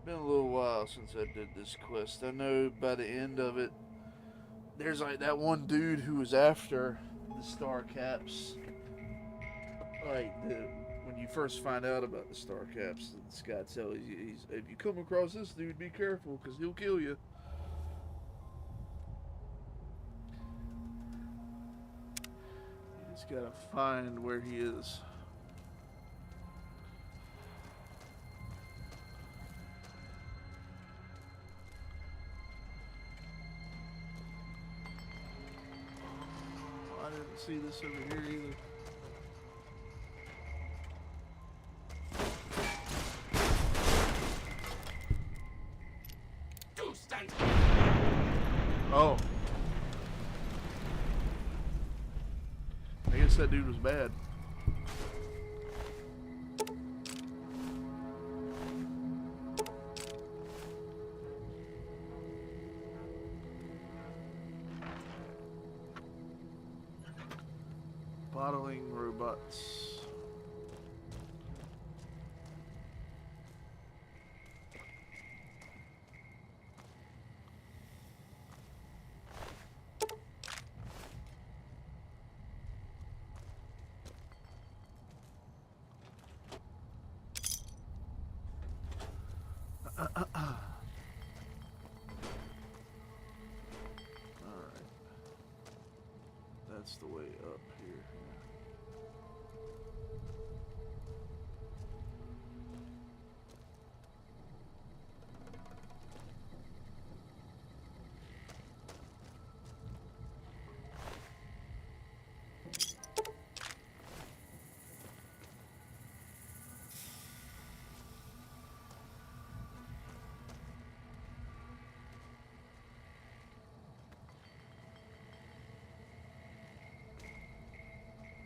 Been a little while since I did this quest. I know by the end of it, there's like that one dude who was after the star caps. Like when you first find out about the star caps, this guy tells you, if you come across this dude, be careful because he'll kill you. You just gotta find where he is. I didn't see this over here either. Oh. I guess that dude was bad. Bottling robots. Alright. That's the way up here.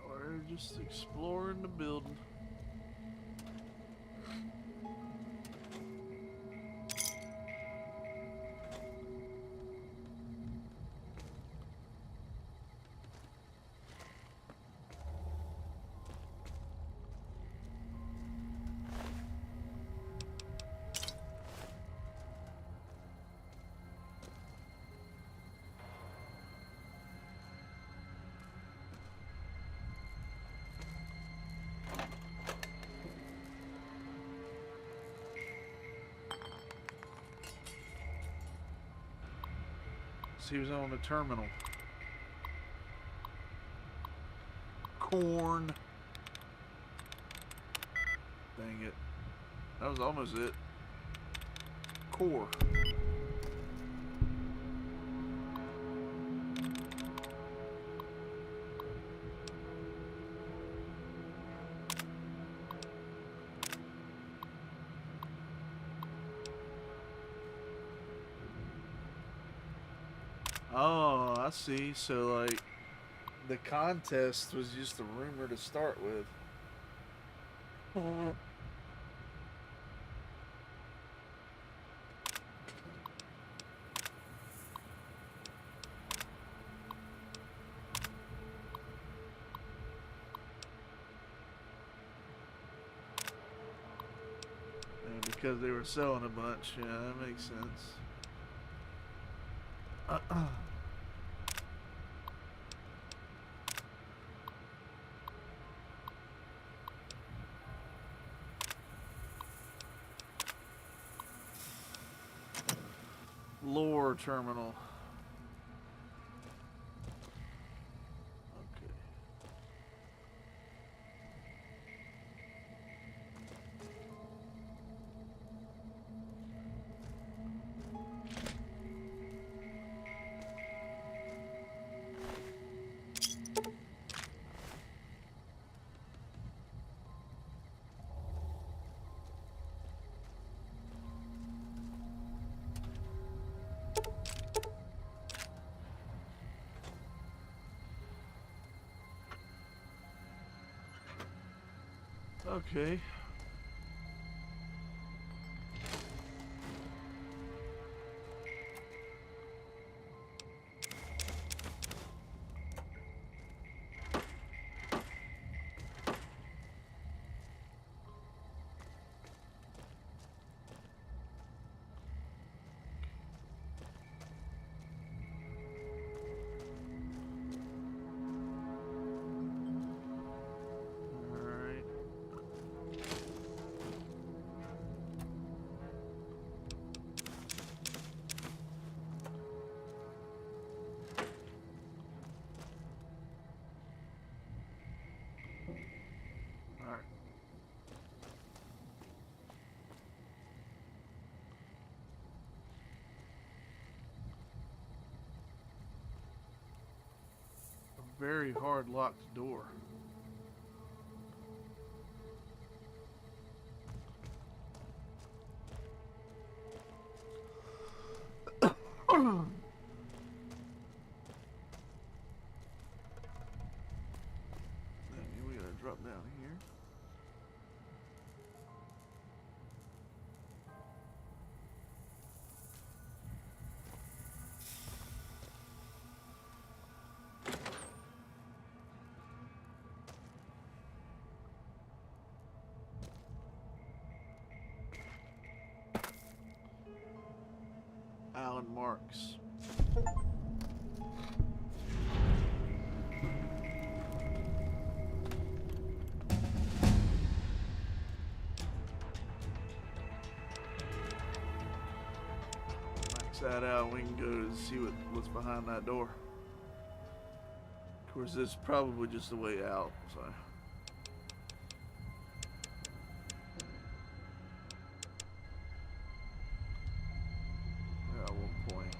We're just exploring the building. So he was on the terminal. Corn. Dang it. That was almost it. Core. Oh, I see. So, like, the contest was just a rumor to start with. And because they were selling a bunch, yeah, that makes sense. Lore terminal. Okay. Okay. very hard locked door. We gotta drop down here. Alan Marks. Max that out. We can go to see what's behind that door. Of course, this is probably just the way out. So. At one point.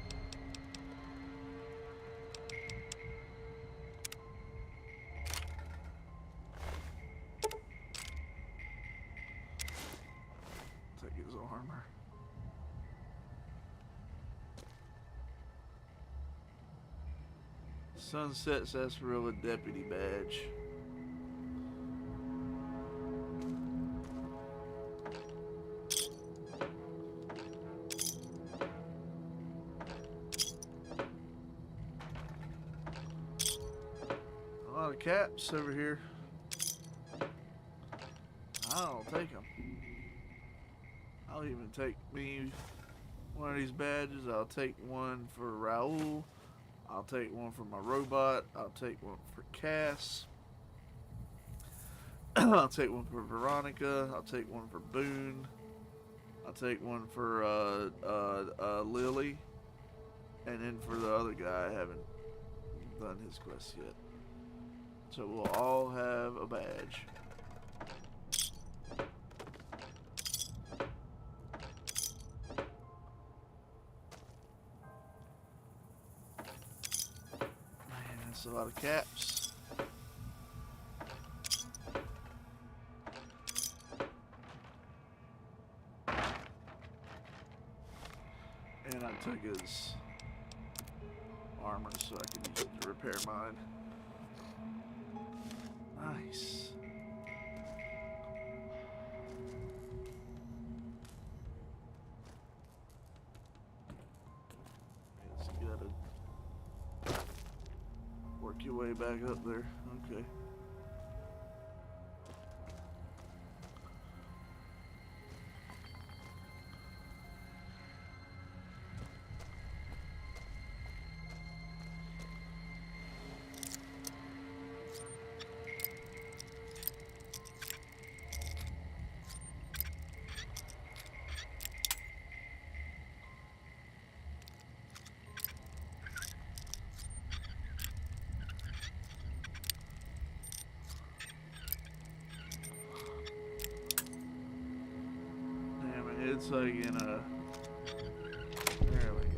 Take his armor. Sunset Sarsaparilla Deputy Badge. A lot of caps over here. I'll take them. I'll even take me one of these badges. I'll take one for Raul. I'll take one for my robot. I'll take one for Cass. I'll take one for Veronica. I'll take one for Boone. I'll take one for Lily. And then for the other guy, I haven't done his quest yet. So we'll all have a badge. Man, that's a lot of caps. And I took his armor so I could use it to repair mine. Nice. Guess you gotta work your way back up there. Okay. It's like in a... There we go.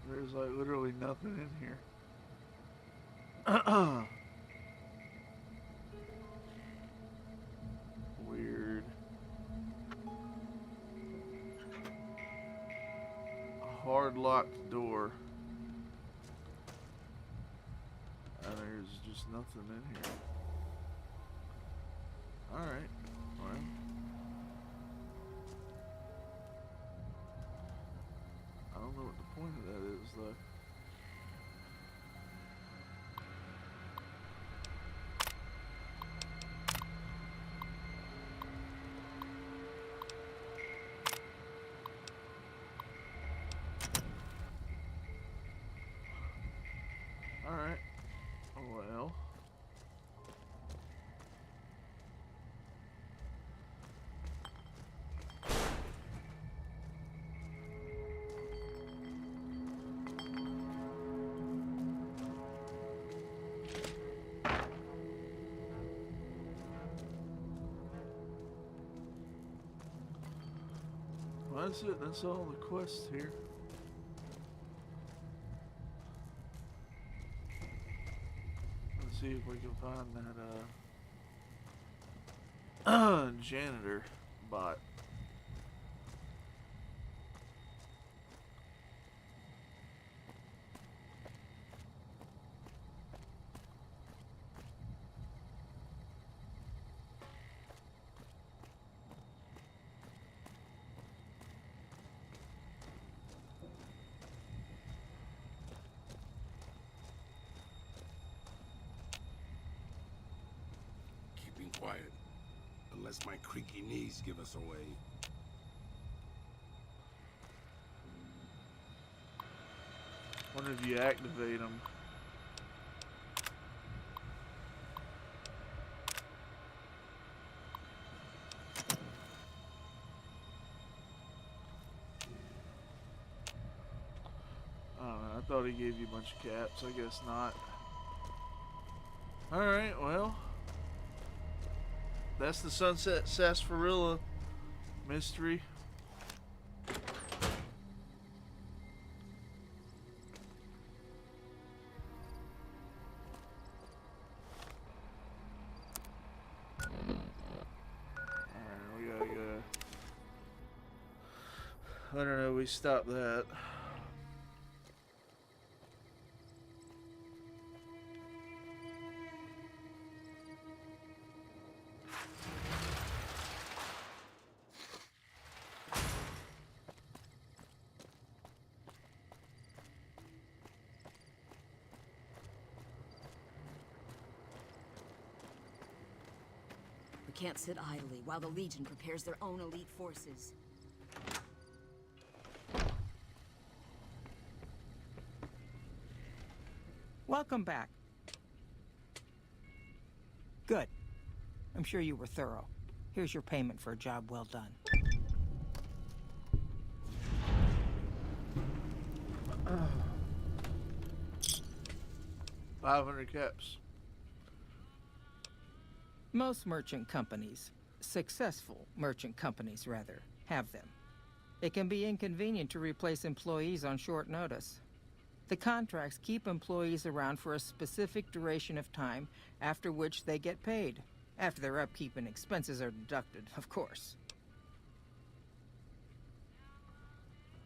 There's like literally nothing in here. Weird. A hard locked door. And there's just nothing in here. Alright. Well. I don't know what the point of that is, though. Alright. Well. Well, that's it. That's all the quests here. Let's see if we can find that janitor bot. Keeping quiet. Unless my creaky knees give us away. Wonder if you activate them. I don't know. I thought he gave you a bunch of caps. I guess not. Alright, well. That's the Sunset Sarsaparilla mystery. Alright, we gotta go. I don't know, we stopped that. We can't sit idly while the Legion prepares their own elite forces. Welcome back. Good. I'm sure you were thorough. Here's your payment for a job well done. 500 caps. Most merchant companies, successful merchant companies rather, have them. It can be inconvenient to replace employees on short notice. The contracts keep employees around for a specific duration of time, after which they get paid. After their upkeep and expenses are deducted, of course.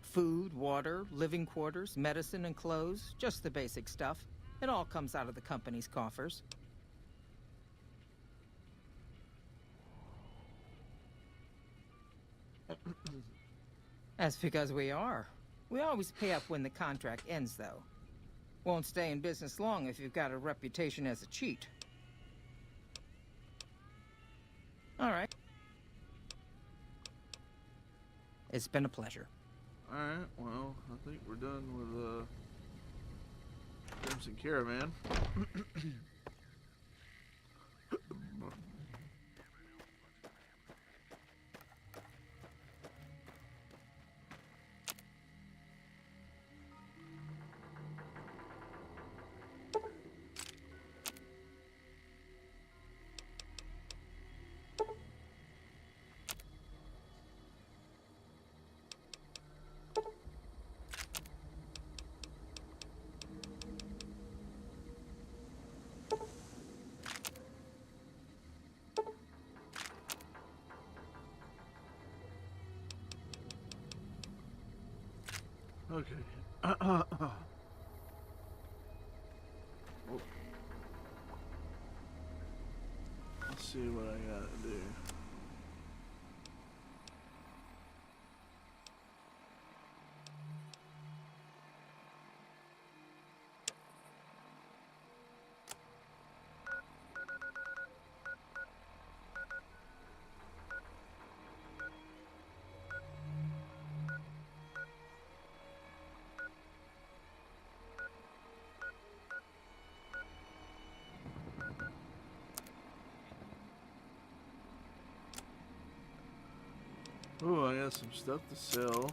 Food, water, living quarters, medicine and clothes, just the basic stuff. It all comes out of the company's coffers. That's because we are. We always pay up when the contract ends, though. Won't stay in business long if you've got a reputation as a cheat. All right. It's been a pleasure. All right. Well, I think we're done with Crimson Caravan. Okay. Oh. Let's see what I gotta do. Oh, I got some stuff to sell.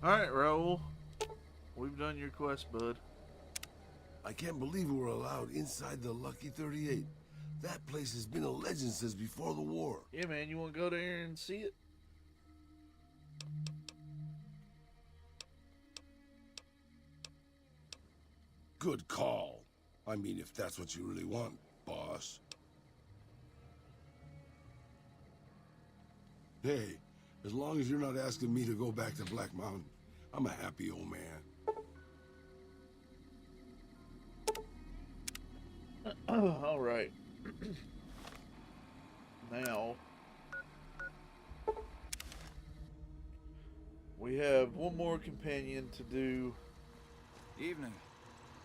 Alright, Raul. We've done your quest, bud. I can't believe we were allowed inside the Lucky 38. That place has been a legend since before the war. Yeah, man, you want to go there and see it? Good call. I mean, if that's what you really want, boss. Hey, as long as you're not asking me to go back to Black Mountain, I'm a happy old man. All right. Now, we have one more companion to do. Evening.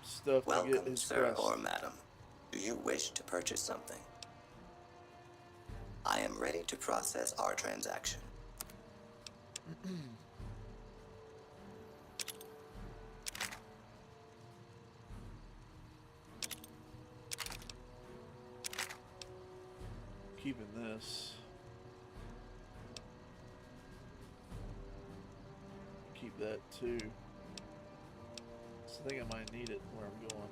Stuff to get Welcome, his sir quest. or madam. Do you wish to purchase something? I am ready to process our transaction. Keeping this. Keep that too. So I think I might need it where I'm going.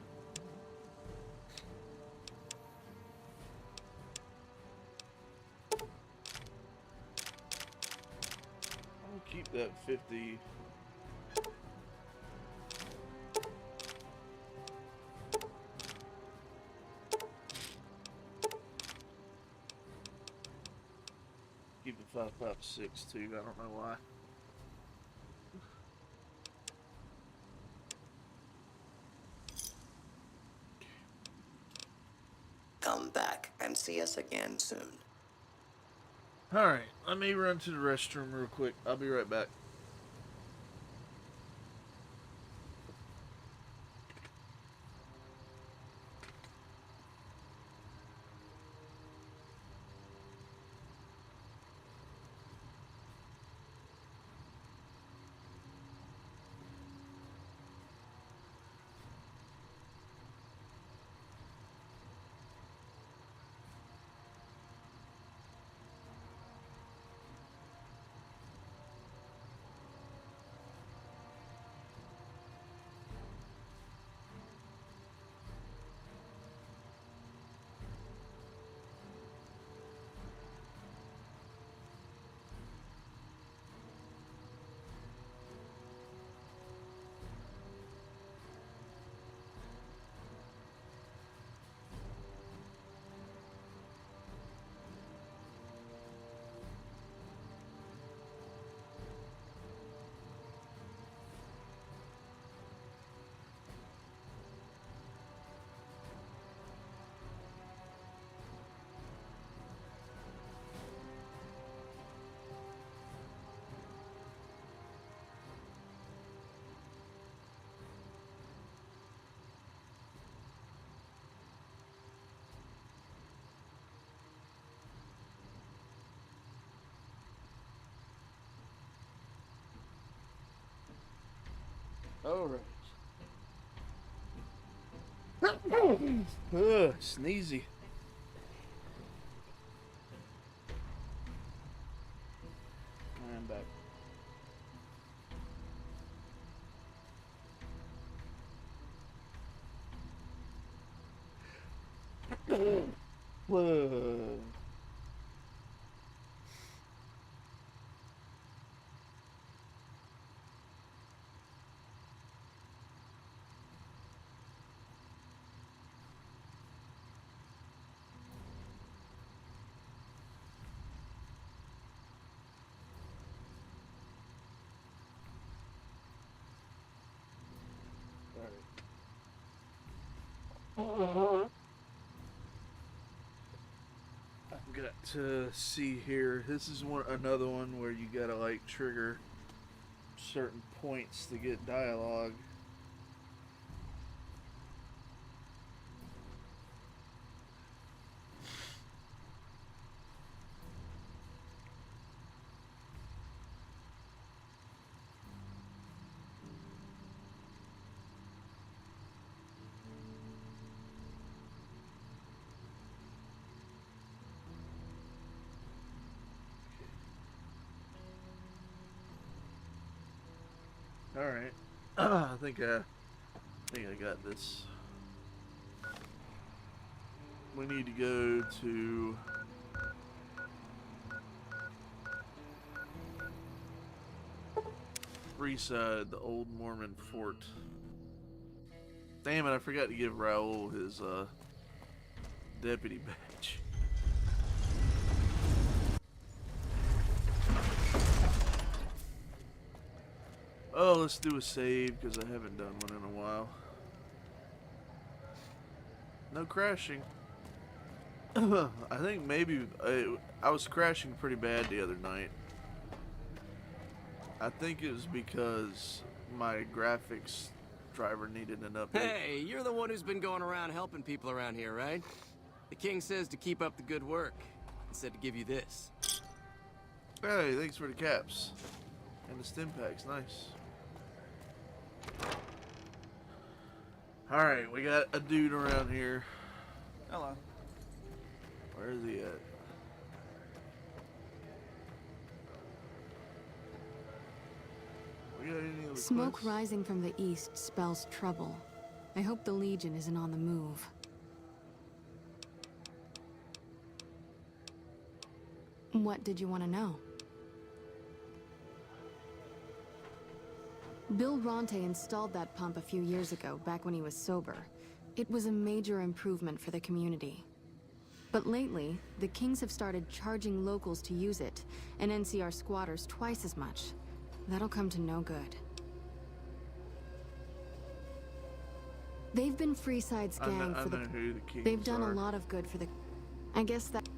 I'll keep that 50. Keep the 556 too. I don't know why. Come back and see us again soon. Alright, let me run to the restroom real quick. I'll be right back. Alright. Sneezy. I'm back. Whoa. I've got to see here. This is another one where you gotta like trigger certain points to get dialogue. Alright. I think I got this. We need to go to Freeside, the old Mormon fort. Damn it, I forgot to give Raoul his deputy badge. Oh, let's do a save because I haven't done one in a while. No crashing. I think maybe I was crashing pretty bad the other night. I think it was because my graphics driver needed an update. Hey, you're the one who's been going around helping people around here, right? The king says to keep up the good work. He said to give you this. Hey, thanks for the caps. And the stim packs, nice. Alright, we got a dude around here. Hello. Where is he at? We got any other Smoke quests? rising from the east spells trouble. I hope the Legion isn't on the move. What did you want to know? Bill Ronte installed that pump a few years ago, back when he was sober. It was a major improvement for the community. But lately, the Kings have started charging locals to use it, and NCR squatters twice as much. That'll come to no good. They've been Freeside's gang for the... They've done a lot of good for the... I guess that...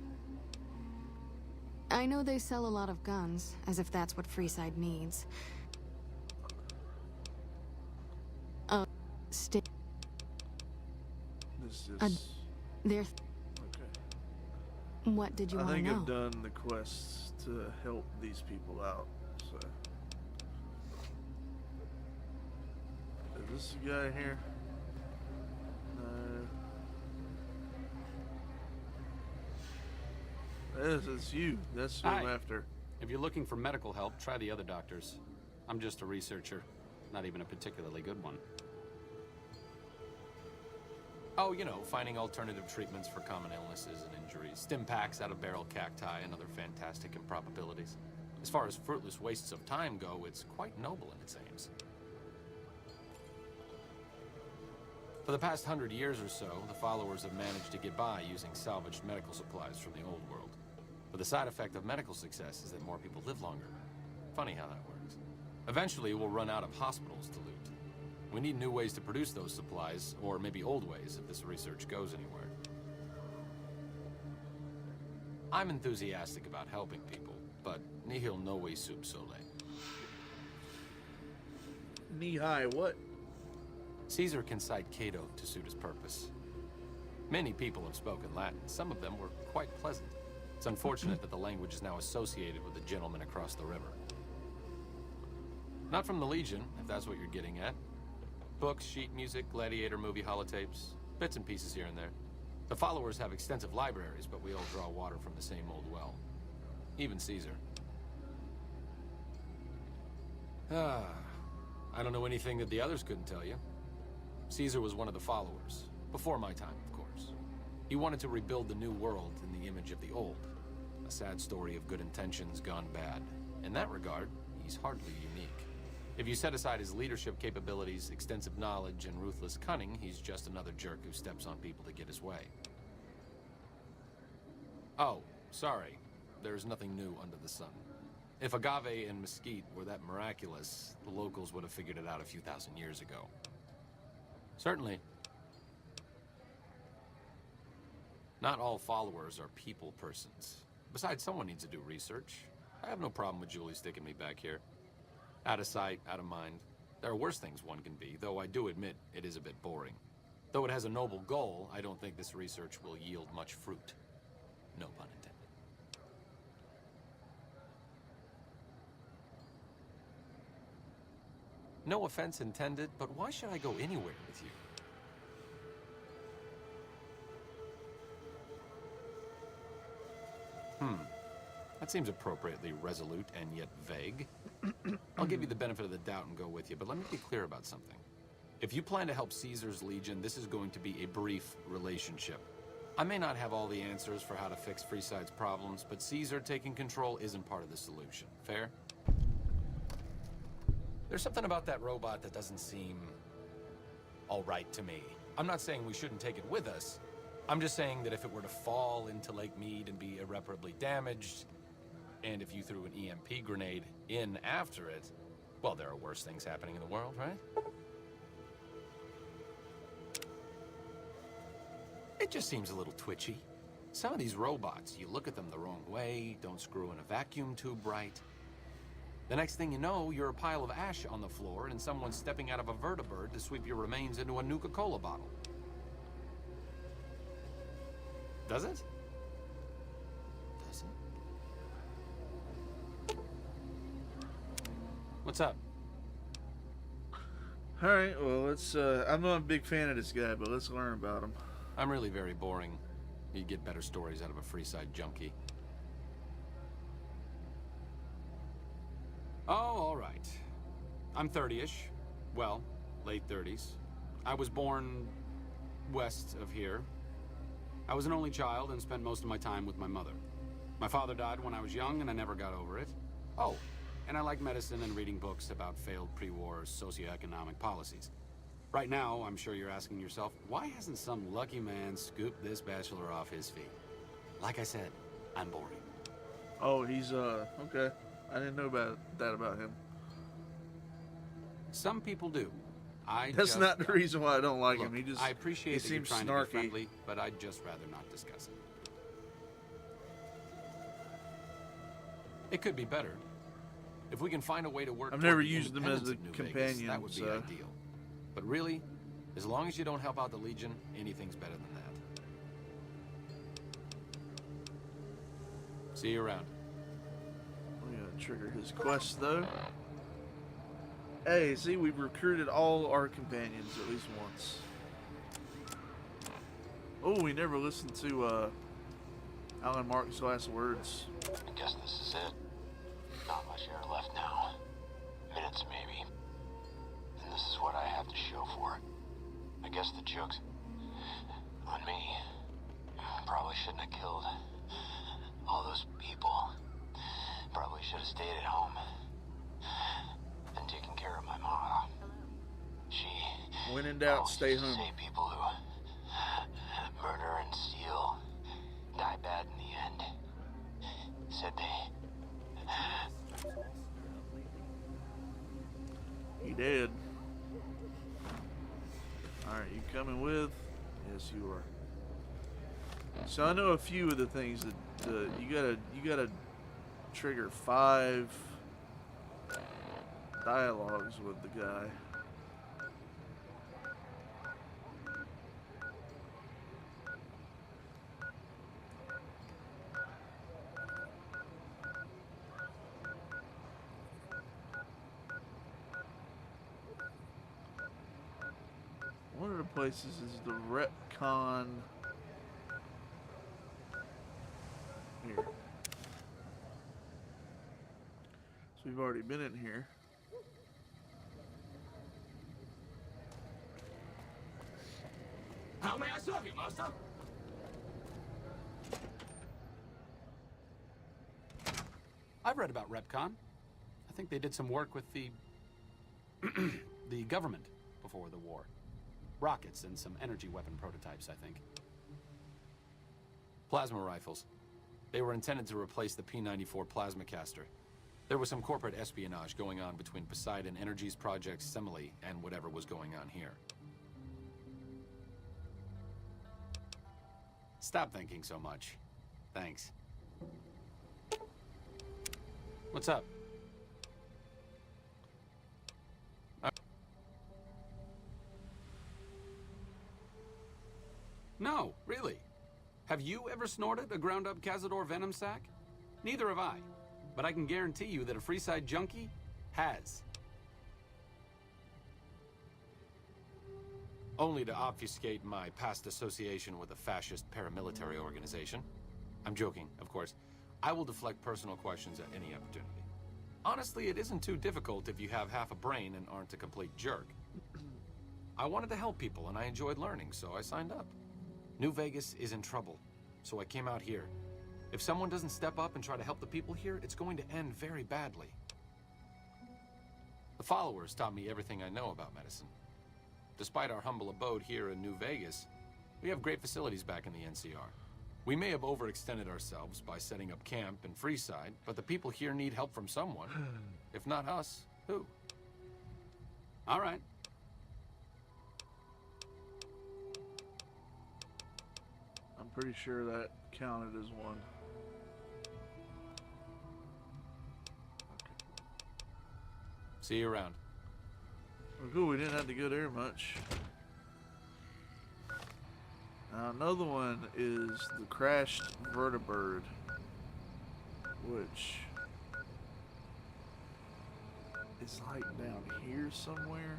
I know they sell a lot of guns, as if that's what Freeside needs. This is... They're... Okay. What did you want to know? I think I've done the quests to help these people out, so... Is this the guy here? No. Yes, it's you. That's who I'm after. If you're looking for medical help, try the other doctors. I'm just a researcher, not even a particularly good one. Oh, you know, finding alternative treatments for common illnesses and injuries, stim packs out of barrel cacti, and other fantastic improbabilities. As far as fruitless wastes of time go, it's quite noble in its aims. For the past 100 years or so, the followers have managed to get by using salvaged medical supplies from the old world. But the side effect of medical success is that more people live longer. Funny how that works. Eventually, we'll run out of hospitals to loot. We need new ways to produce those supplies, or maybe old ways if this research goes anywhere. I'm enthusiastic about helping people, but nihil novi sub sole. Knee-high, what? Caesar can cite Cato to suit his purpose. Many people have spoken Latin. Some of them were quite pleasant. It's unfortunate that the language is now associated with the gentleman across the river. Not from the Legion, if that's what you're getting at. Books, sheet music, gladiator movie holotapes, bits and pieces here and there. The followers have extensive libraries, but we all draw water from the same old well. Even Caesar. I don't know anything that the others couldn't tell you. Caesar was one of the followers, before my time, of course. He wanted to rebuild the new world in the image of the old. A sad story of good intentions gone bad. In that regard, he's hardly unique. If you set aside his leadership capabilities, extensive knowledge, and ruthless cunning, he's just another jerk who steps on people to get his way. Oh, sorry. There's nothing new under the sun. If agave and mesquite were that miraculous, the locals would have figured it out a few thousand years ago. Certainly. Not all followers are people persons. Besides, someone needs to do research. I have no problem with Julie sticking me back here. Out of sight, out of mind. There are worse things one can be, though I do admit it is a bit boring. Though it has a noble goal, I don't think this research will yield much fruit. No pun intended. No offense intended, but why should I go anywhere with you? That seems appropriately resolute and yet vague. I'll give you the benefit of the doubt and go with you, but let me be clear about something. If you plan to help Caesar's Legion, this is going to be a brief relationship. I may not have all the answers for how to fix Freeside's problems, but Caesar taking control isn't part of the solution. Fair? There's something about that robot that doesn't seem all right to me. I'm not saying we shouldn't take it with us. I'm just saying that if it were to fall into Lake Mead and be irreparably damaged, and if you threw an EMP grenade in after it, well, there are worse things happening in the world, right? It just seems a little twitchy. Some of these robots, you look at them the wrong way, don't screw in a vacuum tube right. The next thing you know, you're a pile of ash on the floor and someone's stepping out of a vertibird to sweep your remains into a Nuka-Cola bottle. Does it? Does it? What's up? Alright, well, let's, I'm not a big fan of this guy, but let's learn about him. I'm really very boring. You'd get better stories out of a Freeside junkie. Oh, all right. I'm 30-ish. Well, late 30s. I was born west of here. I was an only child and spent most of my time with my mother. My father died when I was young and I never got over it. Oh, and I like medicine and reading books about failed pre-war socioeconomic policies. Right now, I'm sure you're asking yourself, why hasn't some lucky man scooped this bachelor off his feet? Like I said, I'm boring. Oh, he's, okay. I didn't know about that about him. Some people do. That's not the reason why I don't like Look, him. He just, I appreciate he that you're seems trying to snarky. be friendly, but I'd just rather not discuss it. It could be better. If we can find a way to work I've toward never the used them as independence a of New Vegas, companion, that would be so. ideal. But really, as long as you don't help out the Legion, anything's better than that. See you around. We're gonna trigger his quest, though. Hey, see, we've recruited all our companions at least once. Oh, we never listened to Alan Mark's last words. I guess this is it. Not much air left now. Minutes, maybe. And this is what I have to show for it. I guess the joke's on me. Probably shouldn't have killed all those people. Probably should have stayed at home and taken care of my mom. She When in doubt, stay home. say people who murder and steal die bad in the end. Said He did. Alright, you coming with? Yes, you are. So I know a few of the things that you gotta trigger 5 dialogues with the guy. One of the places is the retcon. Here. So we've already been in here. How may I serve you, master? I've read about Repcon. I think they did some work with the the government before the war. Rockets and some energy weapon prototypes, I think. Plasma rifles. They were intended to replace the P-94 plasma caster. There was some corporate espionage going on between Poseidon Energy's project Semele and whatever was going on here. Stop thinking so much. Thanks. What's up? No, really. Have you ever snorted a ground-up Cazador venom sac? Neither have I, but I can guarantee you that a Freeside junkie has. Only to obfuscate my past association with a fascist paramilitary organization. I'm joking, of course. I will deflect personal questions at any opportunity. Honestly, it isn't too difficult if you have half a brain and aren't a complete jerk. I wanted to help people and I enjoyed learning, so I signed up. New Vegas is in trouble, so I came out here. If someone doesn't step up and try to help the people here, it's going to end very badly. The followers taught me everything I know about medicine. Despite our humble abode here in New Vegas, we have great facilities back in the NCR. We may have overextended ourselves by setting up camp in Freeside, but the people here need help from someone. If not us, who? All right. I'm pretty sure that counted as one. See you around. Well, cool, we didn't have to go there much. Now, another one is the crashed vertibird, which is like down here somewhere.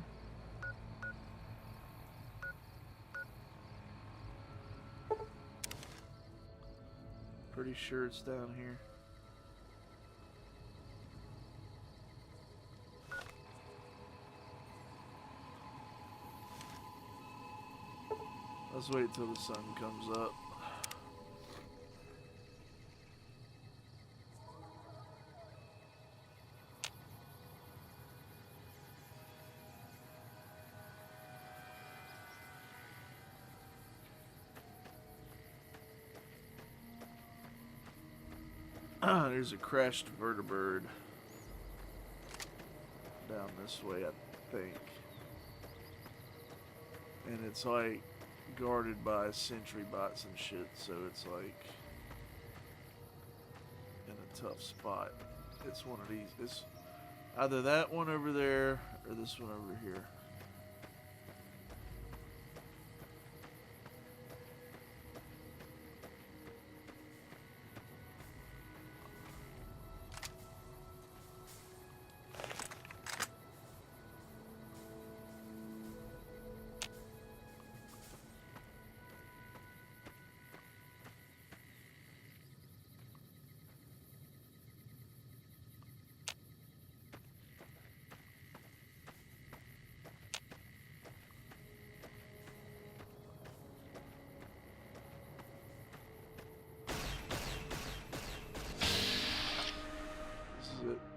Pretty sure it's down here. Let's wait till the sun comes up. There's a crashed vertibird down this way, I think. And it's like guarded by sentry bots and shit, so it's like in a tough spot. It's one of these. It's either that one over there or this one over here.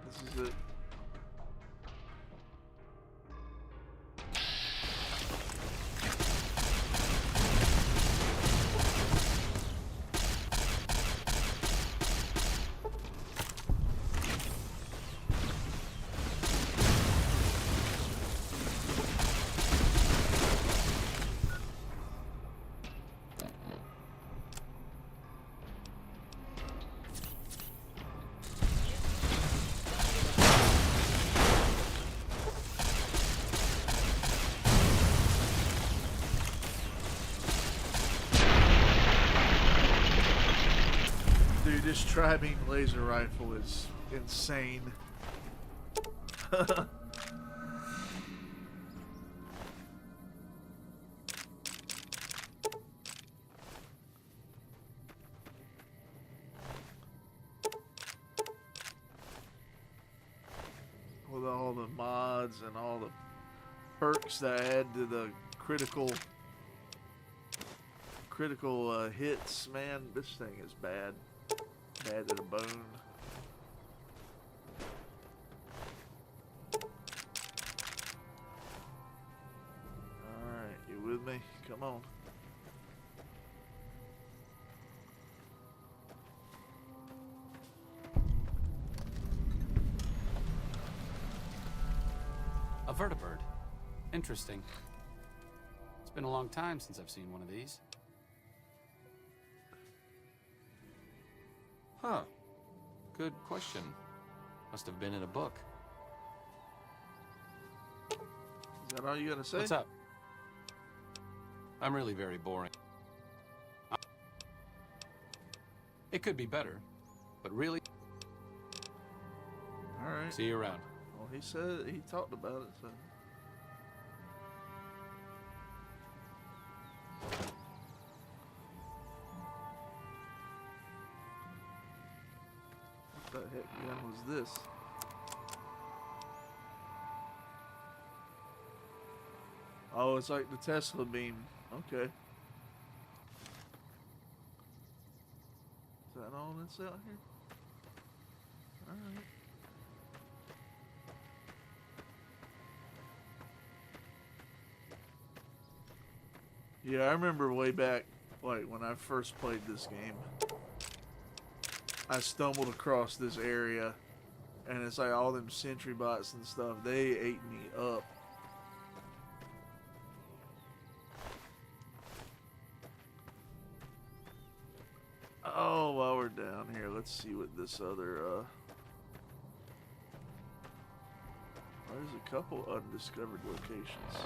This is it. Dude, this tri-beam laser rifle is insane. With all the mods and all the perks that add to the critical hits, man, this thing is bad. Bad to the bone. Alright, you with me? Come on. A vertibird. Interesting. It's been a long time since I've seen one of these. Huh. Good question. Must have been in a book. Is that all you gotta say? What's up? I'm really very boring. It could be better, but really... Alright. See you around. Well, he said, he talked about it, so... The heck gun was this? Oh, it's like the Tesla beam. Okay. Is that all that's out here? Alright. Yeah, I remember way back, like, when I first played this game, I stumbled across this area, and it's like all them sentry bots and stuff, they ate me up. Oh, while we're down here, let's see what this other, there's a couple undiscovered locations.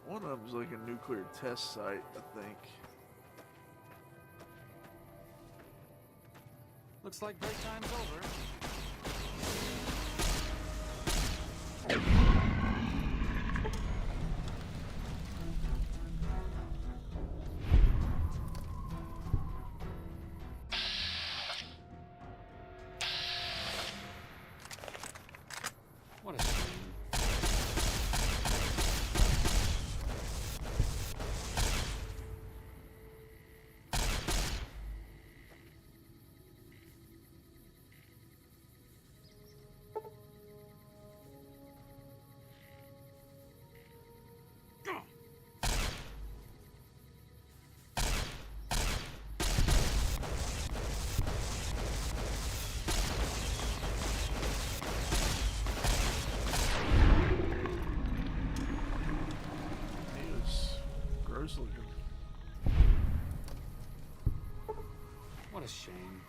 One of them's like a nuclear test site, I think. Looks like break time's over. What a shame. Gross looking. What a shame.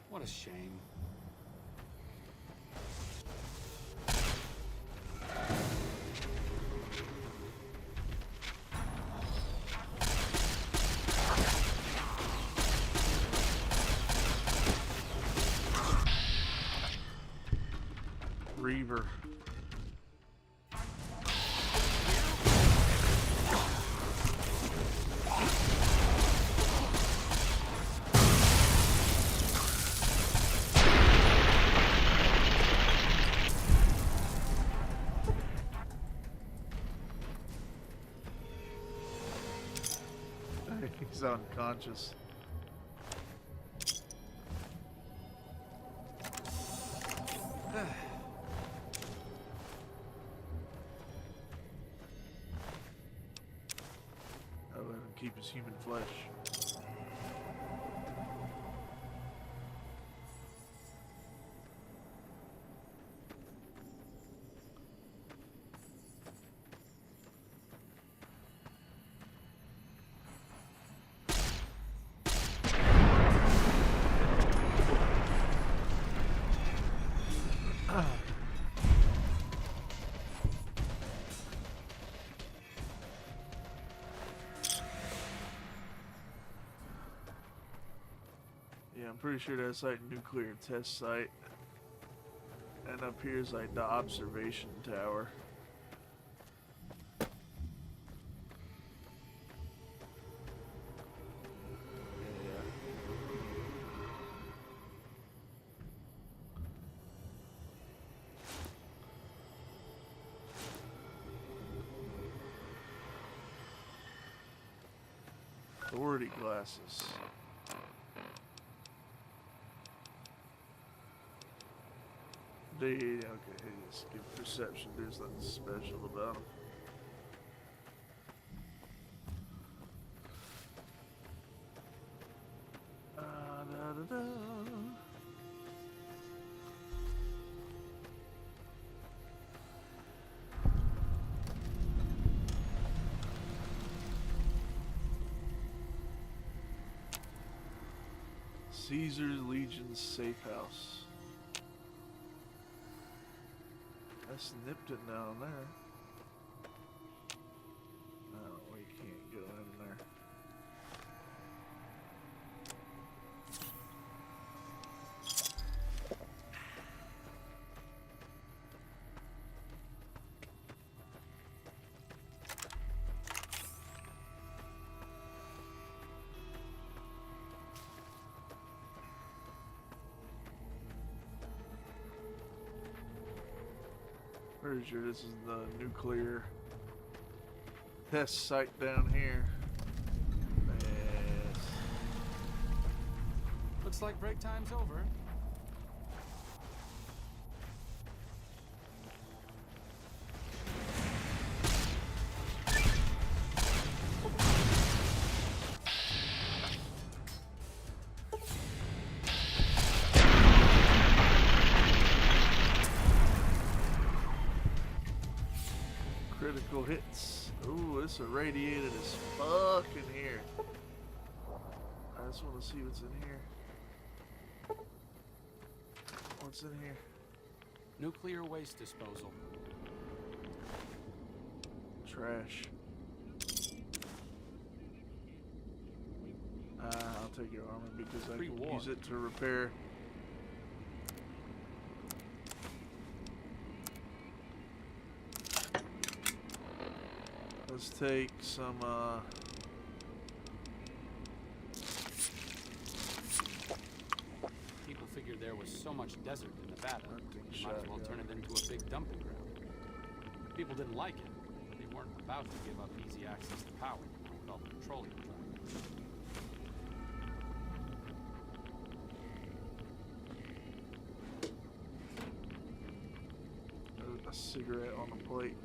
What a shame. Reaver. He's unconscious. I'll let him keep his human flesh. Yeah, I'm pretty sure that's like nuclear test site. And up here is like the observation tower. Authority glasses. Okay, just give perception. There's nothing special about them. Da, da, da. Caesar's Legion's safe house. I snipped it down there. Oh, we can't go in there. Pretty sure this is the nuclear test site down here. Yes. Looks like break time's over. Critical hits. Ooh, it's irradiated as fuck in here. I just want to see what's in here. What's in here? Nuclear waste disposal. Trash. I'll take your armor because I can use it to repair. Let's take some, People figured there was so much desert in Nevada, might as well turn it into a big dumping ground. People didn't like it. They weren't about to give up easy access to power with all the petroleum driving. a cigarette on the plate.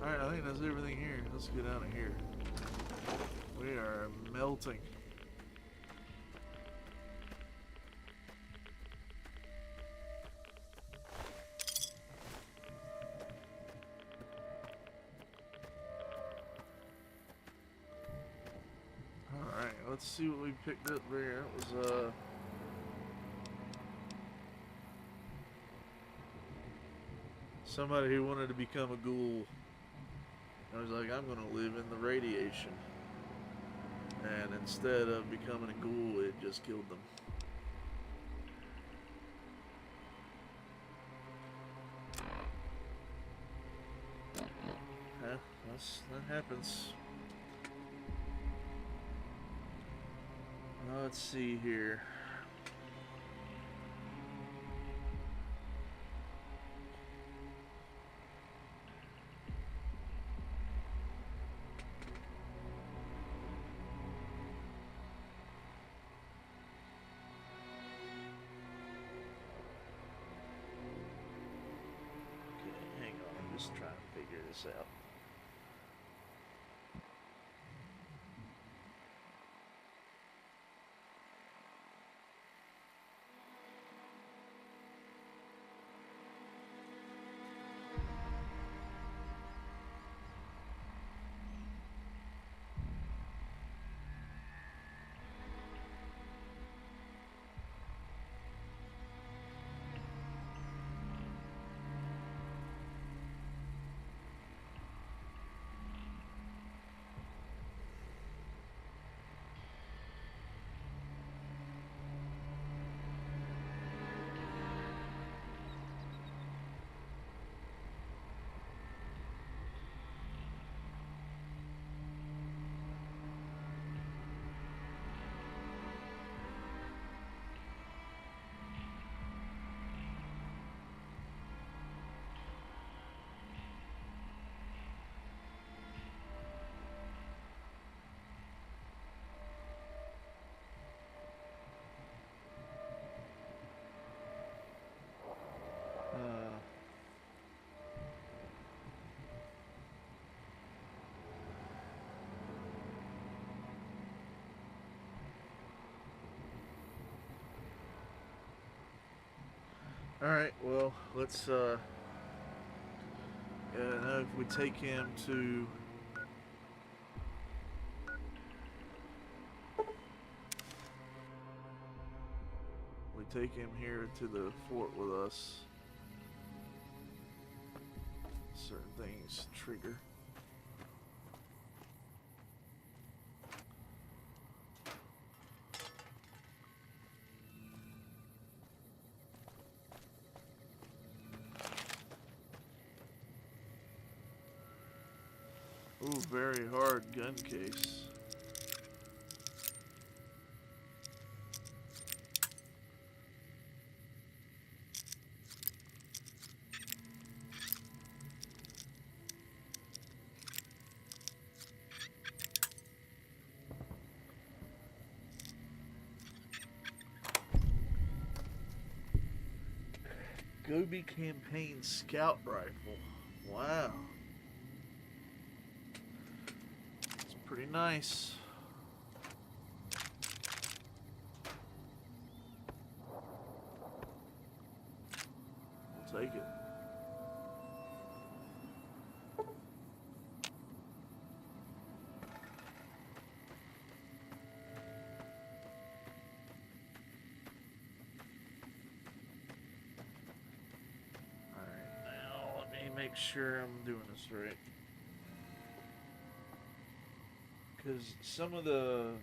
Alright, I think that's everything here. Let's get out of here. We are melting. Alright, let's see what we picked up there. It was, somebody who wanted to become a ghoul. I was like, I'm gonna live in the radiation. And instead of becoming a ghoul, it just killed them. Huh? That happens. Let's see here. Just trying to figure this out. Alright, well, let's, yeah, now if we take him to... We take him here to the fort with us. Certain things trigger. Ooh, very hard gun case. Gobi Campaign Scout Rifle. Wow. It's pretty nice. We'll take it. Make sure I'm doing this right, because some of the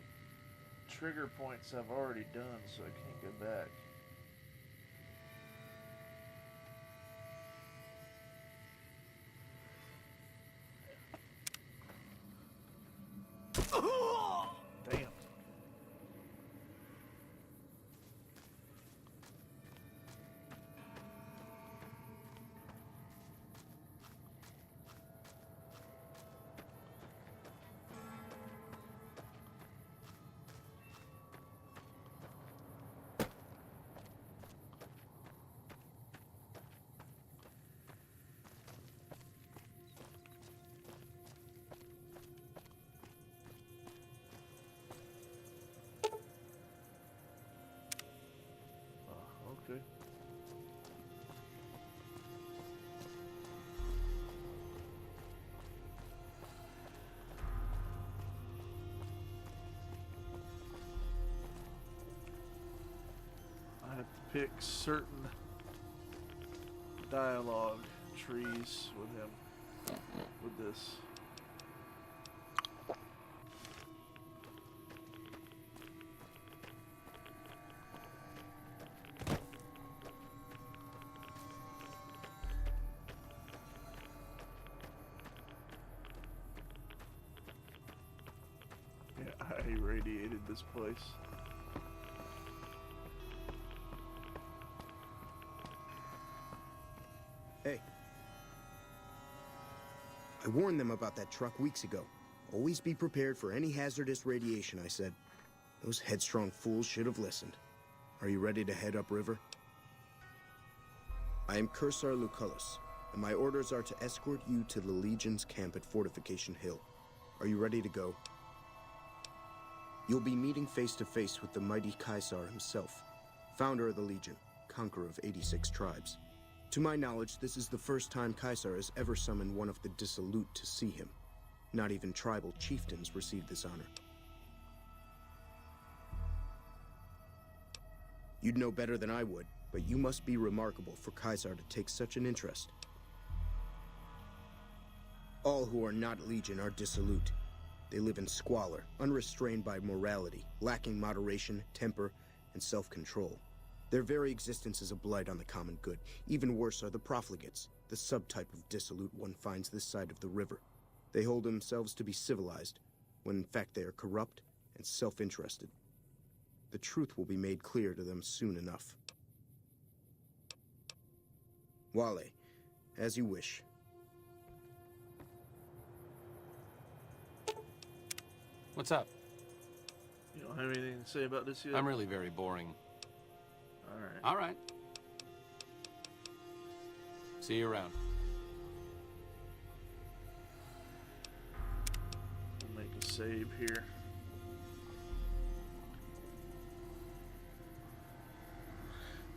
trigger points I've already done, so I can't go back. Damn. Okay. I have to pick certain dialogue trees with him, with this. I irradiated this place. Hey. I warned them about that truck weeks ago. Always be prepared for any hazardous radiation, I said. Those headstrong fools should have listened. Are you ready to head upriver? I am Cursar Lucullus, and my orders are to escort you to the Legion's camp at Fortification Hill. Are you ready to go? You'll be meeting face to face with the mighty Caesar himself, founder of the Legion, conqueror of 86 tribes. To my knowledge, this is the first time Caesar has ever summoned one of the dissolute to see him. Not even tribal chieftains received this honor. You'd know better than I would, but you must be remarkable for Caesar to take such an interest. All who are not Legion are dissolute. They live in squalor, unrestrained by morality, lacking moderation, temper, and self-control. Their very existence is a blight on the common good. Even worse are the profligates, the subtype of dissolute one finds this side of the river. They hold themselves to be civilized, when in fact they are corrupt and self-interested. The truth will be made clear to them soon enough. Wale, as you wish. What's up? You don't have anything to say about this yet? I'm really very boring. Alright. Alright. See you around. We'll make a save here.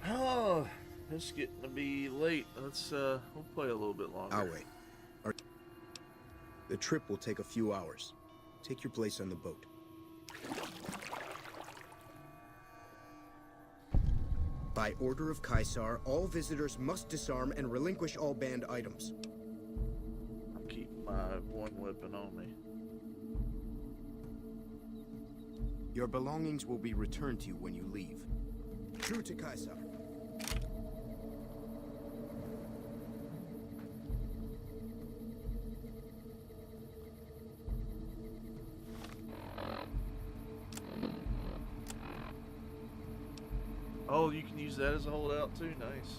Oh, It's getting to be late. Let's we'll play a little bit longer. I'll wait. The trip will take a few hours. Take your place on the boat. By order of Caesar, all visitors must disarm and relinquish all banned items. I'll keep my one weapon on me. Your belongings will be returned to you when you leave. True to Caesar. Oh, you can use that as a holdout too? Nice.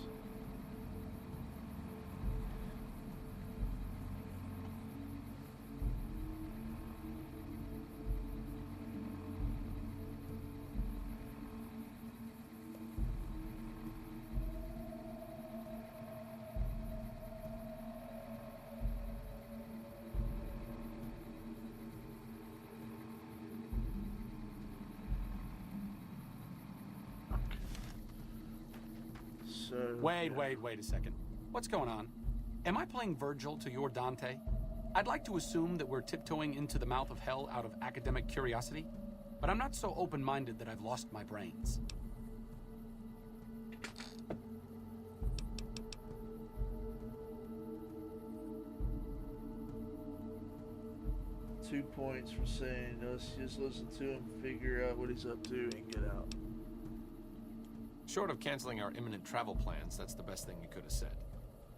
Wait a second. What's going on? Am I playing Virgil to your Dante? I'd like to assume that we're tiptoeing into the mouth of hell out of academic curiosity, but I'm not so open-minded that I've lost my brains. Two points for saying let's just listen to him, figure out what he's up to, and get out. Short of canceling our imminent travel plans, that's the best thing you could have said.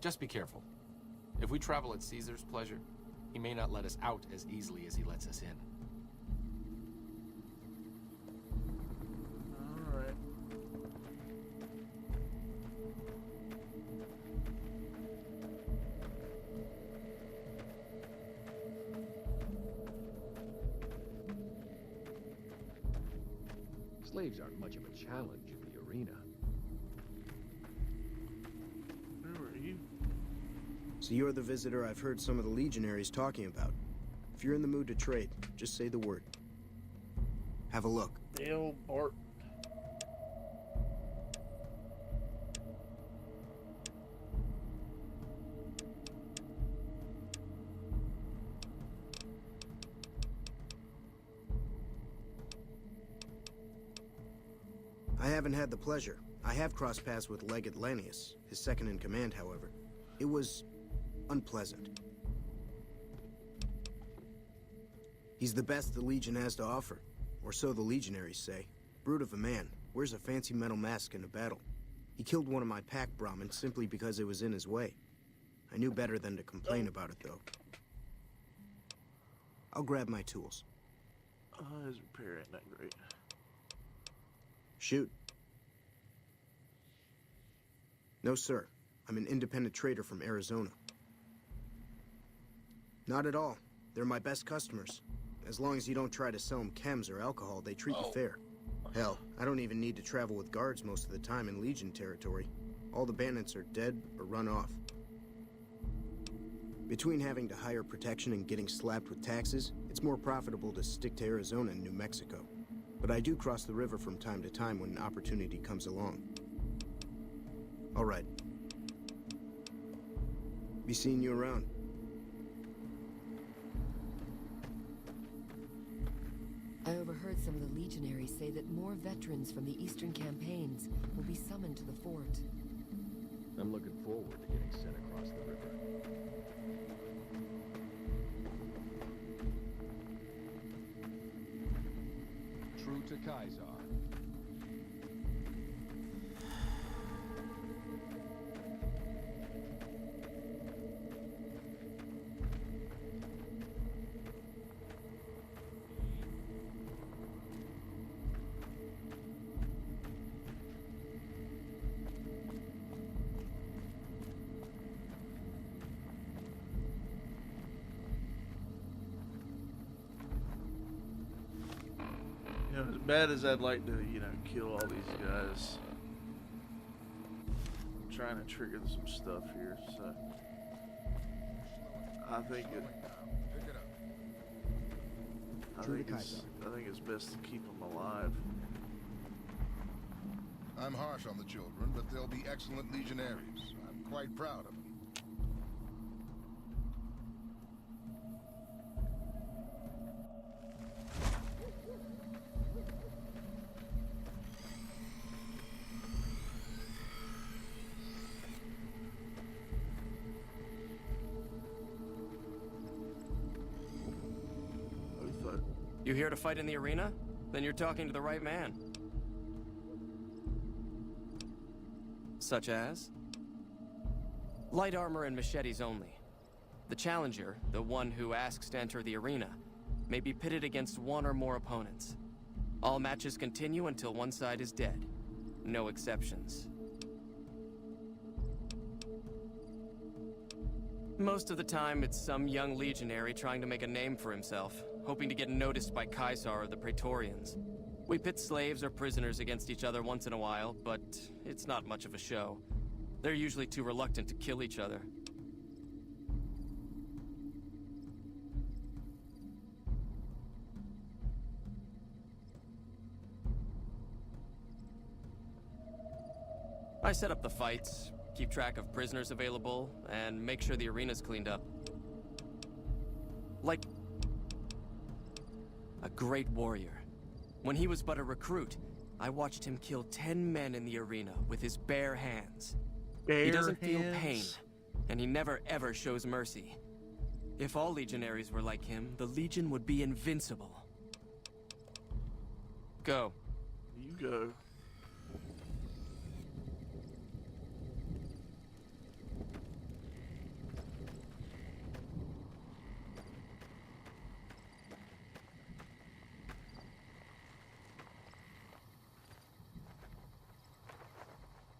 Just be careful. If we travel at Caesar's pleasure, he may not let us out as easily as he lets us in. Alright. Slaves aren't much of a challenge in the arena. Who are you? So you're the visitor I've heard some of the legionaries talking about. If you're in the mood to trade, just say the word. Have a look. The old Bart. I haven't had the pleasure. I have crossed paths with Legate Lanius, his second in command, however. It was unpleasant. He's the best the Legion has to offer, or so the legionaries say. Brute of a man, wears a fancy metal mask in a battle. He killed one of my pack Brahmins simply because it was in his way. I knew better than to complain about it, though. I'll grab my tools. His repair ain't that great. Shoot. No, sir. I'm an independent trader from Arizona. Not at all. They're my best customers. As long as you don't try to sell them chems or alcohol, they treat you fair. Hell, I don't even need to travel with guards most of the time in Legion territory. All the bandits are dead or run off. Between having to hire protection and getting slapped with taxes, it's more profitable to stick to Arizona and New Mexico. But I do cross the river from time to time when an opportunity comes along. All right. Be seeing you around. I overheard some of the legionaries say that more veterans from the Eastern campaigns will be summoned to the fort. I'm looking forward to getting sent across the river. True to Caesar. You know, as bad as I'd like to, you know, kill all these guys, I'm trying to trigger some stuff here, so I think I think it's best to keep them alive. I'm harsh on the children, but they'll be excellent legionaries. I'm quite proud of them. You here to fight in the arena? Then you're talking to the right man. Such as? Light armor and machetes only. The challenger, the one who asks to enter the arena, may be pitted against one or more opponents. All matches continue until one side is dead. No exceptions. Most of the time, it's some young legionary trying to make a name for himself, hoping to get noticed by Caesar or the Praetorians. We pit slaves or prisoners against each other once in a while, but it's not much of a show. They're usually too reluctant to kill each other. I set up the fights, keep track of prisoners available, and make sure the arena's cleaned up. Like a great warrior. When he was but a recruit, I watched him kill 10 men in the arena with his bare hands. He doesn't feel pain, and he never ever shows mercy. If all legionaries were like him, the Legion would be invincible. Go. You go.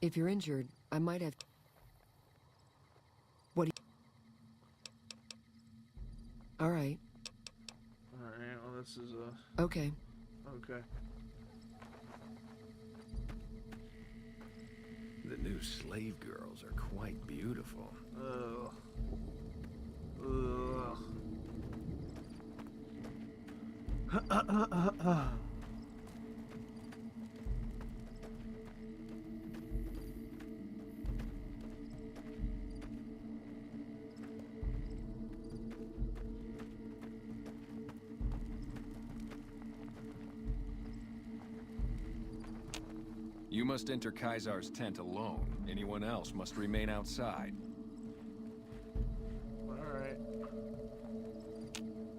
If you're injured, I might have... What do you... All right. Alright, well this is Okay. Okay. The new slave girls are quite beautiful. Ugh. Ugh. You must enter Caesar's tent alone. Anyone else must remain outside. Alright.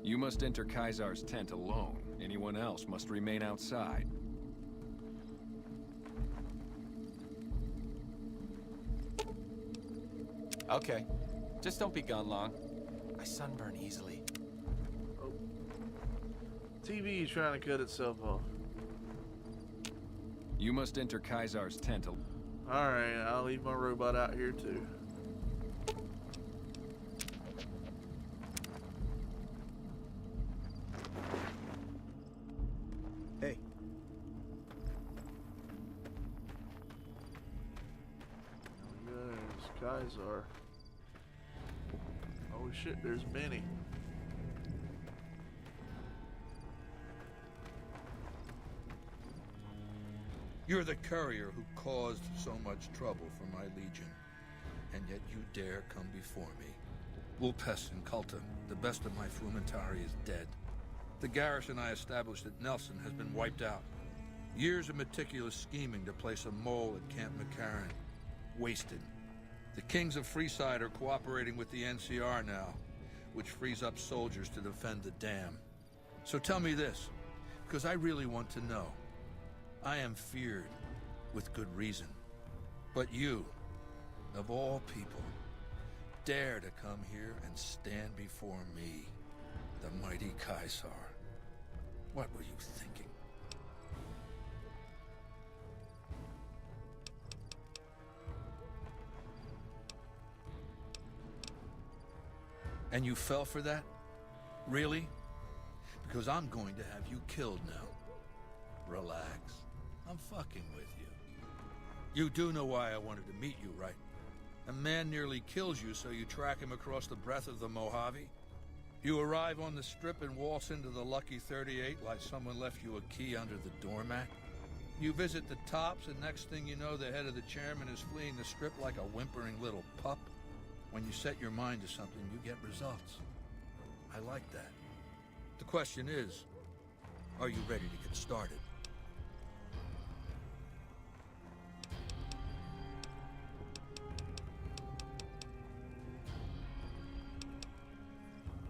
You must enter Caesar's tent alone. Anyone else must remain outside. Okay. Just don't be gone long. I sunburn easily. Oh. TV is trying to cut itself off. You must enter Caesar's tent alone. Alright, I'll leave my robot out here too. Hey. There's Caesar. Oh shit, there's many. You're the courier who caused so much trouble for my legion, and yet you dare come before me. Vulpes and Culta, the best of my frumentari, is dead. The garrison I established at Nelson has been wiped out. Years of meticulous scheming to place a mole at Camp McCarran. Wasted. The kings of Freeside are cooperating with the NCR now, which frees up soldiers to defend the dam. So tell me this, because I really want to know. I am feared, with good reason. But you, of all people, dare to come here and stand before me, the mighty Caesar. What were you thinking? And you fell for that? Really? Because I'm going to have you killed now. Relax. I'm fucking with you. You do know why I wanted to meet you, right? A man nearly kills you, so you track him across the breadth of the Mojave? You arrive on the strip and waltz into the Lucky 38 like someone left you a key under the doormat? You visit the tops, and next thing you know, the head of the chairman is fleeing the strip like a whimpering little pup. When you set your mind to something, you get results. I like that. The question is, are you ready to get started?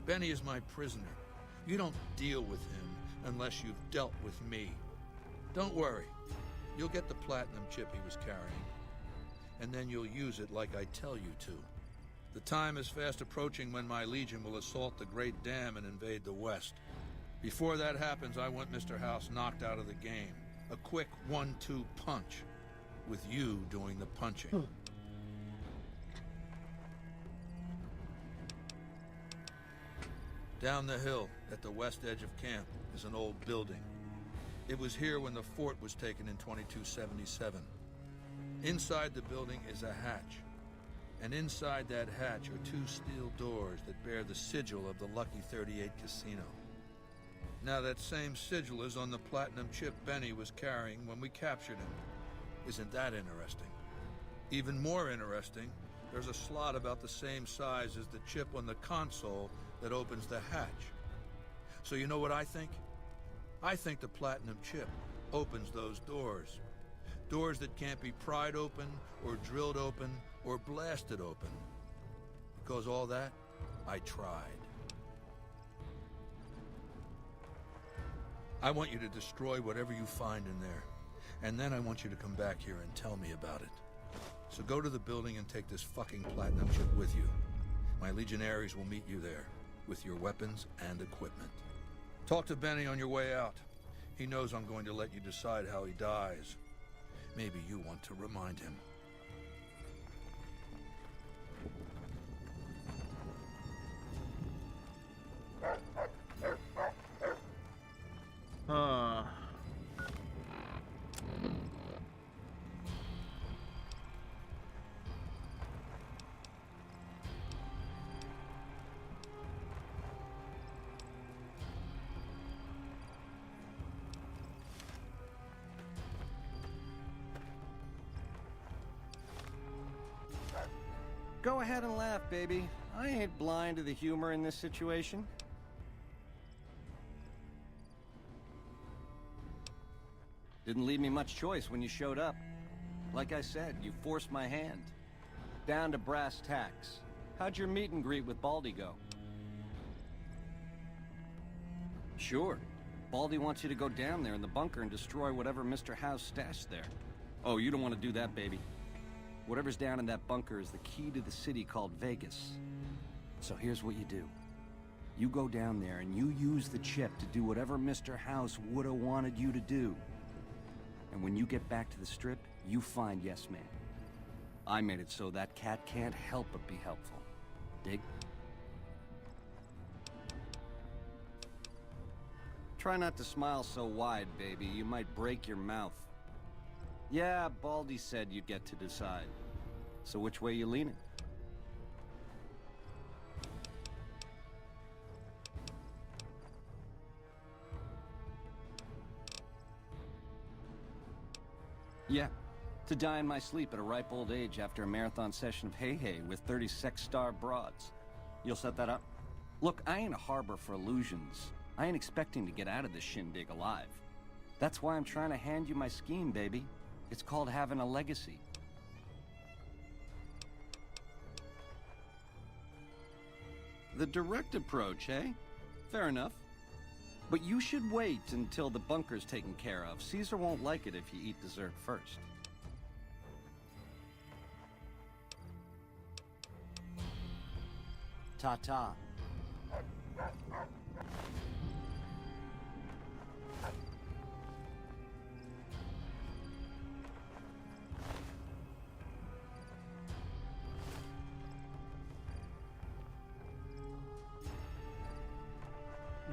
Benny is my prisoner. You don't deal with him unless you've dealt with me. Don't worry. You'll get the platinum chip he was carrying, and then you'll use it like I tell you to. The time is fast approaching when my Legion will assault the Great Dam and invade the West. Before that happens, I want Mr. House knocked out of the game. A quick 1-2 punch, with you doing the punching. Down the hill, at the west edge of camp, is an old building. It was here when the fort was taken in 2277. Inside the building is a hatch. And inside that hatch are 2 steel doors that bear the sigil of the Lucky 38 Casino. Now that same sigil is on the platinum chip Benny was carrying when we captured him. Isn't that interesting? Even more interesting, there's a slot about the same size as the chip on the console that opens the hatch. So you know what I think? I think the platinum chip opens those doors. Doors that can't be pried open, or drilled open, or blasted open. Because all that, I tried. I want you to destroy whatever you find in there. And then I want you to come back here and tell me about it. So go to the building and take this fucking platinum chip with you. My legionaries will meet you there, with your weapons and equipment. Talk to Benny on your way out. He knows I'm going to let you decide how he dies. Maybe you want to remind him. Go ahead and laugh, baby. I ain't blind to the humor in this situation. Didn't leave me much choice when you showed up. Like I said, you forced my hand. Down to brass tacks. How'd your meet and greet with Baldy go? Sure. Baldy wants you to go down there in the bunker and destroy whatever Mr. House stashed there. Oh, you don't want to do that, baby. Whatever's down in that bunker is the key to the city called Vegas. So here's what you do. You go down there and you use the chip to do whatever Mr. House would have wanted you to do. And when you get back to the strip, you find Yes Man. I made it so that cat can't help but be helpful. Dig? Try not to smile so wide, baby. You might break your mouth. Yeah, Baldy said you'd get to decide. So which way you leaning? Yeah, to die in my sleep at a ripe old age after a marathon session of hey-hey with 30 sex-starved broads. You'll set that up? Look, I ain't a harbor for illusions. I ain't expecting to get out of this shindig alive. That's why I'm trying to hand you my scheme, baby. It's called having a legacy. The direct approach, eh? Fair enough. But you should wait until the bunker's taken care of. Caesar won't like it if you eat dessert first. Ta-ta.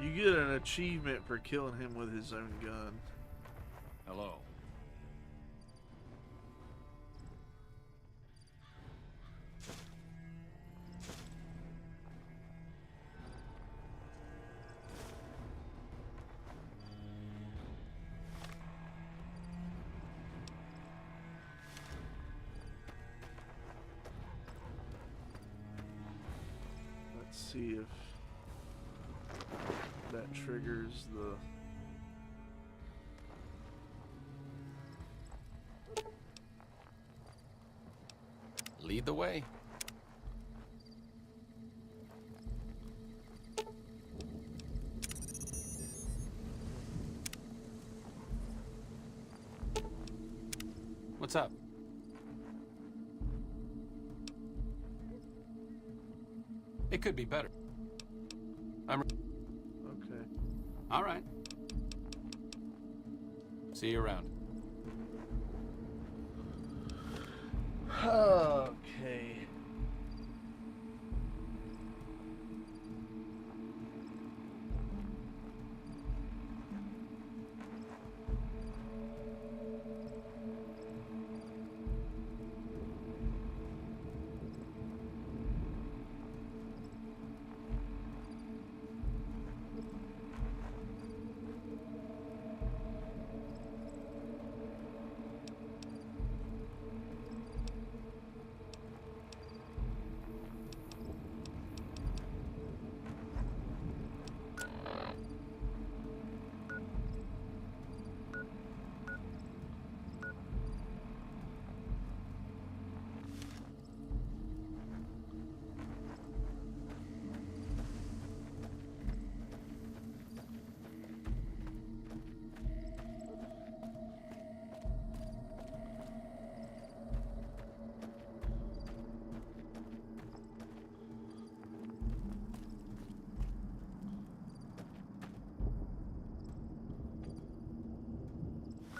You get an achievement for killing him with his own gun. Hello. see if that triggers the... Lead the way. What's up? It could be better. Okay. All right. See you around. Okay.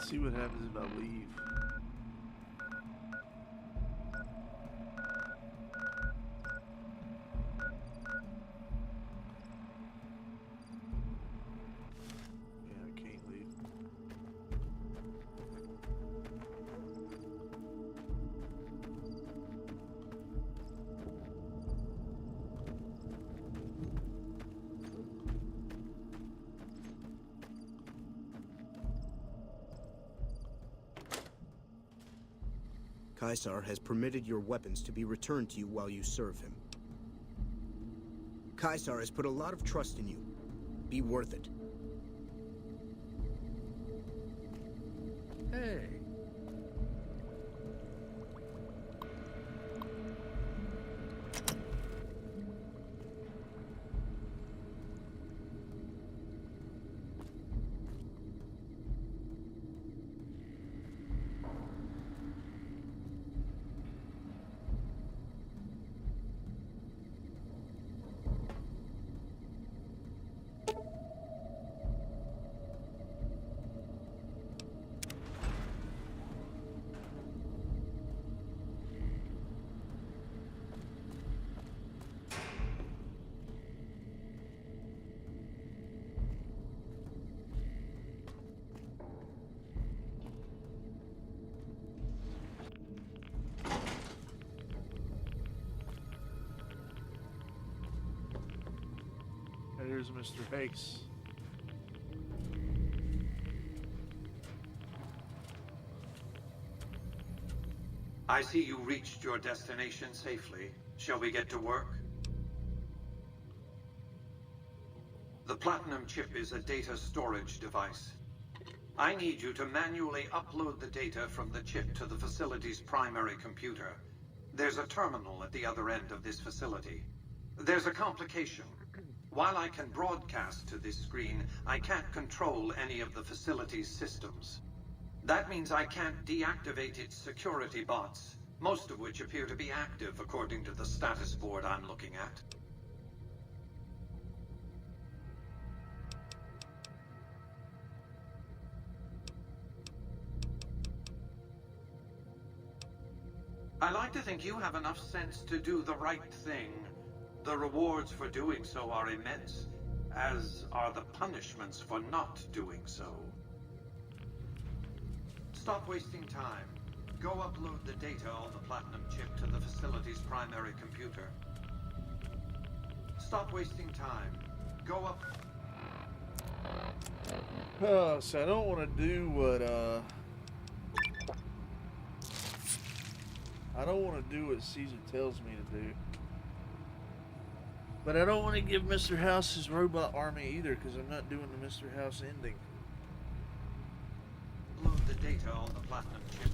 See what happens if I leave. Yeah, I can't leave. Caesar has permitted your weapons to be returned to you while you serve him. Caesar has put a lot of trust in you. Be worth it. Hey. Here's Mr. Hakes. I see you reached your destination safely. Shall we get to work? The Platinum chip is a data storage device. I need you to manually upload the data from the chip to the facility's primary computer. There's a terminal at the other end of this facility. There's a complication. While I can broadcast to this screen, I can't control any of the facility's systems. That means I can't deactivate its security bots, most of which appear to be active according to the status board I'm looking at. I like to think you have enough sense to do the right thing. The rewards for doing so are immense, as are the punishments for not doing so. Stop wasting time. Go upload the data on the Platinum chip to the facility's primary computer. Stop wasting time. Go up... So I don't want to do what, I don't want to do what Caesar tells me to do. But I don't want to give Mr. House his robot army either, because I'm not doing the Mr. House ending. Load the data on the Platinum chip.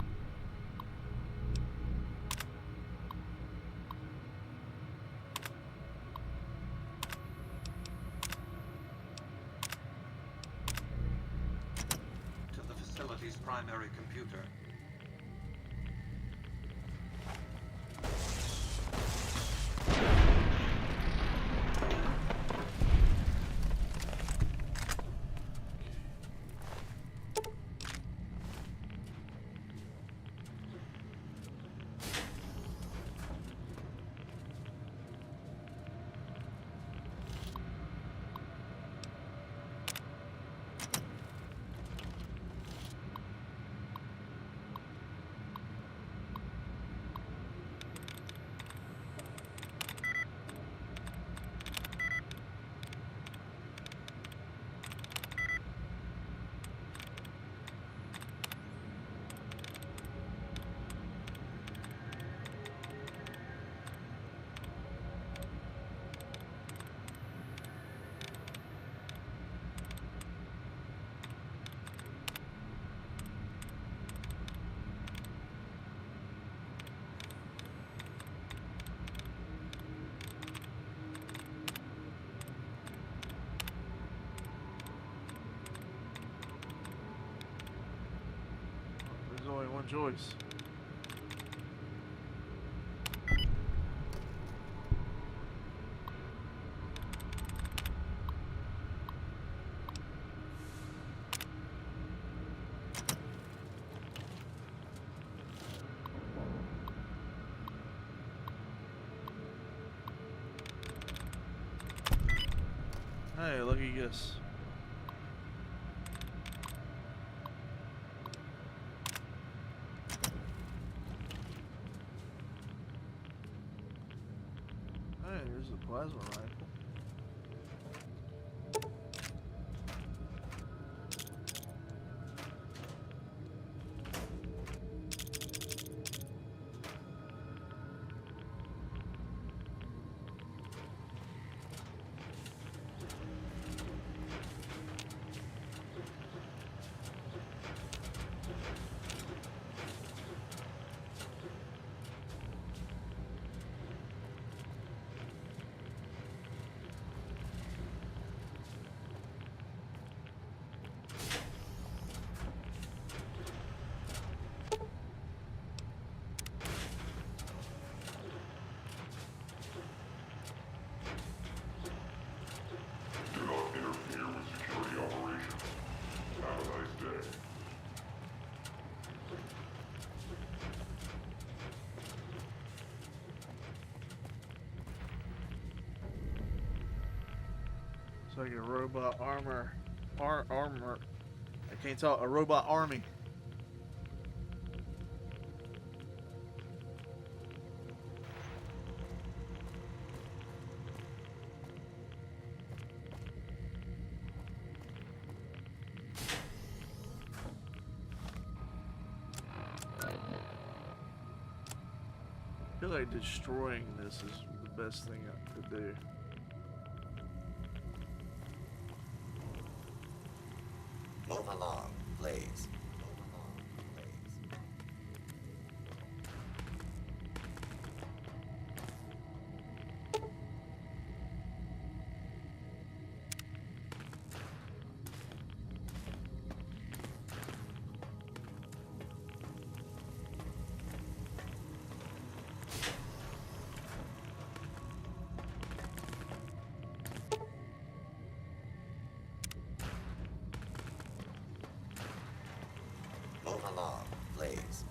To the facility's primary computer. There's only one choice. Hey, look at this. Hey, there's a plasma rifle. It's like a robot armor. I can't talk. A robot army. I feel like destroying this is the best thing to do. Move along, please. Move along, please.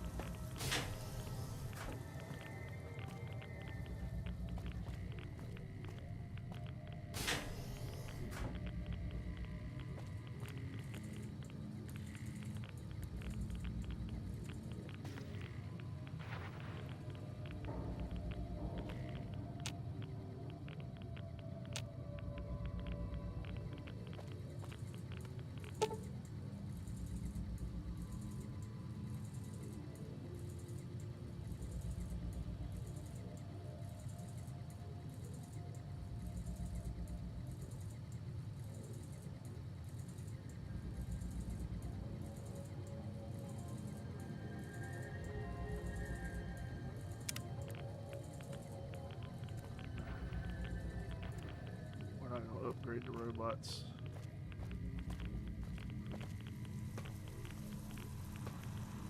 afraid of robots.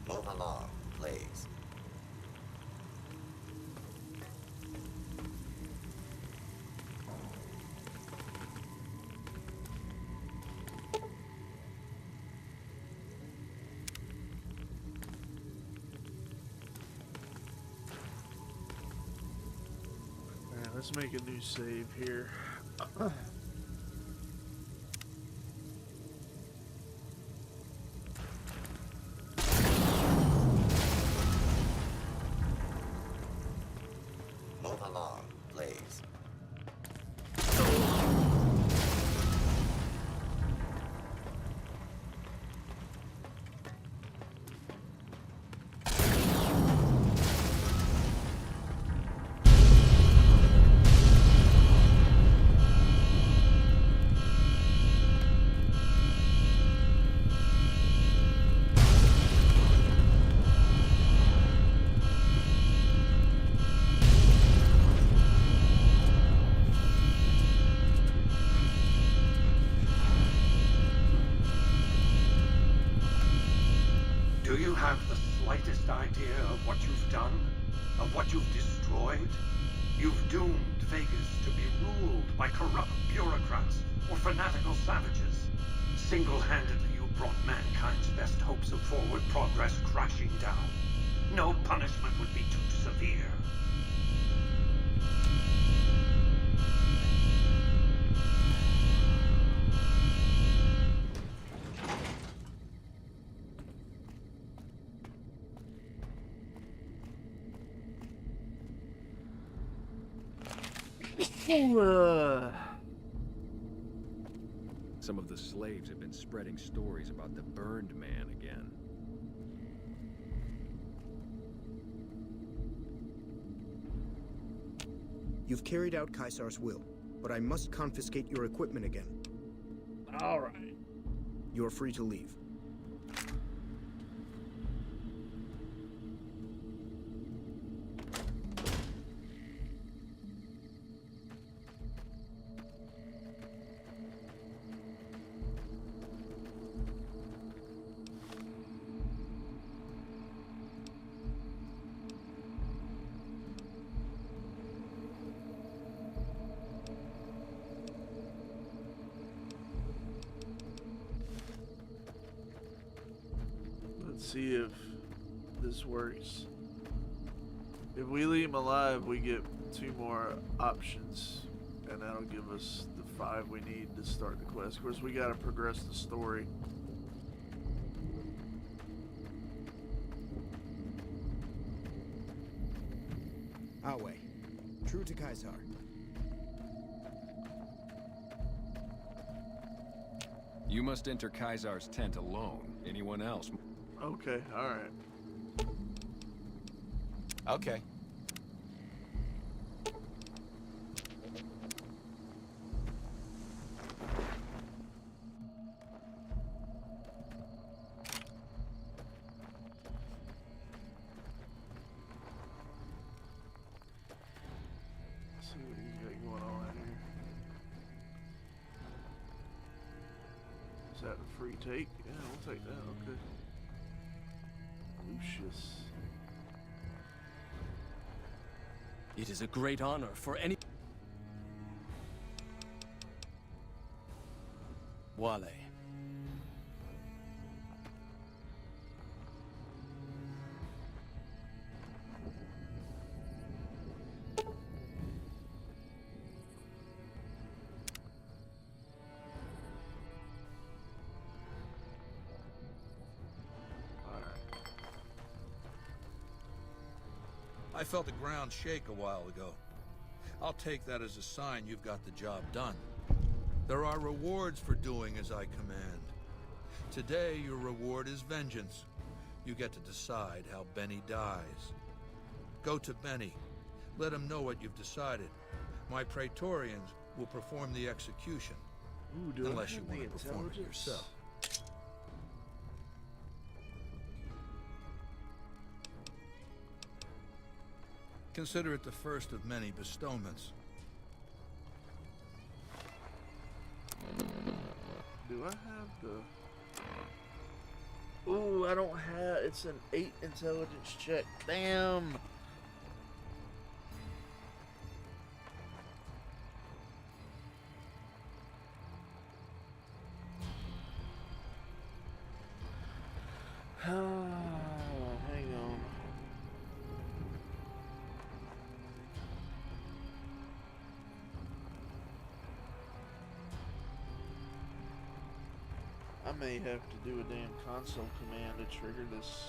Move along, please. Let's make a new save here. Move along, please. Do you have the slightest idea of what you've done? Of what you've destroyed? You've doomed Vegas to be ruled by corrupt bureaucrats or fanatical savages. Single-handedly, you brought mankind's best hopes of forward progress crashing down. No punishment would be too severe. Some of the slaves have been spreading stories about the burned man again. You've carried out Caesar's will, but I must confiscate your equipment again. All right. You're free to leave. Let's see if this works. If we leave him alive, we get 2 more options, and that'll give us the 5 we need to start the quest. Of course, we gotta progress the story. Awe, true to Caesar. You must enter Caesar's tent alone. Anyone else? Okay, alright. Okay. Let's see what he's got going on here. Is that a free take? Yeah, we'll take that, okay. Lucius. It is a great honor for any... Wale. I felt the ground shake a while ago. I'll take that as a sign you've got the job done. There are rewards for doing as I command. Today, your reward is vengeance. You get to decide how Benny dies. Go to Benny. Let him know what you've decided. My Praetorians will perform the execution. Ooh, unless you want to perform it yourself. Consider it the first of many bestowments. to... Ooh, I don't have... It's an 8 intelligence check. Damn! Hang on. I may have to do a damn console command to trigger this.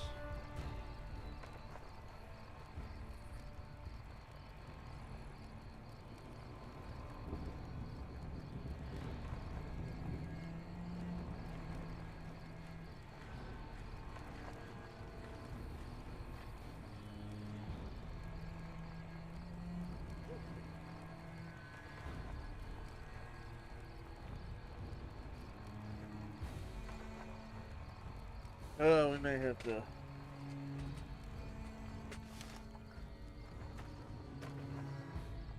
Oh, we may have to.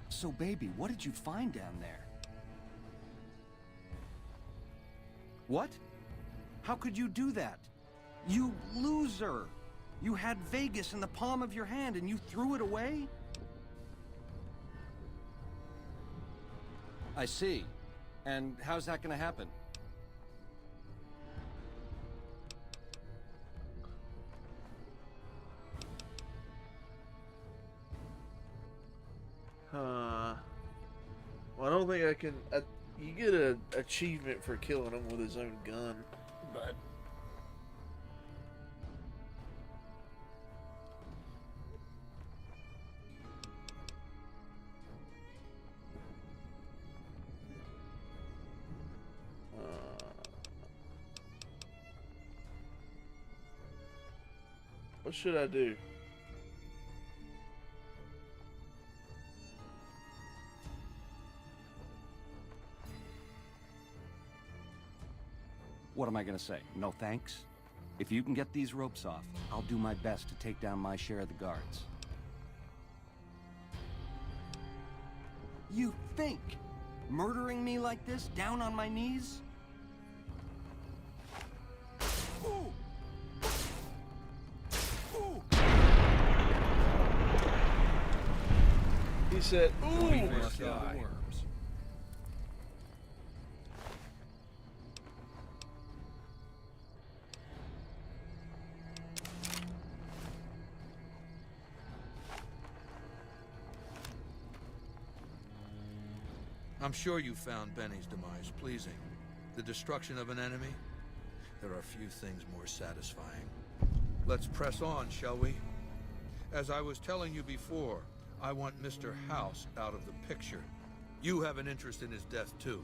So, baby, what did you find down there? What? How could you do that? You loser! You had Vegas in the palm of your hand and you threw it away? I see. And how's that gonna happen? Well, I don't think I can... you get an achievement for killing him with his own gun, but... what should I do? What am I gonna say? No thanks? If you can get these ropes off, I'll do my best to take down my share of the guards. You think? Murdering me like this, down on my knees? Ooh. Ooh. He said, ooh! I'm sure you found Benny's demise pleasing. The destruction of an enemy? There are few things more satisfying. Let's press on, shall we? As I was telling you before, I want Mr. House out of the picture. You have an interest in his death, too.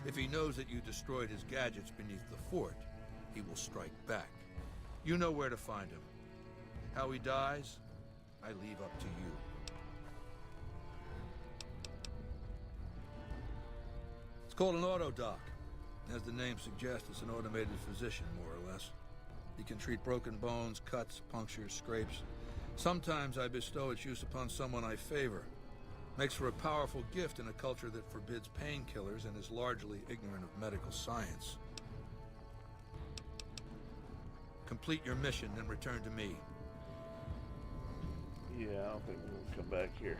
If he knows that you destroyed his gadgets beneath the fort, he will strike back. You know where to find him. How he dies, I leave up to you. It's called an autodoc. As the name suggests, it's an automated physician, more or less. He can treat broken bones, cuts, punctures, scrapes. Sometimes I bestow its use upon someone I favor. Makes for a powerful gift in a culture that forbids painkillers and is largely ignorant of medical science. Complete your mission and return to me. Yeah, I don't think we'll come back here.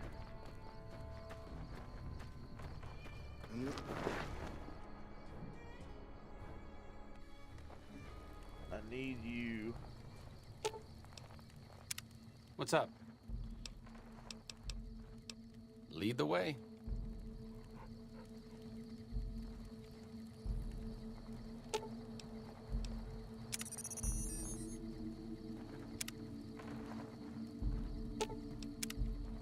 I need you. What's up? Lead the way.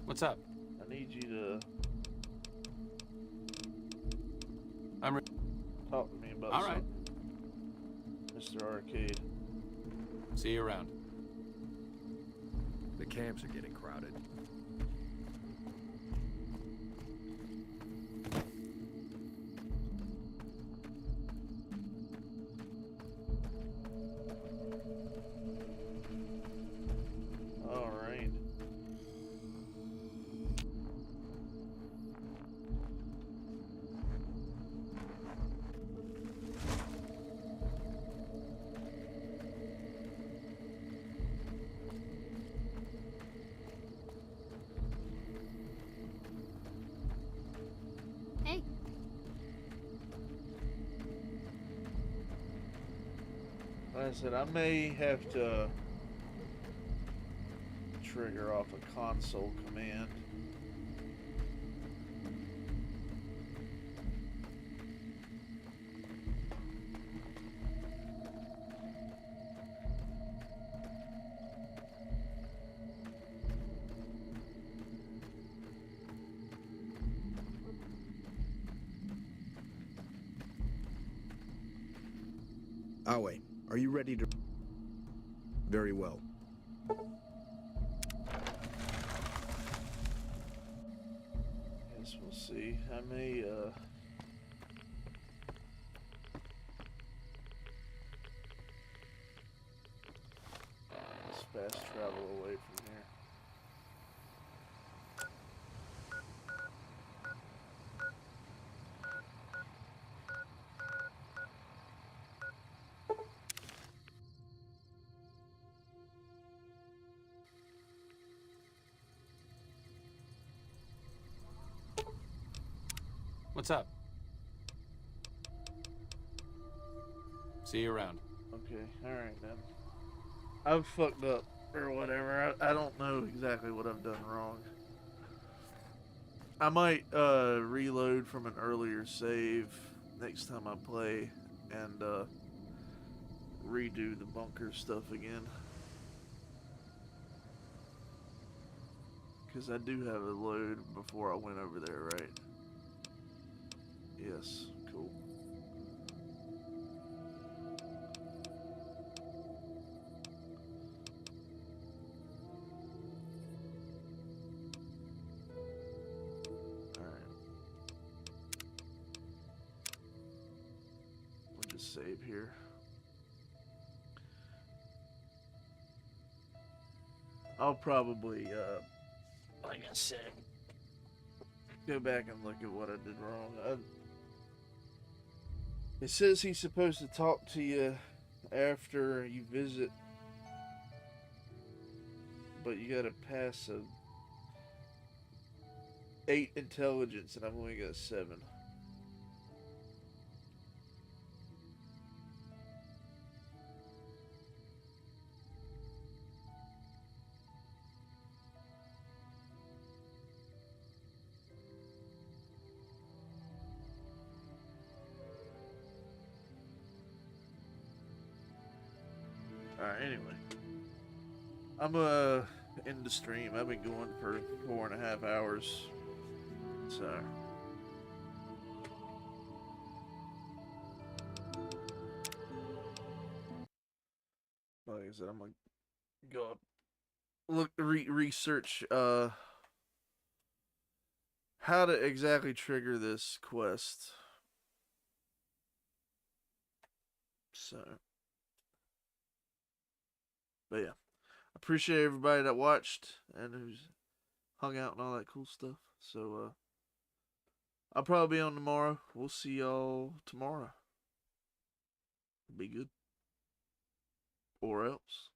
What's up? I need you to I'm talk to me about all right. Mr. Arcade. See you around. The camps are getting crowded. All right. I said, I may have to trigger off a console command. Awe, are you ready to... Very well. Guess we'll see. I may, let's fast travel away from here. What's up? See you around. Okay, alright then. I've fucked up, or whatever. I don't know exactly what I've done wrong. I might reload from an earlier save next time I play and redo the bunker stuff again. Because I do have a load before I went over there, right? Yes, cool. Alright. We'll just save here. I'll probably, like I said, go back and look at what I did wrong. It says he's supposed to talk to you after you visit, but you gotta pass a 8 intelligence, and I've only got 7. Alright, anyway. I'm in the stream. I've been going for 4.5 hours. So like I said, I'm gonna go up, look, research how to exactly trigger this quest. So, but yeah, appreciate everybody that watched and who's hung out and all that cool stuff. So I'll probably be on tomorrow. We'll see y'all tomorrow. Be good. Or else.